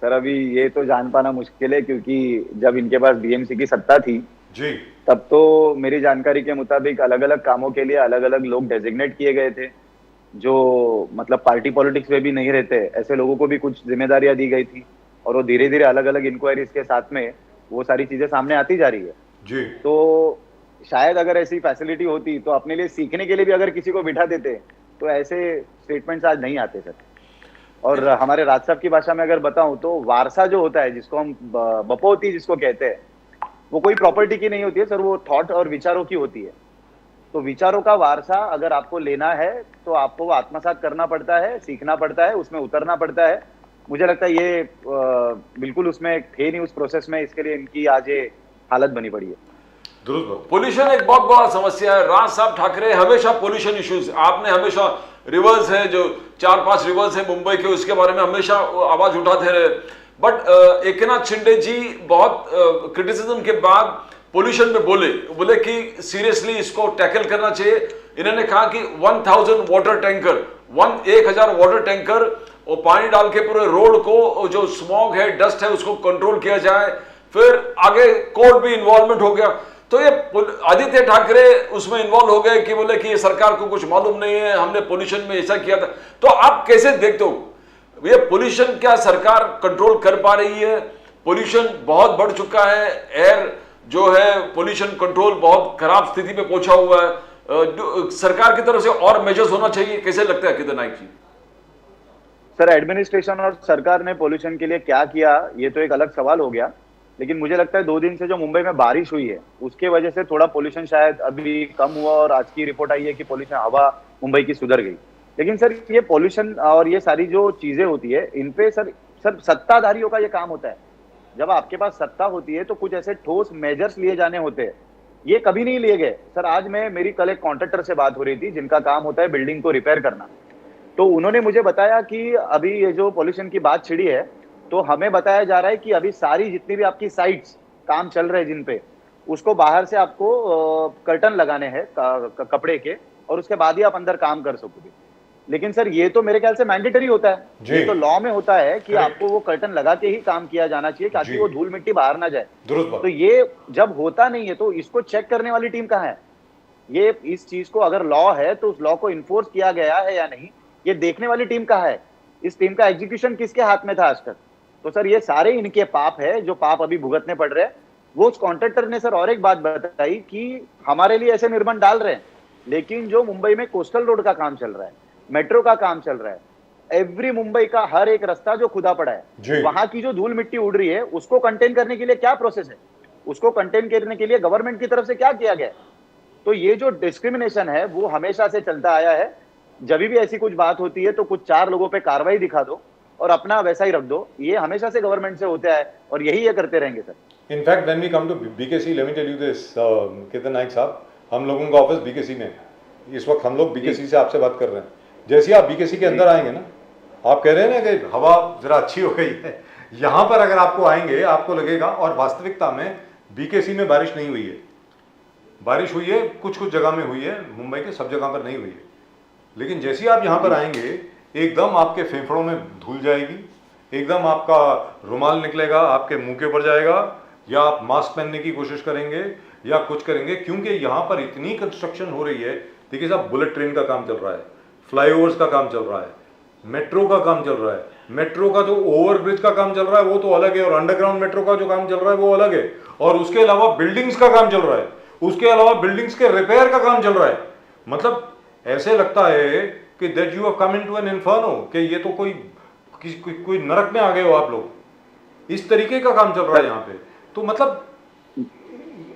सर अभी ये तो जान पाना मुश्किल है, क्योंकि जब इनके पास बीएमसी की सत्ता थी जी, तब तो मेरी जानकारी के मुताबिक अलग अलग कामों के लिए अलग अलग लोग डेजिग्नेट किए गए थे, जो मतलब पार्टी पॉलिटिक्स में भी नहीं रहते, ऐसे लोगों को भी कुछ जिम्मेदारियां दी गई थी, और वो धीरे धीरे अलग अलग इंक्वायरीज के साथ में वो सारी चीजें सामने आती जा रही है जी। तो शायद अगर ऐसी फैसिलिटी होती तो अपने लिए सीखने के लिए भी अगर किसी को बिठा देते तो ऐसे स्टेटमेंट्स आज नहीं आते सर। और हमारे राज साहब की भाषा में अगर बताऊं तो वारसा जो होता है, जिसको हम बपोती जिसको कहते हैं, वो कोई प्रॉपर्टी की नहीं होती है सर, वो थॉट और विचारों की होती है। तो विचारों का वारसा अगर आपको लेना है तो आपको वो आत्मसात करना पड़ता है, सीखना पड़ता है, उसमें उतरना पड़ता है। मुझे लगता है ये बिल्कुल उसमें थे नहीं उस प्रोसेस में, इसके लिए इनकी आज ये हालत बनी पड़ी है। पोल्यूशन एक बहुत बड़ा समस्या है। राज साहब ठाकरे हमेशा पोल्यूशन इश्यूज, आपने हमेशा रिवर्स है, जो 4-5 रिवर्स है मुंबई के, उसके बारे में हमेशा आवाज उठाते रहे। बट एकनाथ शिंदे जी बहुत क्रिटिसिज्म के बाद पोल्यूशन में बोले कि सीरियसली इसको टैकल करना चाहिए। इन्होंने कहा कि 1000 वाटर टैंकर 1000 वाटर टैंकर वो पानी डाल के पूरे रोड को, जो स्मॉग है, डस्ट है, उसको कंट्रोल किया जाए। फिर आगे कोर्ट भी इन्वॉल्वमेंट हो गया। तो ये आदित्य ठाकरे उसमें इन्वॉल्व हो गए कि बोले कि ये सरकार को कुछ मालूम नहीं है, हमने पोल्यूशन में ऐसा किया था। तो आप कैसे देखते हो ये पोल्यूशन, क्या सरकार कंट्रोल कर पा रही है? पोल्यूशन बहुत बढ़ चुका है, एयर जो है पोल्यूशन कंट्रोल बहुत खराब स्थिति पे पहुंचा हुआ है। सरकार की तरफ से और मेजर्स होना चाहिए, कैसे लगता है केतन नायक जी? सर एडमिनिस्ट्रेशन और सरकार ने पोल्यूशन के लिए क्या किया ये तो एक अलग सवाल हो गया, लेकिन मुझे लगता है 2 दिन से जो मुंबई में बारिश हुई है उसके वजह से थोड़ा पोल्यूशन शायद अभी कम हुआ, और आज की रिपोर्ट आई है कि पोल्यूशन हवा मुंबई की सुधर गई। लेकिन सर ये पोल्यूशन और ये सारी जो चीजें होती है इन पे सर सत्ताधारियों का ये काम होता है। जब आपके पास सत्ता होती है तो कुछ ऐसे ठोस मेजर्स लिए जाने होते हैं, ये कभी नहीं लिए गए सर। आज मेरी कल एक कॉन्ट्रैक्टर से बात हो रही थी जिनका काम होता है बिल्डिंग को रिपेयर करना, तो उन्होंने मुझे बताया कि अभी ये जो पोल्यूशन की बात छिड़ी है तो हमें बताया जा रहा है कि अभी सारी जितनी भी आपकी साइट्स काम चल रहे हैं जिन पे, उसको बाहर से आपको कर्टन लगाने हैं कपड़े के, और उसके बाद ही आप अंदर काम कर सकोगे। लेकिन सर ये तो मेरे ख्याल से मैंडेटरी होता है, ये तो लॉ में होता है कि आपको वो कर्टन लगा के ही काम किया जाना चाहिए ताकि वो धूल मिट्टी बाहर ना जाए। तो ये जब होता नहीं है तो इसको चेक करने वाली टीम कहाँ है? ये इस चीज को अगर लॉ है तो उस लॉ को इन्फोर्स किया गया है या नहीं, ये देखने वाली टीम कहाँ है? इस टीम का एग्जीक्यूशन किसके हाथ में था आज तक? तो सर ये सारे इनके पाप है जो पाप अभी भुगतने पड़ रहे हैं। वो उस कॉन्ट्रैक्टर ने सर और एक बात बताई कि हमारे लिए ऐसे निर्बंध डाल रहे हैं, लेकिन जो मुंबई में कोस्टल रोड का काम चल रहा है, मेट्रो का काम चल रहा है, एवरी मुंबई का हर एक रास्ता जो खुदा पड़ा है, वहां की जो धूल मिट्टी उड़ रही है उसको कंटेन करने के लिए क्या प्रोसेस है? उसको कंटेन करने के लिए गवर्नमेंट की तरफ से क्या किया गया? तो ये जो डिस्क्रिमिनेशन है वो हमेशा से चलता आया है। जब भी ऐसी कुछ बात होती है तो कुछ 4 लोगों पे कार्रवाई दिखा दो और अपना वैसा ही रख दो, ये हमेशा से गवर्नमेंट से होता है और यही ये करते रहेंगे sir. In fact when we come to BKC, let me tell you this Ketan Nayak साहब, हम लोगों का ऑफिस बीकेसी में, इस वक्त हम लोग बीकेसी से आपसे बात कर रहे हैं। जैसे आप बीकेसी के अंदर आएंगे ना, आप कह रहे हैं ना कि हवा जरा अच्छी हो गई है, यहाँ पर अगर आपको आएंगे आपको लगेगा, और वास्तविकता में बीकेसी में बारिश नहीं हुई है। बारिश हुई है कुछ जगह में हुई है, मुंबई के सब जगह पर नहीं हुई है। लेकिन जैसे ही आप यहाँ पर आएंगे एकदम आपके फेफड़ों में धूल जाएगी, एकदम आपका रुमाल निकलेगा, आपके मुंह के ऊपर जाएगा, या आप मास्क पहनने की कोशिश करेंगे या कुछ करेंगे, क्योंकि यहाँ पर इतनी कंस्ट्रक्शन हो रही है। देखिए साहब, बुलेट ट्रेन का काम चल रहा है, फ्लाईओवर्स का काम चल रहा है, मेट्रो का काम चल रहा है। मेट्रो का जो ओवरब्रिज का काम चल रहा है वो तो अलग है, और अंडरग्राउंड मेट्रो का जो काम चल रहा है वो अलग है, और उसके अलावा बिल्डिंग्स का काम चल रहा है, उसके अलावा बिल्डिंग्स के रिपेयर का काम चल रहा है। मतलब ऐसे लगता है कि that you have come into an inferno, कि ये तो कोई नरक में आ गए हो आप लोग। इस तरीके का काम चल रहा है यहाँ पे। तो मतलब,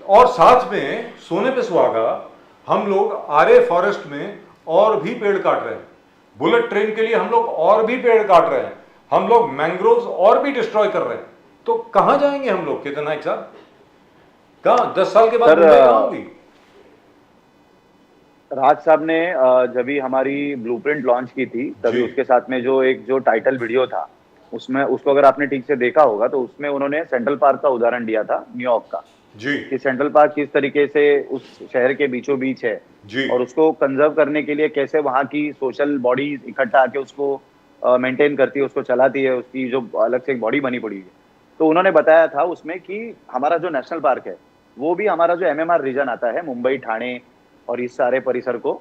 और साथ में सोने पे सुहागा हम लोग आरे फॉरेस्ट में और भी पेड़ काट रहे हैं, बुलेट ट्रेन के लिए हम लोग और भी पेड़ काट रहे हैं, हम लोग मैंग्रोव्स और भी डिस्ट्रॉय कर रहे हैं। तो कहां जाएंगे हम लोग केतन नायक साहब? कहां 10 साल के बाद कहां होगी? राज साहब ने जब भी हमारी ब्लूप्रिंट लॉन्च की थी तभी उसके साथ में जो टाइटल वीडियो था उसमें, उसको अगर आपने ठीक से देखा होगा तो उसमें उन्होंने सेंट्रल पार्क का उदाहरण दिया था न्यूयॉर्क का, जी कि सेंट्रल पार्क किस तरीके से उस शहर के बीचों बीच है जी और उसको कंजर्व करने के लिए कैसे वहाँ की सोशल बॉडी इकट्ठा आके उसको मेंटेन करती है, उसको चलाती है, उसकी जो अलग से एक बॉडी बनी पड़ी है। तो उन्होंने बताया था उसमें कि हमारा जो नेशनल पार्क है वो भी हमारा जो एमएमआर रीजन आता है, मुंबई, ठाणे और इस सारे परिसर को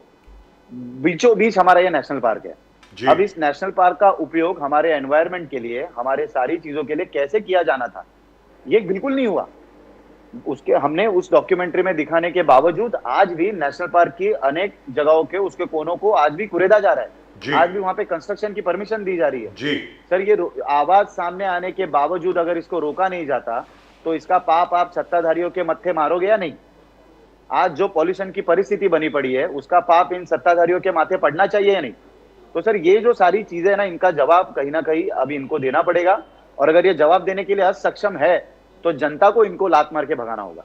बीचों बीच हमारा ये नेशनल पार्क है। जी अब इस नेशनल पार्क का उपयोग हमारे एनवायरनमेंट के लिए, हमारे सारी चीजों के लिए कैसे किया जाना था, ये बिल्कुल नहीं हुआ। उसके हमने उस डॉक्यूमेंट्री में दिखाने के बावजूद आज भी नेशनल पार्क की अनेक जगहों के उसके कोनों को आज भी कुरेदा जा रहा जी। है, आज भी वहां पे कंस्ट्रक्शन की परमिशन दी जा रही है। जी सर ये आवाज सामने आने के बावजूद अगर इसको रोका नहीं जाता तो इसका पाप आप सत्ताधारियों के मत्थे मारोगे या नहीं? आज जो पॉल्यूशन की परिस्थिति बनी पड़ी है उसका पाप इन सत्ताधारियों के माथे पड़ना चाहिए या नहीं? तो सर ये जो सारी चीजें ना, इनका जवाब कहीं ना कहीं अभी इनको देना पड़ेगा, और अगर ये जवाब देने के लिए असक्षम है तो जनता को इनको लात मार के भगाना होगा।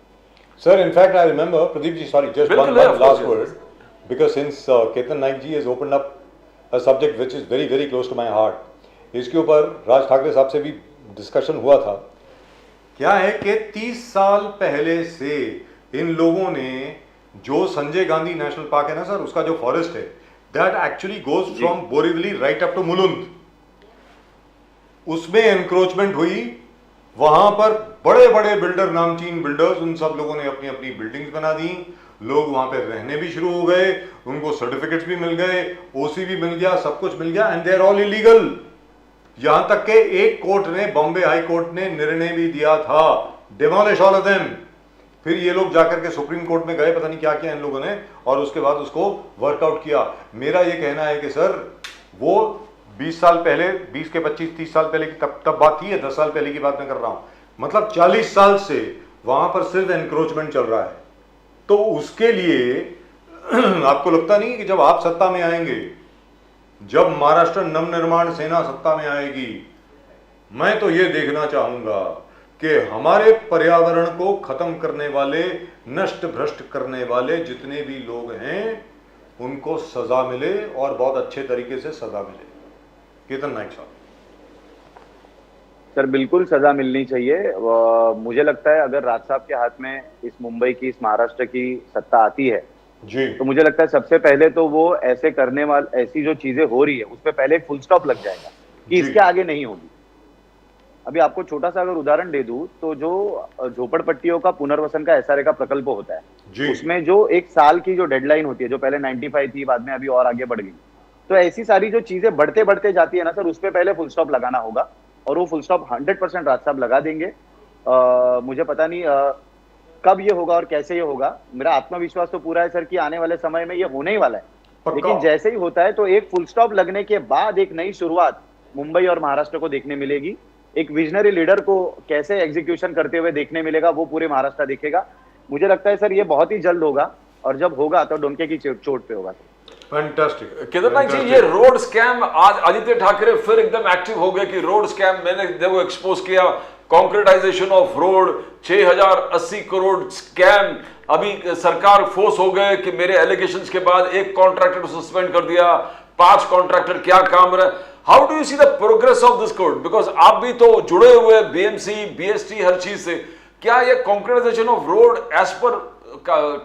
Sir, in fact, I remember, Pradeep ji, sorry, just Bilkul, one yeah, of last course, word, because since Ketan Naik ji has opened up a subject which is very, very close to my heart, इसके ऊपर राज ठाकरे साहब से भी discussion हुआ था। क्या है कि 30 साल पहले से इन लोगों ने जो संजय गांधी नेशनल पार्क है ना सर, उसका जो फॉरेस्ट है, that actually goes from Borivali right up to Mulund, उसमें एनक्रोचमेंट हुई। वहां पर बड़े बड़े बिल्डर, नामचीन बिल्डर्स, उन सब लोगों ने अपनी अपनी बिल्डिंग्स बना दी, लोग वहां पे रहने भी शुरू हो गए, उनको सर्टिफिकेट्स भी मिल गए, ओसी भी मिल गया, सब कुछ मिल गया, and they are all illegal. यहां तक के एक कोर्ट ने, बॉम्बे हाई कोर्ट ने निर्णय भी दिया था, डिमोलिश ऑल ऑफ देम। फिर ये लोग जाकर के सुप्रीम कोर्ट में गए, पता नहीं क्या किया इन लोगों ने, और उसके बाद उसको वर्कआउट किया। मेरा ये कहना है कि सर वो 20 साल पहले, 20 के 25-30 साल पहले की तब बात थी, 10 साल पहले की बात मैं कर रहा हूं, मतलब 40 साल से वहां पर सिर्फ एनक्रोचमेंट चल रहा है। तो उसके लिए आपको लगता नहीं कि जब आप सत्ता में आएंगे, जब महाराष्ट्र नवनिर्माण सेना सत्ता में आएगी, मैं तो ये देखना चाहूंगा कि हमारे पर्यावरण को खत्म करने वाले, नष्ट भ्रष्ट करने वाले जितने भी लोग हैं उनको सजा मिले, और बहुत अच्छे तरीके से सजा मिले। केतन नाइक साहब। सर बिल्कुल सजा मिलनी चाहिए। मुझे लगता है अगर राज साहब के हाथ में इस मुंबई की, इस महाराष्ट्र की सत्ता आती है जी, तो मुझे लगता है सबसे पहले तो वो ऐसे करने वाले, ऐसी जो चीजें हो रही है उस पर पहले एक फुल स्टॉप लग जाएगा कि इसके आगे नहीं होगी। अभी आपको छोटा सा अगर उदाहरण दे दूं तो जो झोपड़पट्टियों का पुनर्वसन का एसआरए का प्रकल्प होता है, उसमें जो एक साल की जो डेडलाइन होती है, जो पहले 95 थी, बाद में अभी और आगे बढ़ गई, तो ऐसी सारी जो चीजें बढ़ते बढ़ते जाती है ना सर, उस पर पहले फुल स्टॉप लगाना होगा, और वो फुल स्टॉप 100% राज साहब लगा देंगे। मुझे पता नहीं कब ये होगा और कैसे ये होगा, मेरा आत्मविश्वास तो पूरा है सर कि आने वाले समय में ये होने ही वाला है। लेकिन जैसे ही होता है तो एक फुल स्टॉप लगने के बाद एक नई शुरुआत मुंबई और महाराष्ट्र को देखने मिलेगी। एक विजनरी लीडर को कैसे एग्जीक्यूशन करते हुए देखने मिलेगा, वो पूरे महाराष्ट्र देखेगा। मुझे लगता है सर ये बहुत ही जल्द होगा, और जब होगा तो डोंके की चोट पे होगा। फैंटास्टिक। केदारनाथ जी, ये रोड स्कैम, आज आदित्य ठाकरे फिर एकदम एक्टिव हो गए कि रोड स्कैम मैंने देखो एक्सपोज किया, कॉन्क्रीटाइजेशन ऑफ रोड, 6080 करोड़ स्कैम। अभी सरकार फोर्स हो गए कि मेरे एलिगेशंस के बाद एक कॉन्ट्रैक्टर को सस्पेंड कर दिया, 5 कॉन्ट्रैक्टर क्या काम रहे। How do you see the progress of this court, because आप भी तो जुड़े हुए बीएमसी, बीएसटी, हर चीज से। क्या ये concretisation of road as per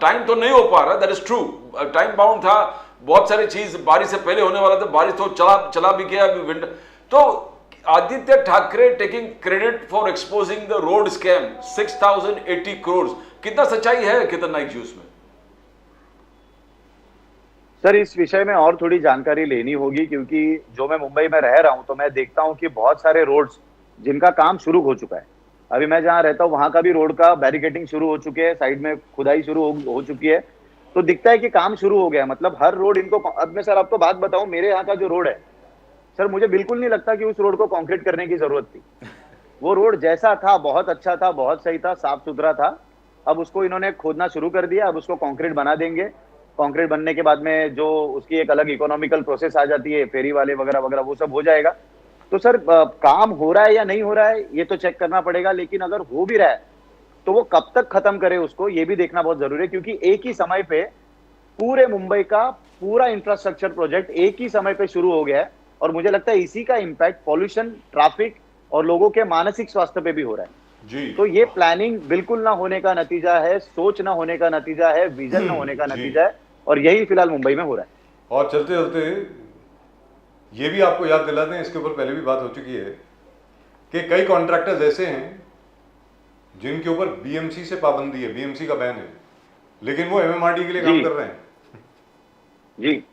time तो नहीं हो पा रहा, that is true, time bound था, बहुत सारी चीज बारिश से पहले होने वाला था, बारिश तो चला भी गया अभी विंटर। तो Aditya Thackeray taking credit for exposing the road scam, 6080 crore, कितना सच्चाई है केतन नाइक जी उसमें? सर इस विषय में और थोड़ी जानकारी लेनी होगी, क्योंकि जो मैं मुंबई में रह रहा हूं तो मैं देखता हूं कि बहुत सारे रोड्स जिनका काम शुरू हो चुका है, अभी मैं जहां रहता हूं वहां का भी रोड का बैरिकेडिंग शुरू हो चुकी है, साइड में खुदाई शुरू हो चुकी है, तो दिखता है कि काम शुरू हो गया। मतलब हर रोड इनको, अब मैं सर आपको बात बताऊं, मेरे यहाँ का जो रोड है सर, मुझे बिल्कुल नहीं लगता कि उस रोड को कंक्रीट करने की जरूरत थी। वो रोड जैसा था बहुत अच्छा था, बहुत सही था, साफ सुथरा था। अब उसको इन्होंने खोदना शुरू कर दिया, अब उसको कंक्रीट बना देंगे। कंक्रीट बनने के बाद में जो उसकी एक अलग इकोनॉमिकल प्रोसेस आ जाती है, फेरी वाले वगैरह वगैरह, वो सब हो जाएगा। तो सर काम हो रहा है या नहीं हो रहा है ये तो चेक करना पड़ेगा, लेकिन अगर हो भी रहा है तो वो कब तक खत्म करे उसको, ये भी देखना बहुत जरूरी है। क्योंकि एक ही समय पे पूरे मुंबई का पूरा इंफ्रास्ट्रक्चर प्रोजेक्ट एक ही समय पे शुरू हो गया है, और मुझे लगता है इसी का इम्पैक्ट पॉल्यूशन, ट्रैफिक और लोगों के मानसिक स्वास्थ्य पे भी हो रहा है। जी। तो ये प्लानिंग बिल्कुल ना होने का नतीजा है, सोच ना होने का नतीजा है, विजन ना होने का जी। नतीजा है, और यही फिलहाल मुंबई में हो रहा है। और चलते चलते ये भी आपको याद दिला दें, इसके ऊपर पहले भी बात हो चुकी है कि कई कॉन्ट्रैक्टर्स ऐसे हैं जिनके ऊपर बीएमसी से पाबंदी है, बीएमसी का बैन है, लेकिन वो एमएमआरडी के लिए काम जी। कर रहे हैं। जी,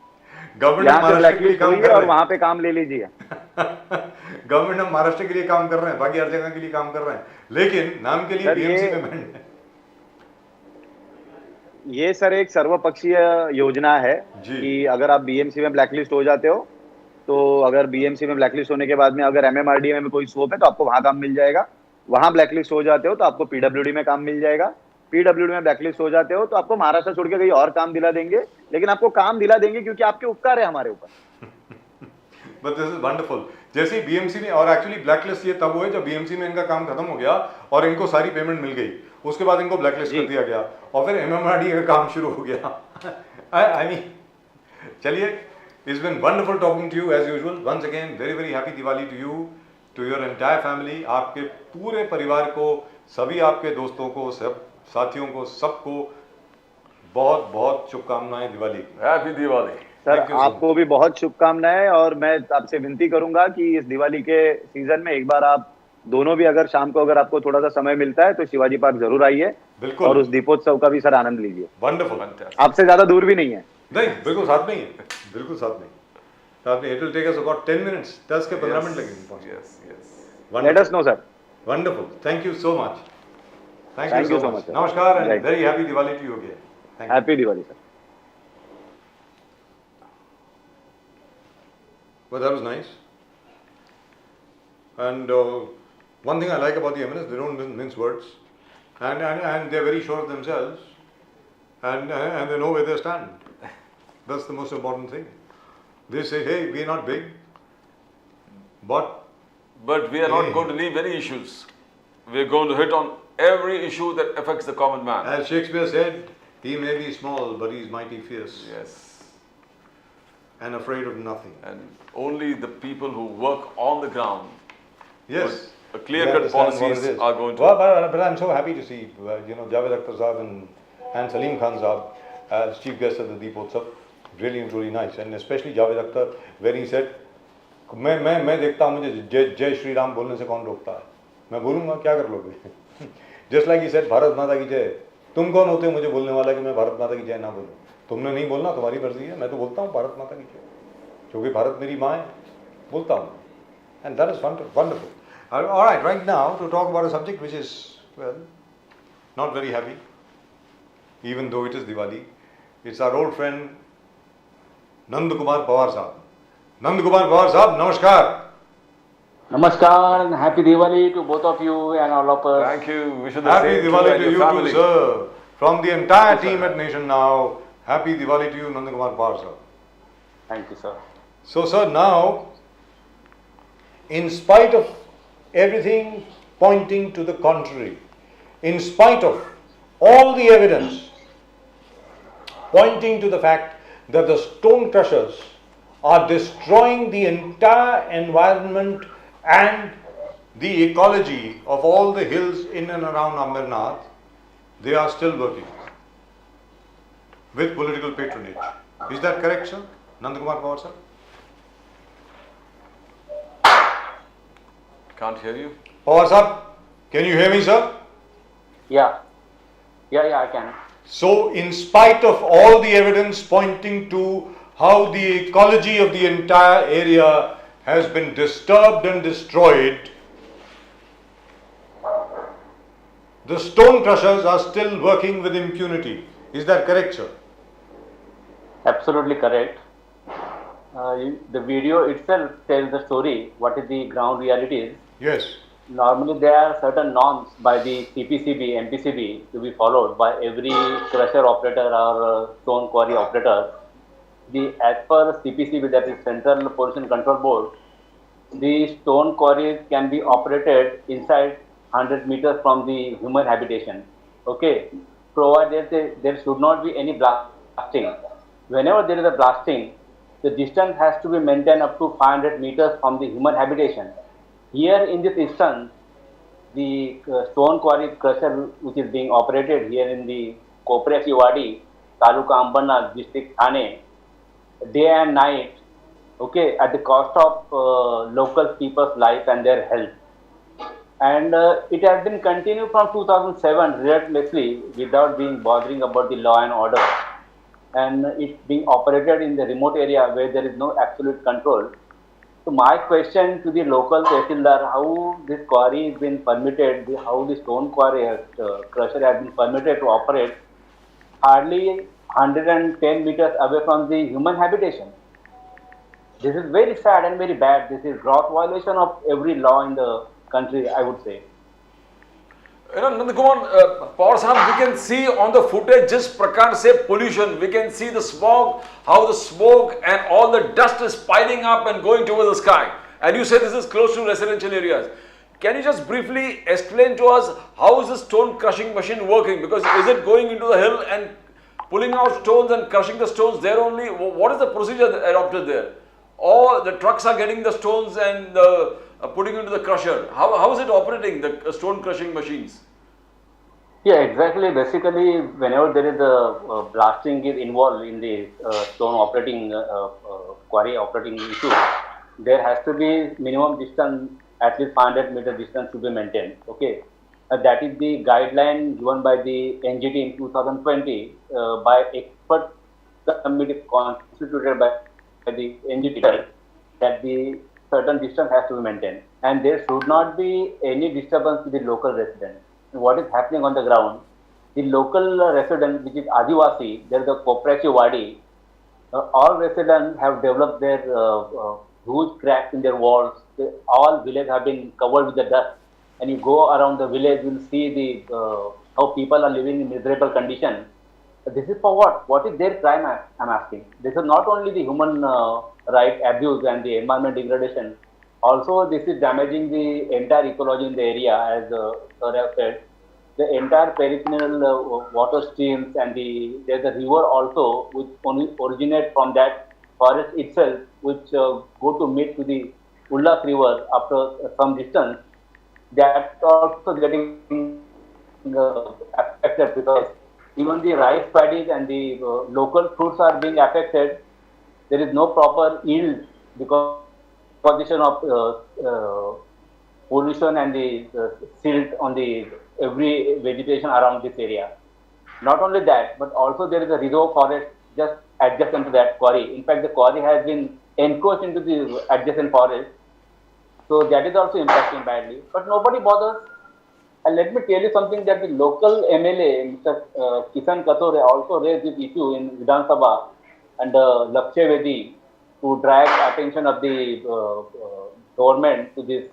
गवर्नमेंट यहाँ पे महाराष्ट्र के लिए ब्लैकलिस्ट काम हुई कर है और रहे वहां पे काम ले लीजिए। हैं। गवर्नमेंट ऑफ महाराष्ट्र के लिए काम कर रहे हैं, बाकी हर जगह के लिए काम कर रहे हैं, लेकिन नाम के लिए सर, बीएमसी ये- में बैन है। ये सर एक सर्वपक्षीय योजना है जी। कि अगर आप बीएमसी में ब्लैकलिस्ट हो जाते हो, तो अगर बीएमसी में ब्लैकलिस्ट होने के बाद में अगर एमएमआरडी में कोई स्कोप है तो आपको वहां काम मिल जाएगा। वहां ब्लैकलिस्ट हो जाते हो तो आपको पीडब्ल्यूडी में काम मिल जाएगा। पीडब्ल्यूडी में ब्लैकलिस्ट हो जाते हो तो आपको महाराष्ट्र छोड़ के कहीं और काम दिला देंगे, लेकिन आपको काम दिला देंगे क्योंकि आपके उपकार है हमारे ऊपर। But this is wonderful. जैसे ही बीएमसी में, और एक्चुअली ब्लैकलिस्ट ये तब हुए जब बीएमसी में इनका काम खत्म हो गया और इनको सारी पेमेंट मिल गई, उसके बाद इनको ब्लैकलिस्ट कर दिया गया और फिर एमएमआरडी का काम शुरू हो गया। आई मीन, चलिए, it's been wonderful talking to you as usual. Once again, very very happy Diwali to you, to your entire family, आपके पूरे परिवार को, सभी आपके दोस्तों को, सब साथियों को, सबको बहुत बहुत शुभकामनाएं दिवाली की। Happy Diwali. Sir, Thank you so आपको भी बहुत शुभकामनाएं, और मैं आपसे विनती करूंगा कि इस दिवाली के सीजन में एक बार आप दोनों भी, अगर शाम को अगर आपको थोड़ा सा समय मिलता है तो शिवाजी पार्क जरूर आइए बिल्कुल। और उस दीपोत्सव का भी सर आनंद लीजिए। वंडरफुल। आपसे ज्यादा दूर भी नहीं है। नहीं, बिल्कुल साथ में ही है, बिल्कुल साथ में ही। साथ में, it will take us about 10 minutes, 10 के 15 मिनट लगेंगे पहुंचने। Yes, yes. Let us know, sir. Wonderful. Thank you so much. Thank Thank you you so so much. much, sir. Namaskar and Right. very happy Diwali to you again. Thank you. Happy Diwali sir. Well, that was nice. And one thing I like about the MNS, they don't mince words, and they're very sure of themselves, and they know where they stand. That's the most important thing. They say, hey, we're not big, but But we are not going to leave any issues. We're going to hit on every issue that affects the common man. as Shakespeare said, he may be small, but he's mighty fierce Yes. and afraid of nothing. And only the people who work on the ground, Yes. a clear-cut They understand what policies it is. are going to. But I'm so happy to see, Javed Akhtar Saab and Salim Khan Saab as chief guests at the Deepotsav. Really, really nice. And especially Javed Akhtar, where he said, मैं देखता हूँ, मुझे जय श्री राम बोलने से कौन रोकता है, मैं बोलूँगा, क्या कर लोगे। Just like he said, Bharat माता की जय। तुम कौन होते हो मुझे बोलने वाला कि मैं भारत माता की जय ना बोलूँ। तुमने नहीं बोलना, तुम्हारी मर्जी है, मैं तो बोलता हूँ भारत माता की जय, क्योंकि भारत मेरी माँ है, बोलता हूँ। And that is wonderful. All right, right now to talk about a subject which is, well, not very happy, even though it is Diwali. It's our old friend Nand Kumar Pawar Saab. Nand Kumar Pawar Saab, namaskar. Namaskar and happy Diwali to both of you and all of us. Thank you. Wish you the Happy same Diwali and to your you family. too, sir. From the entire team at Nation Now, happy Diwali to you, Nand Kumar Pawar Saab. Thank you, sir. So, sir, now, in spite of everything pointing to the contrary, in spite of all the evidence pointing to the fact that the stone crushers are destroying the entire environment and the ecology of all the hills in and around Amarnath, they are still working with political patronage. Is that correct, sir? Nandakumar Pawar, sir? Can't hear you. Pawar, sir, can you hear me, sir? Yeah, I can. So, in spite of all the evidence pointing to how the ecology of the entire area has been disturbed and destroyed, the stone crushers are still working with impunity. Is that correct, sir? Absolutely correct. The video itself tells the story, what is the ground reality is. Yes. Normally there are certain norms by the CPCB, MPCB to be followed by every crusher operator or stone quarry operator. As per CPCB, that is Central Pollution Control Board, the stone quarries can be operated inside 100 meters from the human habitation. Okay, provided there should not be any blasting. Whenever there is a blasting, the distance has to be maintained up to 500 meters from the human habitation. Here in this instance, the stone quarry crusher which is being operated here in the Kopresi Wadi, Taluka Ambana, district Thane, day and night, okay, at the cost of local people's life and their health. And it has been continued from 2007 relentlessly without being bothering about the law and order. And it's being operated in the remote area where there is no absolute control. So my question to the local Tehsildar, how this quarry has been permitted, how the stone quarry crusher has been permitted to operate hardly 110 meters away from the human habitation. This is very sad and very bad. This is gross violation of every law in the country, I would say. You know, Nandakumar, Power Sahab, we can see on the footage just prakar se pollution. We can see the smog, how the smoke and all the dust is piling up and going towards the sky. And you say this is close to residential areas. Can you just briefly explain to us how is the stone crushing machine working? Because is it going into the hill and pulling out stones and crushing the stones there only? What is the procedure adopted there? Or the trucks are getting the stones and putting into the crusher? How is it operating, the stone crushing machines? Yeah, exactly. Basically, whenever there is a blasting is involved in the stone operating, quarry operating issue, there has to be minimum distance, at least 500 meter distance to be maintained. Okay, that is the guideline given by the NGT in 2020 by expert committee constituted by the NGT, that the certain distance has to be maintained, and there should not be any disturbance to the local residents. What is happening on the ground? The local resident, which is Adivasi, there is a Kopresi Wadi. All residents have developed their huge cracks in their walls. All villages have been covered with the dust. And you go around the village, you will see the how people are living in miserable condition. This is for what? What is their crime? I'm asking. This is not only the human right abuse and the environment degradation. Also, this is damaging the entire ecology in the area, as sir have said. The entire peripheral water streams and there's a river also which originate from that forest itself, which go to meet to the Ullas river after some distance. That also getting affected because even the rice paddies and the local fruits are being affected. There is no proper yield because position of pollution and the silt on the every vegetation around this area. Not only that, but also there is a reserve forest just adjacent to that quarry. In fact, the quarry has been encroached into the adjacent forest. So that is also impacting badly. But nobody bothers. And let me tell you something that the local MLA, Mr. Kisan Katore, also raised this issue in Vidhan Sabha and Lakshya Vedi to drag attention of the government to this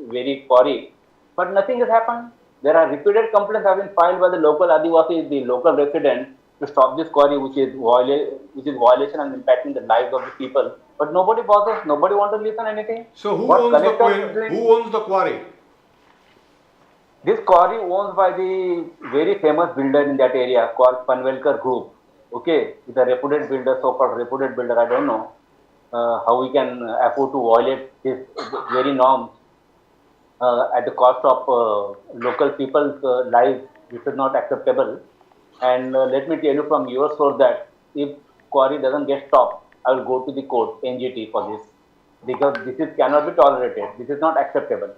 very quarry. But nothing has happened. There are repeated complaints have been filed by the local Adivasis, the local residents, to stop this quarry, which is violation and impacting the lives of the people. But nobody bothers. Nobody wants to listen anything. So who owns the quarry? This quarry owned by the very famous builder in that area called Panvelkar Group. Okay, it's a reputed builder, so-called reputed builder. I don't know how we can afford to violate this very norms at the cost of local people's lives. This is not acceptable. And let me tell you from your source that if quarry doesn't get stopped, I will go to the court, NGT, for this, because this cannot be tolerated. This is not acceptable.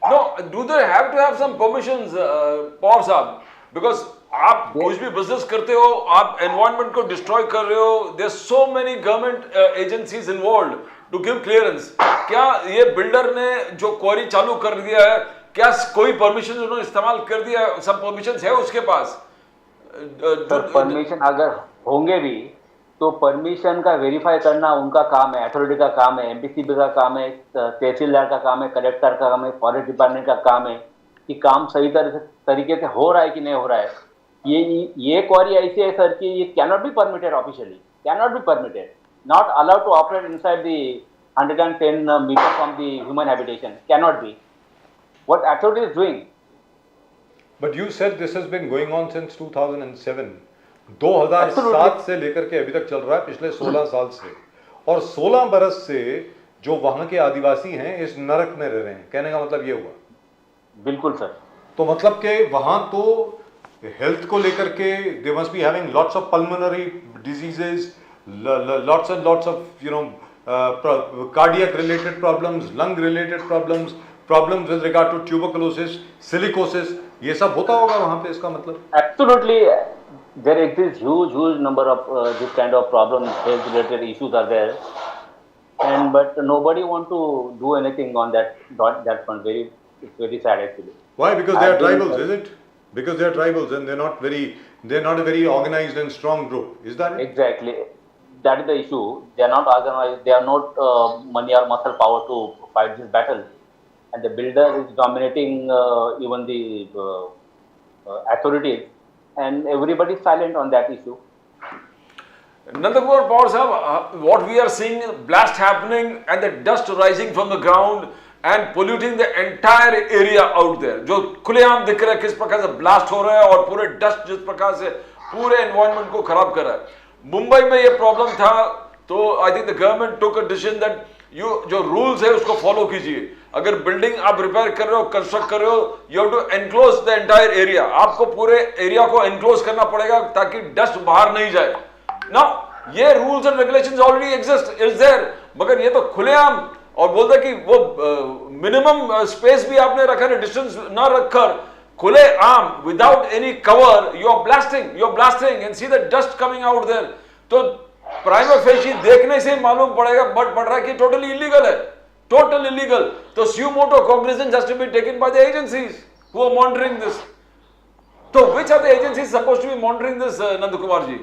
No, do they have to have some permissions, Power Sahab? Because आप कुछ भी business करते हो, आप environment को destroy कर रहे हो. There's so many government agencies involved to give clearance. क्या ये builder ने जो quarry चालू कर दिया है, क्या कोई permission उन्होंने इस्तेमाल कर दिया है? Some permissions है उसके पास? परमिशन अगर होंगे भी तो परमिशन का वेरीफाई करना उनका काम है, अथॉरिटी का काम है, एमपीसीबी का काम है, तहसीलदार का काम है, कलेक्टर का काम है, फॉरेस्ट डिपार्टमेंट का काम है कि काम सही तरीके से हो रहा है कि नहीं हो रहा है. ये क्वारी ऐसी है सर कि ये cannot be permitted officially, cannot be permitted, not allowed to operate inside the 110 metre from the human habitation, cannot be. What authority is doing? But you said this has been going on since 2007. 2007 से लेकर के अभी तक चल रहा है, पिछले 16 साल से. और 16 बरस से जो वहां के आदिवासी हैं इस नरक में रह रहे हैं. कहने का मतलब ये हुआ. बिल्कुल सर. तो मतलब के वहाँ तो हेल्थ को लेकर के they must be having lots of pulmonary diseases, lots and lots of cardiac related problems, lung related problems, problems with regard to tuberculosis, silicosis, ये सब होता होगा वहाँ पे, इसका मतलब? Absolutely, there exists huge number of this kind of problems, health related issues are there, and but nobody want to do anything on that front. It's very sad actually. Why? Because they are tribals, is it? Because they are tribals and they're not a very organized and strong group. Is that it? Exactly. That is the issue. They are not organized. They are not money or muscle power to fight this battle. And the builder is dominating even the authorities. And everybody is silent on that issue. Nandakumar Power Sahab, what we are seeing is blast happening and the dust rising from the ground and polluting the entire area out there. जो खुलेआम दिख रहा है किस प्रकार से blast हो रहा है और पूरे dust जिस प्रकार से पूरे environment को खराब कर रहा है. मुंबई में ये प्रॉब्लम था तो I think the government took a decision that जो रूल्स है उसको फॉलो कीजिए. अगर बिल्डिंग आप रिपेयर कर रहे हो, कंस्ट्रक्ट कर रहे हो, you have to enclose the entire area. आपको पूरे एरिया को एनक्लोज करना पड़ेगा ताकि डस्ट बाहर नहीं जाए. ना ये rules and regulations already exist, is there, मगर ये तो खुलेआम और बोलते कि वो मिनिमम स्पेस भी आपने रखा है, डिस्टेंस ना रखकर खुले आम without any cover you are blasting and see the dust coming out there. तो प्राइमा फेशी देखने से मालूम पड़ेगा पड़ रहा है कि टोटली इलीगल है, टोटल इलीगल. तो suo motu cognizance has to be taken by the agencies who are monitoring this. तो which are the agencies supposed to be monitoring this, Nandkumar ji?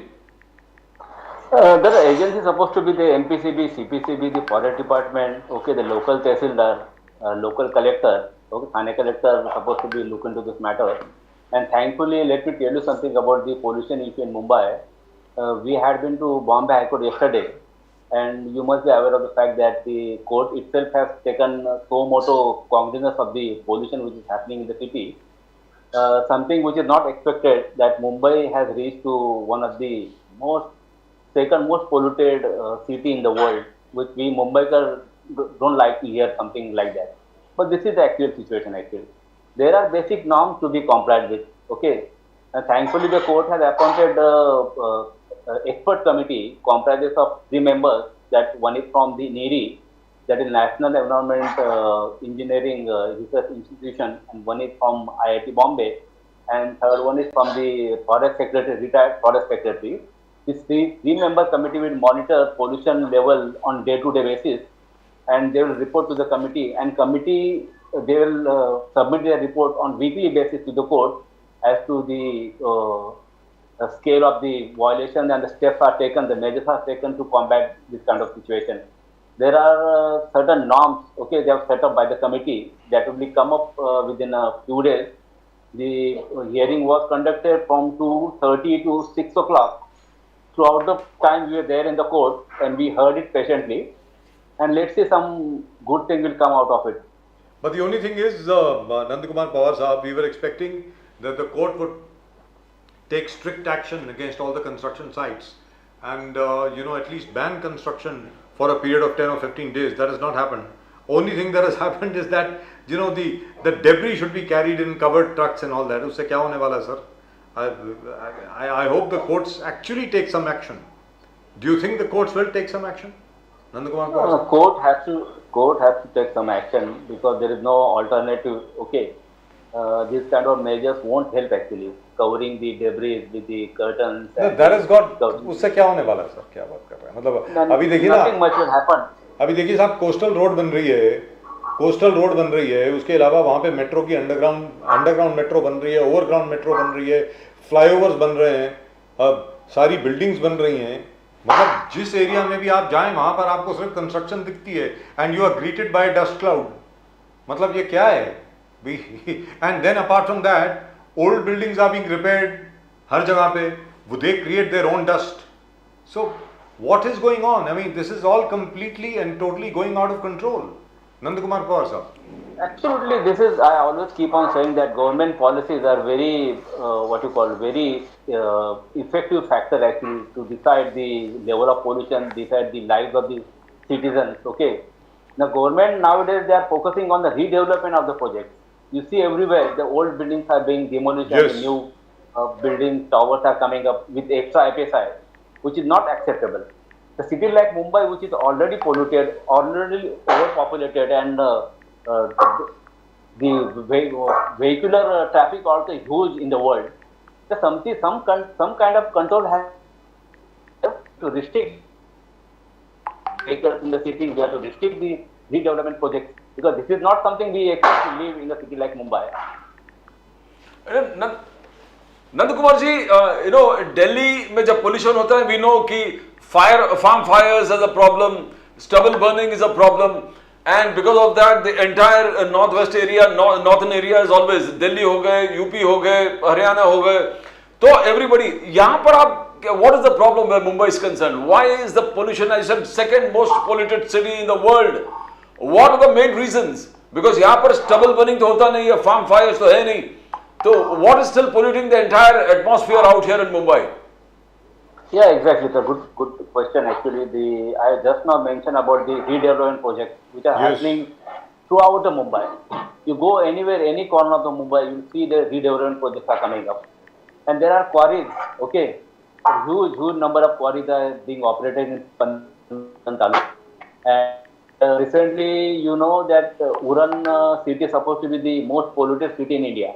The agency is supposed to be the MPCB, CPCB, the forest department, okay, the local tehsildar, local collector, okay, Thane collector supposed to be look into this matter. And thankfully, let me tell you something about the pollution issue in Mumbai. We had been to Bombay High Court yesterday, and you must be aware of the fact that the court itself has taken so moto cognizance of the pollution which is happening in the city. Something which is not expected, that Mumbai has reached to one of the second most polluted city in the world, which we Mumbaikar don't like to hear something like that. But this is the actual situation actually. There are basic norms to be complied with, okay. And thankfully the court has appointed expert committee comprises of 3 members, that one is from the NEERI, that is National Environment Engineering Research Institution, and one is from IIT Bombay, and third one is from the Forest Secretary, retired Forest Secretary. This 3-member committee will monitor pollution level on day-to-day basis, and they will report to the committee, and committee they will submit their report on weekly basis to the court as to the scale of the violation, and the steps are taken, the measures are taken to combat this kind of situation. There are certain norms, okay, they have set up by the committee that will be come up within a few days. The hearing was conducted from 2:30 to 6 o'clock. Throughout the time we were there in the court, and we heard it patiently, and let's say some good thing will come out of it. But the only thing is, Nandakumar Pawar Sahab, we were expecting that the court would take strict action against all the construction sites and at least ban construction for a period of 10 or 15 days. That has not happened. Only thing that has happened is that the debris should be carried in covered trucks and all that. Usse kya hone wala, sir? I hope the courts actually take some action. Do you think the courts will take some action? Nandakumar Pawar Sahab? Court has to take some action because there is no alternative. Okay, these kind of measures won't help actually. Covering the debris with the curtains. No, that has got. उससे क्या होने वाला है sir? क्या बात कर रहे हैं? मतलब अभी देखिए ना. Nothing much will happen. अभी देखिए साहब, कोस्टल रोड बन रही है, उसके अलावा वहाँ पे मेट्रो की अंडरग्राउंड मेट्रो बन रही है, ओवरग्राउंड मेट्रो बन रही है, फ्लाईओवर्स बन रहे हैं, सारी बिल्डिंग्स बन रही हैं. मतलब जिस एरिया में भी आप जाएं वहाँ पर आपको सिर्फ कंस्ट्रक्शन दिखती है, and you are greeted by dust cloud. मतलब ये क्या है? And then apart from that, old buildings are being repaired हर जगह पे, they create their own dust. So what is going on? I mean, this is all completely and totally going out of control. Nandakumar Pawar Sahab. Absolutely, this is, I always keep on saying that government policies are very, very effective factor actually to decide the level of pollution, decide the lives of the citizens, okay. The government nowadays, they are focusing on the redevelopment of the project. You see everywhere the old buildings are being demolished Yes. and the new buildings, towers are coming up with extra FSI, which is not acceptable. The city like Mumbai, which is already polluted, already overpopulated, and the vehicular traffic also is huge in the world. So some kind of control has to restrict vehicles in the city. We have to restrict the redevelopment projects, because this is not something we expect to live in a city like Mumbai. नंद कुमार जी, दिल्ली में जब pollution होता है, we know कि farm fires is a problem, stubble burning is a problem, and because of that the entire northwest area, northern area is always Delhi हो गए, UP हो गए, हरियाणा हो गए, तो everybody यहाँ पर आप what is the problem where Mumbai is concerned? Why is the pollution, I said, second most polluted city in the world? What are the main reasons? Because यहाँ पर stubble burning तो होता नहीं है, farm fires तो है नहीं, तो what is still polluting the entire atmosphere out here in Mumbai? Yeah, exactly. It's a good question. Actually, I just now mentioned about the redevelopment projects which are happening throughout the Mumbai. You go anywhere, any corner of the Mumbai, you see the redevelopment projects are coming up, and there are quarries. Okay, huge number of quarries are being operated in Taluk. And recently, you know that Uran city is supposed to be the most polluted city in India.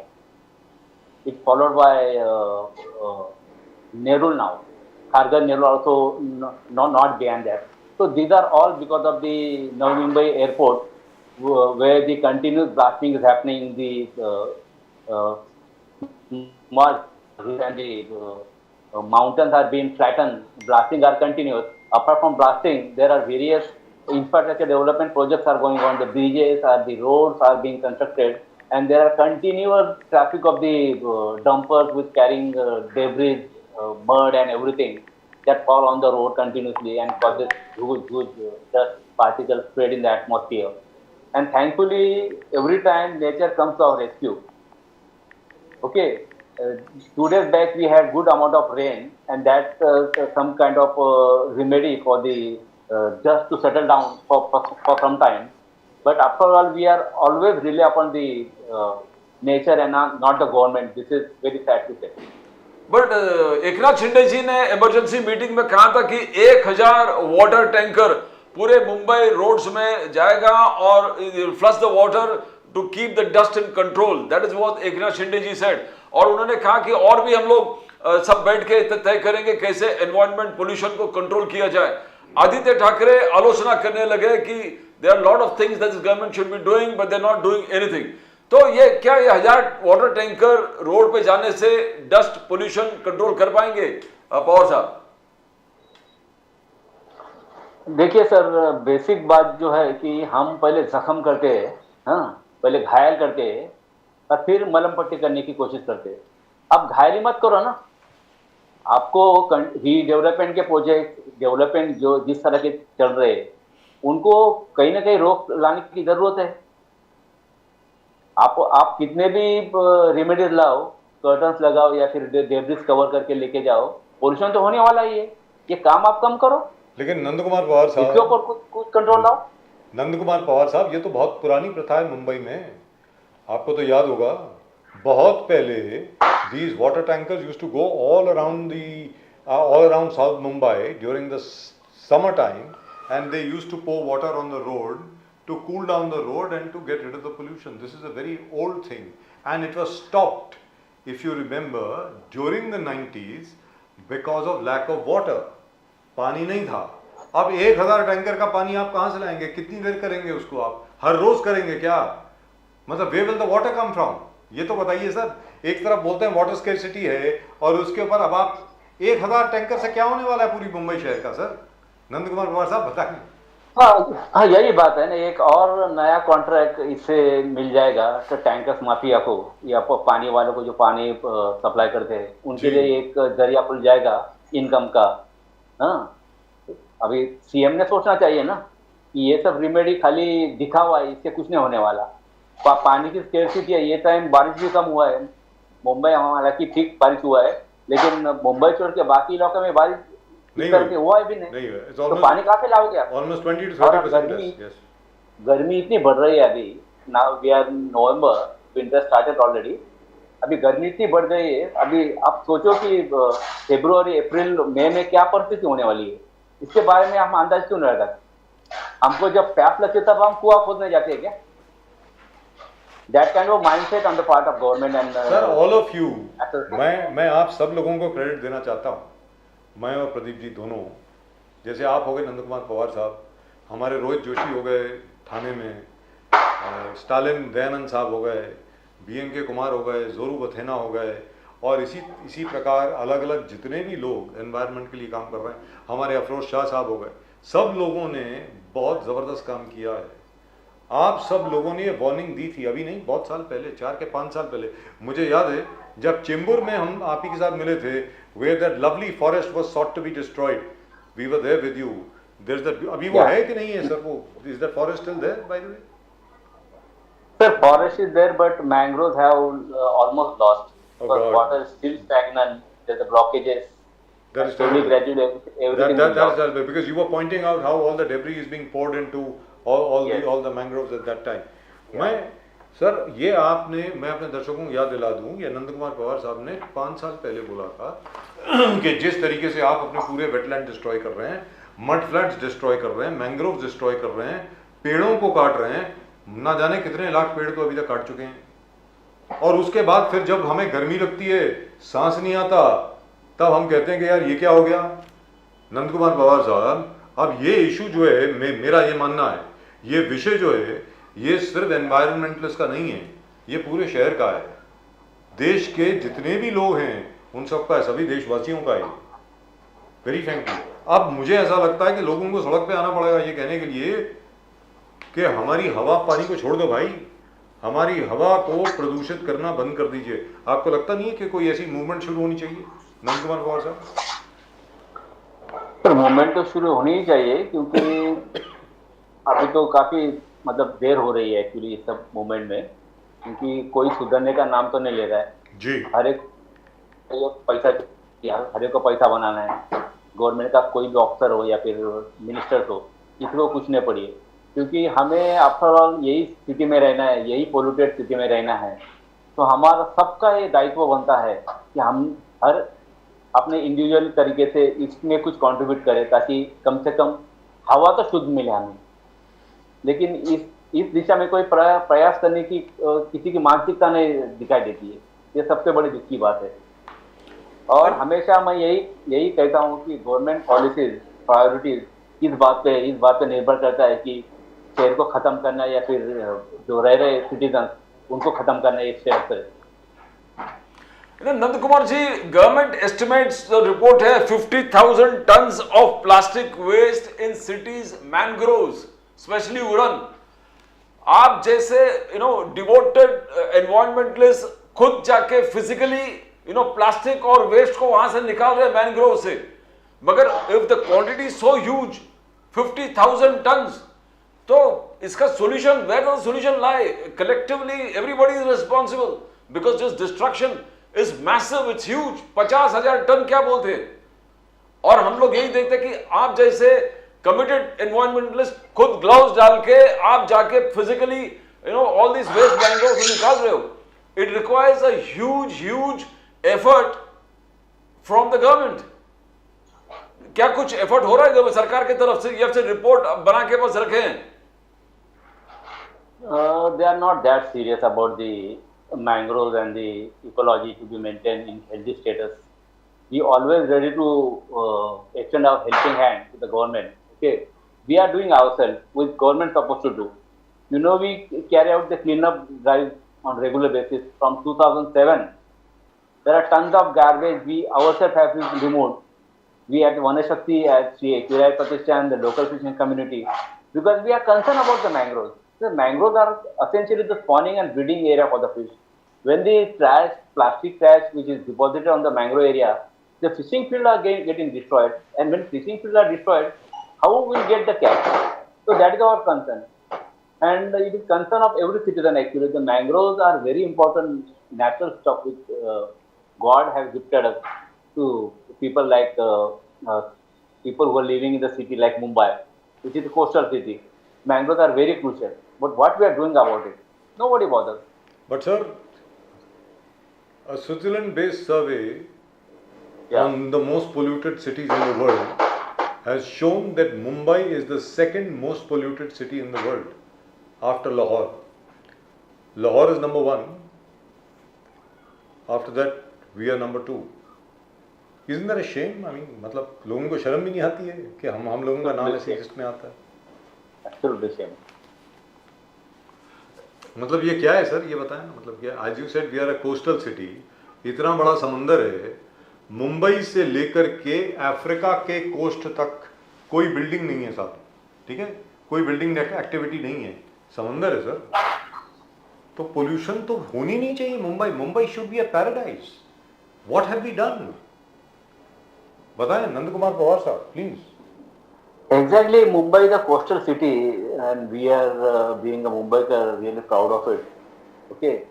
It's followed by Nerul now. Kharghar, Nerul also not behind that. So these are all because of the Navi Mumbai airport, where the continuous blasting is happening. The mud and the mountains are being flattened. Blasting are continuous. Apart from blasting, there are various infrastructure development projects are going on. The bridges, the roads are being constructed, and there are continuous traffic of the dumpers with carrying debris, mud and everything that fall on the road continuously and causes huge dust particles spread in the atmosphere. And thankfully, every time nature comes to our rescue. Okay, 2 days back we had good amount of rain, and that's some kind of remedy for the dust to settle down for some time. But after all, we are always rely upon the nature and not the government. This is very sad to say. But Eknath Shinde ji ने emergency meeting में कहा था कि 1000 water tanker पूरे Mumbai roads में जाएगा और flush the water to keep the dust in control. That is what Eknath Shinde ji said. और उन्होंने कहा कि और भी हम लोग सब बैठ के तय करेंगे कैसे एनवायरमेंट पोल्यूशन को कंट्रोल किया जाए. आदित्य ठाकरे आलोचना करने लगे कि there are lot of things that this government should be doing but they are not doing anything. तो ये 1000 वाटर टैंकर रोड पे जाने से डस्ट पोल्यूशन कंट्रोल कर पाएंगे पवार साहब? देखिए सर, बेसिक बात जो है कि हम पहले जख्म करते हैं, हाँ, पहले घायल करते हैं और फिर मलहम पट्टी करने की कोशिश करते हैं. अब घायल ही मत करो ना. आपको रीडेवलपमेंट के प्रोजेक्ट डेवलपमेंट जो जिस तरह के चल रहे हैं उनको कहीं ना कहीं रोक लाने की जरूरत है. आप कितने भी रेमेडीज लाओ, कर्टन्स लगाओ या फिर डेब्रिस कवर करके लेके जाओ, पोल्यूशन तो होने वाला ही है. ये काम आप कम करो. लेकिन नंद कुमार पवार साहब, इसके ऊपर कुछ कंट्रोल लाओ. नंद कुमार पवार साहब, ये तो बहुत पुरानी प्रथा है मुंबई में. आपको तो याद होगा, बहुत पहले these water tankers used to go all around South Mumbai during the summer time, and they used to pour water on the road to cool down the road and to get rid of the pollution. This is a very old thing, and it was stopped, if you remember, during the 90s because of lack of water. पानी नहीं था. अब 1000 tanker का पानी आप कहां से लाएंगे? कितनी देर करेंगे उसको? आप हर रोज करेंगे क्या? मतलब where will the water come from? ये तो बताइए सर. एक तरफ बोलते हैं वाटर स्कैर्सिटी है और उसके ऊपर अब आप 1000 टैंकर से क्या होने वाला है पूरी मुंबई शहर का? सर नंद कुमार पवार साहब बताएं. हाँ, यही बात है ना. एक और नया कॉन्ट्रैक्ट इससे मिल जाएगा तो टैंकर्स माफिया को या पानी वालों को जो पानी सप्लाई करते हैं उनके लिए एक जरिया खुल जाएगा इनकम का. हाँ, अभी सीएम ने सोचना चाहिए ना कि ये सब रेमेडी खाली दिखा हुआ है, इससे कुछ नहीं होने वाला. पानी की स्कैर्सिटी है. ये टाइम बारिश भी कम हुआ है मुंबई, हालांकि ठीक बारिश हुआ है, लेकिन मुंबई छोड़ के बाकी इलाकों में बारिश हुआ है भी नहीं. तो पानी कहाँ से लाओगे आप? Almost 20 to 30%. गर्मी इतनी बढ़ रही है अभी. Now we are November winter started already. अभी गर्मी इतनी बढ़ गई है, अभी आप सोचो कि फरवरी, अप्रैल, मई में क्या परिस्थिति होने वाली है, इसके बारे में हम अंदाज क्यों नहीं लगाते? हमको जब प्यास लगती है तब हम कुआं खोदने जाते हैं क्या? That kind of mindset on the part of government and sir all of you, मैं आप सब लोगों को क्रेडिट देना चाहता हूँ, मैं और प्रदीप जी दोनों। जैसे आप हो गए नंद कुमार पवार साहब, हमारे रोहित जोशी हो गए थाने में, स्टालिन दयानंद साहब हो गए, बीएनके कुमार हो गए, जोरू बथेना हो गए, और इसी प्रकार अलग अलग जितने भी लोग एनवायरनमेंट के लिए काम कर रहे हैं, हमारे अफरोज शाह साहब हो गए, सब लोगों ने बहुत ज़बरदस्त काम किया है। आप सब लोगों ने ये वार्निंग दी थी, अभी नहीं, बहुत साल पहले, 4 के 5 साल पहले। मुझे याद है जब चेंबूर में हम आप ही के साथ मिले थे, where that lovely forest was sought to be destroyed, we were there with you. There is that, अभी वो है कि नहीं है सर? वो is that forest still there by the way? Sir, forest is there, but mangroves have almost lost. Because water is still stagnant. There's the blockages. That is slowly, gradually, everything. That's terrible, because you were pointing out how all the debris is being poured into all the mangroves at that time. मैं sir ये मैं अपने दर्शकों को याद दिला दूं, ये नंद कुमार पवार साहब ने 5 साल पहले बोला था कि जिस तरीके से आप अपने पूरे वेटलैंड डिस्ट्रॉय कर रहे हैं, मड फ्लड्स डिस्ट्रॉय कर रहे हैं, मैंग्रोव डिस्ट्रॉय कर रहे हैं, पेड़ों को काट रहे हैं, ना जाने कितने लाख पेड़ तो अभी तक काट चुके हैं। और उसके बाद फिर जब हमें गर्मी लगती है, सांस नहीं आता, तब हम कहते हैं कि यार ये क्या हो गया। नंद कुमार पवार साहब, अब ये इशू जो है, मेरा ये मानना है, ये विषय जो है, ये सिर्फ एनवायरमेंटलिस्ट का नहीं है, ये पूरे शहर का है, देश के जितने भी लोग हैं उन सबका है, सभी देशवासियों का है, वेरी फ्रैंकली। अब मुझे ऐसा लगता है कि लोगों को सड़क पे आना पड़ेगा ये कहने के लिए कि हमारी हवा पानी को छोड़ दो भाई, हमारी हवा को प्रदूषित करना बंद कर दीजिए। आपको लगता नहीं है कि कोई ऐसी मूवमेंट शुरू होनी चाहिए नंद कुमार पवार साहब? सर मूवमेंट तो शुरू होनी ही चाहिए, क्योंकि अभी तो काफी मतलब देर हो रही है एक्चुअली इस सब मूवमेंट में, क्योंकि कोई सुधरने का नाम तो नहीं ले रहा है जी। हर एक पैसा, हर एक को पैसा बनाना है। गवर्नमेंट का कोई भी ऑफिसर हो या फिर मिनिस्टर हो, किसी को कुछ नहीं पड़ी है, क्योंकि हमें आफ्टर ऑल यही स्थिति में रहना है, यही पोल्यूटेड स्थिति में रहना है। तो हमारा सबका ये दायित्व बनता है कि हम हर अपने इंडिविजुअल तरीके से इसमें कुछ कंट्रीब्यूट करें, ताकि कम से कम हवा तो शुद्ध मिले हमें। लेकिन इस दिशा में कोई प्रयास करने की किसी की मानसिकता नहीं दिखाई देती है, ये सबसे बड़ी दुख की बात है। और हमेशा मैं यही कहता हूँ कि गवर्नमेंट पॉलिसीज, प्रायोरिटीज इस बात पे निर्भर करता है कि शहर को खत्म करना या फिर जो रह रहे सिटीजन उनको खत्म करना इस शहर से। Nand Kumar ji, government estimates report है 50,000 tons of plastic waste in cities mangroves, specially wooden. आप जैसे डिवोटेड एनवायरमेंटलिस्ट खुद जाके फिजिकली प्लास्टिक और वेस्ट को वहां से निकाल रहे मैंग्रोव से, मगर if the quantity so huge 50,000 tons, तो इसका solution, where does the solution lie? Collectively everybody is responsible, because this destruction is massive, it's huge. 50,000 ton क्या बोलते हैं? और हम लोग यही देखते हैं कि आप जैसे कमिटेड एनवायरमेंटलिस्ट खुद ग्लव्स डाल के आप जाके physically all this waste mangroves निकाल रहे हो। It requires a huge effort from the government. क्या कुछ एफर्ट हो रहा है सरकार की तरफ से, या फिर रिपोर्ट बना के बस रखे हैं? They are not that serious about the mangroves and the ecology to be maintained in healthy status. We always ready to extend our helping hand to the government. Okay, we are doing ourselves with government supposed to do. We carry out the cleanup drive on regular basis from 2007. There are tons of garbage we ourselves have removed. We at Vanashakti, at Kirai Pratishthan, the local fishing community, because we are concerned about the mangroves. The mangroves are essentially the spawning and breeding area for the fish. When the trash, plastic trash, which is deposited on the mangrove area, the fishing fields are getting destroyed. And when fishing fields are destroyed, how will get the catch? So that is our concern. And it is concern of every citizen actually. The mangroves are very important natural stuff which God has gifted us to people like people who are living in the city like Mumbai, which is a coastal city. Mangroves are very crucial. But what we are doing about it? Nobody bothers. But sir, a Switzerland-based survey Yeah. on the most polluted cities in the world has shown that Mumbai is the second most polluted city in the world after Lahore. Lahore is number one. After that, we are number two. Isn't that a shame? I mean, मतलब लोगों को शर्म भी नहीं आती है कि हम लोगों का नाम ऐसे लिस्ट में आता है. Absolutely same. मतलब ये क्या है सर, ये बताएं ना. मतलब क्या, as you said, we are a coastal city. इतना बड़ा समंदर है. मुंबई से लेकर के अफ्रीका के कोस्ट तक कोई बिल्डिंग नहीं है साहब. ठीक है, कोई बिल्डिंग एक्टिविटी नहीं है. समंदर है सर. तो पोल्यूशन तो होनी नहीं चाहिए Mumbai. Mumbai should be a paradise. What have we done? बताएं Nand Kumar Pawar sahab, please. Exactly, Mumbai is a coastal city, and we are being a Mumbaiker really proud of it. Okay,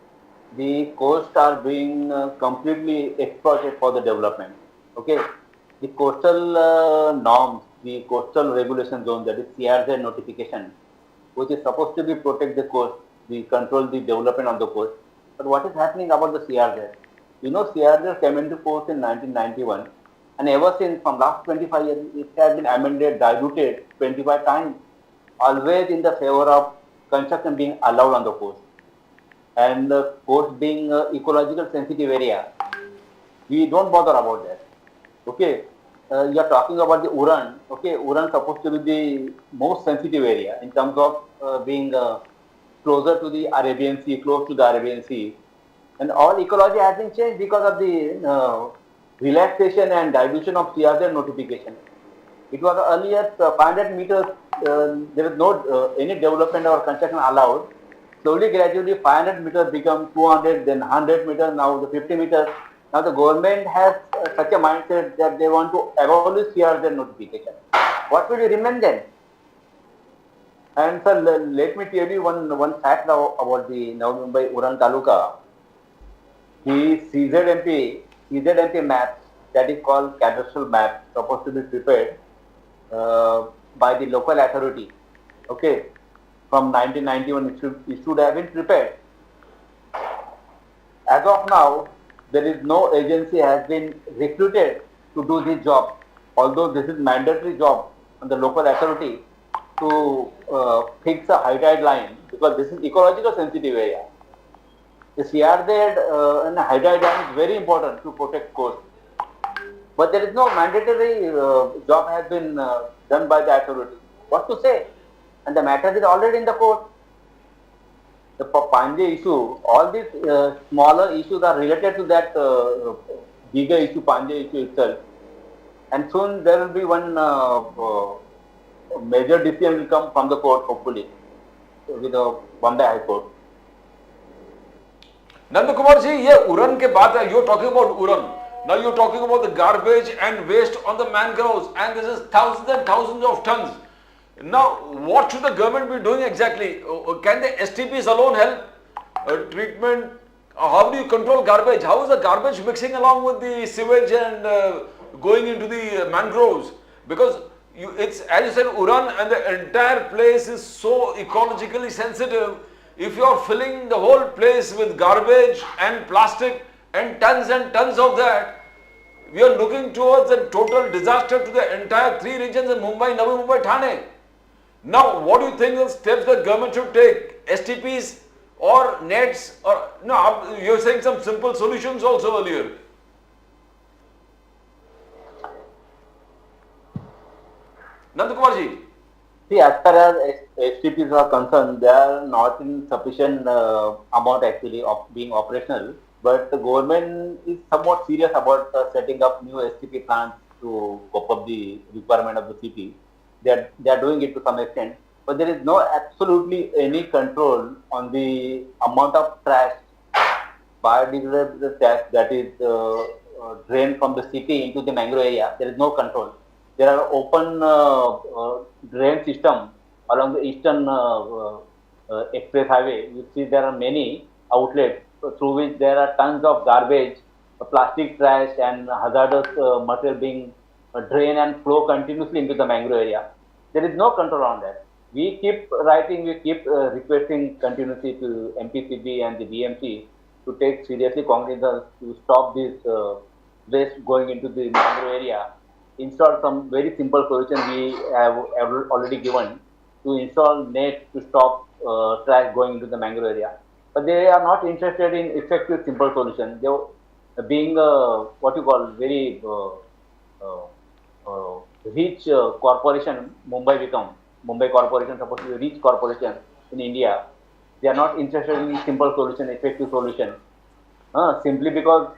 the coasts are being completely exploited for the development. Okay, the coastal norms, the coastal regulation zone, that is CRZ notification, which is supposed to be protect the coast, we control the development on the coast. But what is happening about the CRZ? You know, CRZ came into force in 1991. And ever since, from last 25 years, it has been amended, diluted 25 times, always in the favor of construction being allowed on the coast. And the coast being ecological sensitive area, we don't bother about that. Okay, you are talking about the Uran. Okay, Uran is supposed to be the most sensitive area in terms of being closer to the Arabian Sea, close to the Arabian Sea. And all ecology has been changed because of the relaxation and dilution of CRZ notification. It was earlier 500 meters, there was no any development or construction allowed. Slowly, gradually 500 meters become 200, then 100 meters, now the 50 meters. Now the government has such a mindset that they want to abolish CRZ notification. What will remain then? And sir, let me tell you one fact about the Navi Mumbai Uran Taluka. The CZMP map, that is called cadastral map, supposed to be prepared by the local authority. Okay, from 1991 it should have been prepared. As of now, there is no agency has been recruited to do this job, although this is mandatory job on the local authority to fix a high tide line, because this is ecological sensitive area. The CRZ and high tide line is very important to protect coast. But there is no mandatory job has been done by the authority. What to say? And the matter is already in the court. The Panje issue, all these smaller issues are related to that bigger issue, Panje issue itself. And soon there will be one major decision will come from the court, hopefully, with the Bombay High Court. Nanda Kumar ji, ये उरन के बात है. You're talking about उरन. Now you're talking about the garbage and waste on the mangroves, and this is thousands and thousands of tons. Now, what should the government be doing exactly? Can the STPs alone help? Treatment? How do you control garbage? How is the garbage mixing along with the sewage and going into the mangroves? Because it's, as you said, Uran, and the entire place is so ecologically sensitive. If you are filling the whole place with garbage and plastic and tons of that, we are looking towards a total disaster to the entire three regions in Mumbai, Navi Mumbai, Thane. Now, what do you think the steps the government should take? STPs or nets? Or no, you are saying some simple solutions also earlier. Nandakumar ji. See, as far as STPs are concerned, they are not in sufficient amount actually of being operational. But the government is somewhat serious about setting up new STP plants to cope up the requirement of the city. They are doing it to some extent, but there is no absolutely any control on the amount of trash, biodegradable trash that is drained from the city into the mangrove area. There is no control. There are open drain system along the eastern express highway. You see there are many outlets through which there are tons of garbage, plastic trash and hazardous material being drained and flow continuously into the mangrove area. There is no control on that. we keep writing, we keep requesting continuously to MPCB and the BMC to take seriously cognizance to stop this waste going into the mangrove area. Install some very simple solution we have already given to install net to stop trash going into the mangrove area. But they are not interested in effective simple solution. They being what you call very rich corporation, Mumbai corporation supposed to be a rich corporation in India. They are not interested in simple solution, effective solution. Simply because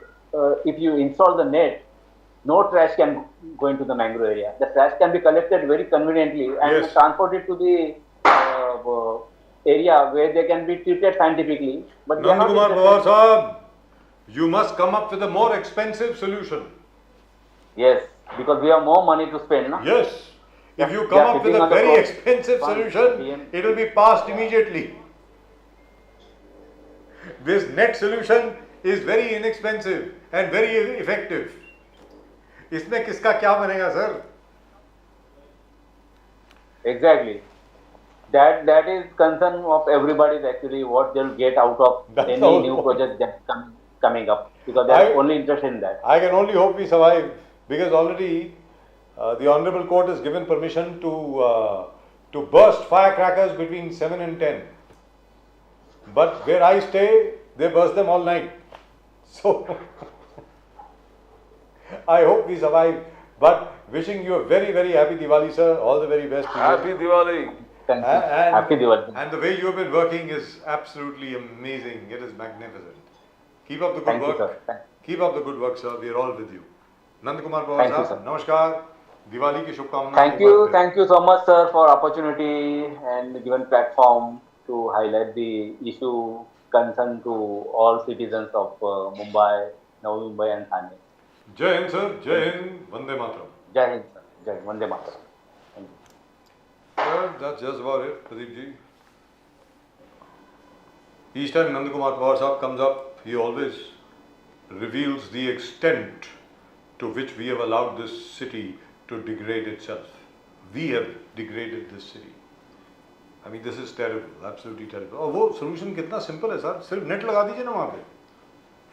if you install the net, no trash can go into the mangrove area. The trash can be collected very conveniently and Yes. transported to the area where they can be treated scientifically. But they are not Nandakumar interested. Pawar Sahab, you must come up with a more expensive solution. Yes, because we have more money to spend. No? Yes. If you They come are up with sitting a on the very front expensive fund, solution, PM. it will be passed immediately. This net solution is very inexpensive and very effective. इसमें किसका क्या बनेगा sir? Exactly. That is concern of everybody actually what they'll get out of That's the any whole new point. project that's coming up because they're I- only interested in that. I can only hope we survive because already the Honorable Court has given permission to burst firecrackers between 7 and 10. But where I stay, they burst them all night. So I hope we survive. But wishing you a very, very happy Diwali, sir. All the very best to you. Happy Diwali. Thank you. And- Happy Diwali. And the way you have been working is absolutely amazing. It is magnificent. Keep up the good Thank you, work. sir. Keep up the good work, sir. We are all with you. Nandakumar Pawar Thank you, sahab, sir. namaskar. Diwali ki shubhkamnaएं. Thank you so much, sir, for opportunity and given platform to highlight the issue concern to all citizens of Mumbai, Navi Mumbai and Thane. Jai Hind, sir. Jai Hind. Vande Mataram. Jai Hind, sir. Jai Hind. Vande Mataram. Thank you. Well, that's just about it, Pradeep ji. Each time Nandakumar Pawar sahab comes up, he always reveals the extent to which we have allowed this city to degrade itself. We have degraded this city. I mean, this is terrible, absolutely terrible. और वो solution कितना simple है sir, सिर्फ net लगा दीजिए ना वहाँ पे,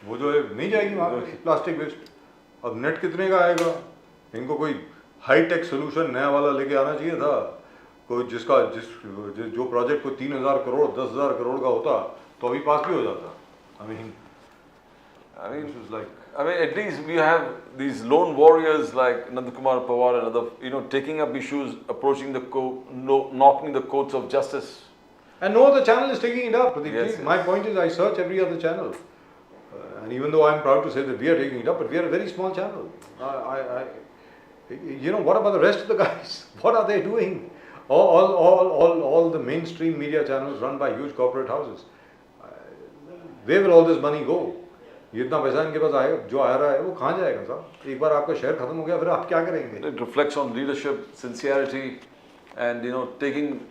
वो जो है नहीं जाएगी वहाँ पे प्लास्टिक वेस्ट. अब नेट कितने का आएगा? इनको कोई हाई टेक सोल्यूशन नया वाला लेके आना चाहिए था. कोई जो प्रोजेक्ट को 3,000 करोड़ 10,000 करोड़ का होता तो अभी पास भी हो जाता. I mean, this is like, At least we have these lone warriors like Nandakumar Pawar and other, taking up issues, approaching the knocking the courts of justice. and no other channel is taking it up, Pradeep Yes, ji. My point is, I search every other channel, and even though I am proud to say that we are taking it up, but we are a very small channel. What about the rest of the guys? What are they doing? All the mainstream media channels run by huge corporate houses. Where will all this money go? ये इतना पैसा इनके पास आएगा, जो आ रहा है वो कहाँ जाएगा साहब? एक बार आपका शेयर खत्म हो गया, फिर आप क्या करेंगे? It reflects on leadership, sincerity, and taking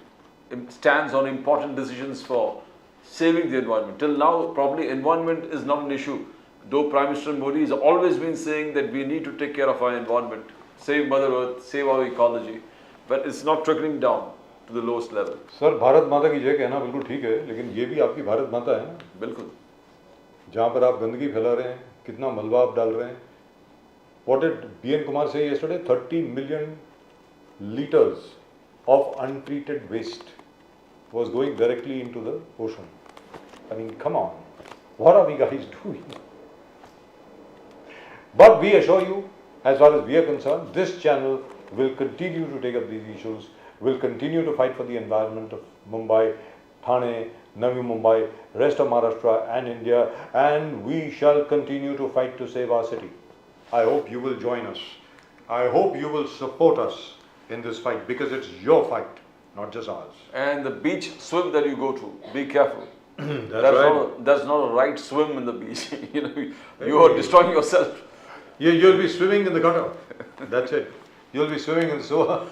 stands on important decisions for saving the environment. Till now, probably environment is not an issue. Though Prime Minister Modi has always been saying that we need to take care of our environment, save Mother Earth, save our ecology, but it's not trickling down to the lowest level. Sir, Bharat माता की जय कहना बिल्कुल ठीक है, लेकिन ये भी आपकी भारत माता है ना? बिल्कुल. जहाँ पर आप गंदगी फैला रहे हैं, कितना मलबा आप डाल रहे हैं. What did B.N. Kumar say yesterday? 30 million liters of untreated waste was going directly into the ocean. I mean, come on. What are we guys doing? But we assure you, as far as we are concerned, this channel will continue to take up these issues, will continue to fight for the environment of Mumbai, Thane, Navi Mumbai, rest of Maharashtra and India, and we shall continue to fight to save our city. I hope you will join us. I hope you will support us in this fight because it's your fight, not just ours. And the beach swim that you go to, be careful. That's That's not a right swim in the beach. You are destroying yourself. You'll be swimming in the gutter. That's it. You'll be swimming in the sewer.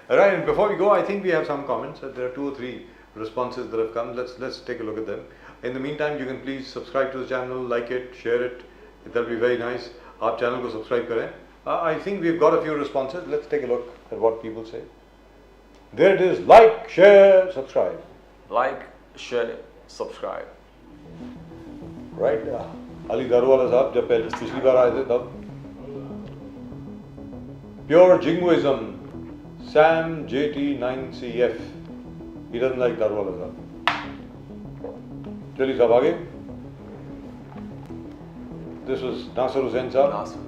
Right, and before we go, I think we have some comments. There are 2 or 3 responses that have come. Let's take a look at them. In the meantime, you can please subscribe to the channel, like it, share it. That'll be very nice. Aap channel ko subscribe kare. I think we've got a few responses. Let's take a look at what people say. There it is. Like, share, subscribe. Like, share, subscribe. Right? Ali Darwala साहब जब पहले पिछली बार आए थे तब Pure Jingoism, Sam JT9CF. He doesn't like Darwala साहब. चलिए साहब आगे. This was Nasser Hussain साहब.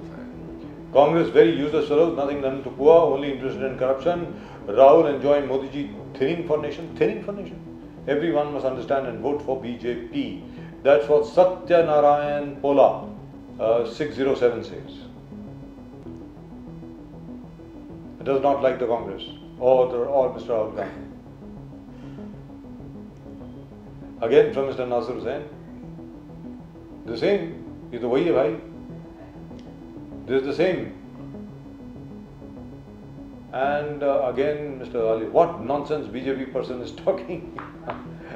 Congress very useless fellows, nothing done to poor, only interested in corruption. Rahul enjoying Modi ji thinning for nation. Thinning for nation? Everyone must understand and vote for BJP. That's what Satya Narayan Pola 607 says. It does not like the Congress or Mr. Rahul Gandhi. Again from Mr. Nasser Hussain. The same. ये तो वही है भाई. This is the same. And again, Mr. Ali, what nonsense BJP person is talking?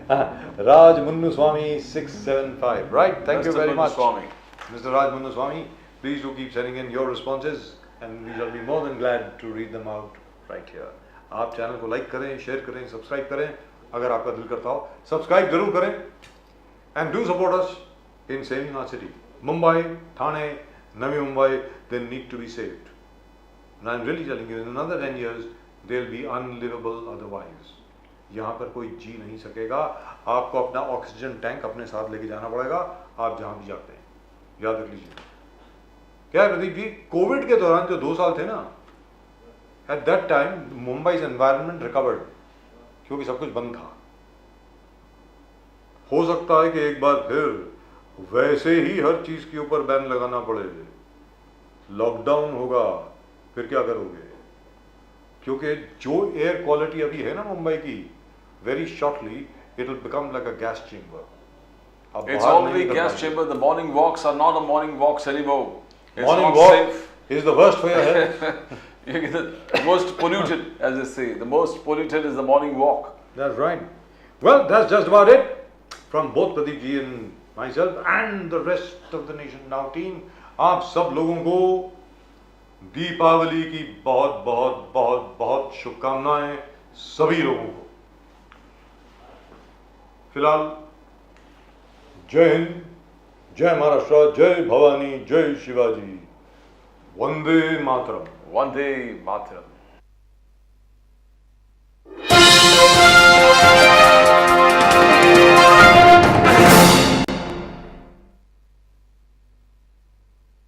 Raj Munnuswamy 675, right? Thank you very much. Mr. Raj Munnuswamy, please do keep sending in your responses and we shall be more than glad to read them out right here. आप channel को like करें, share करें, subscribe करें, अगर आपका दिल करता हो, सब्सक्राइब जरूर करें and do support us in saving our city. Mumbai, Thane, Navi Mumbai, they need to be saved. And I'm really telling you, in another 10 years, they'll be unlivable otherwise. यहाँ पर कोई जी नहीं सकेगा. आपको अपना ऑक्सीजन टैंक अपने साथ लेके जाना पड़ेगा, आप जहाँ भी जाते हैं. याद रख लीजिए. क्या है प्रदीप जी, कोविड के दौरान जो 2 साल थे ना, at that time Mumbai's environment recovered, क्योंकि सब कुछ बंद था. हो सकता है कि एक बार फिर वैसे ही हर चीज के ऊपर बैन लगाना पड़े. लॉकडाउन होगा, फिर क्या करोगे? क्योंकि जो एयर क्वालिटी अभी है ना मुंबई की, very shortly it will become like a gas chamber. It's already gas chamber. The morning walks are not a morning walks anymore. It's morning not walk safe. is the worst for your health. You get the most polluted, as they say. The most polluted is the morning walk. That's right. Well, that's just about it from both Pradeep ji and myself and the rest of the Nation Now team. आप सब लोगों को दीपावली की बहुत बहुत बहुत बहुत शुभकामनाएं सभी लोगों को. फिलहाल जय हिंद, जय महाराष्ट्र, जय भवानी, जय शिवाजी, वंदे मातरम. Vande Mataram.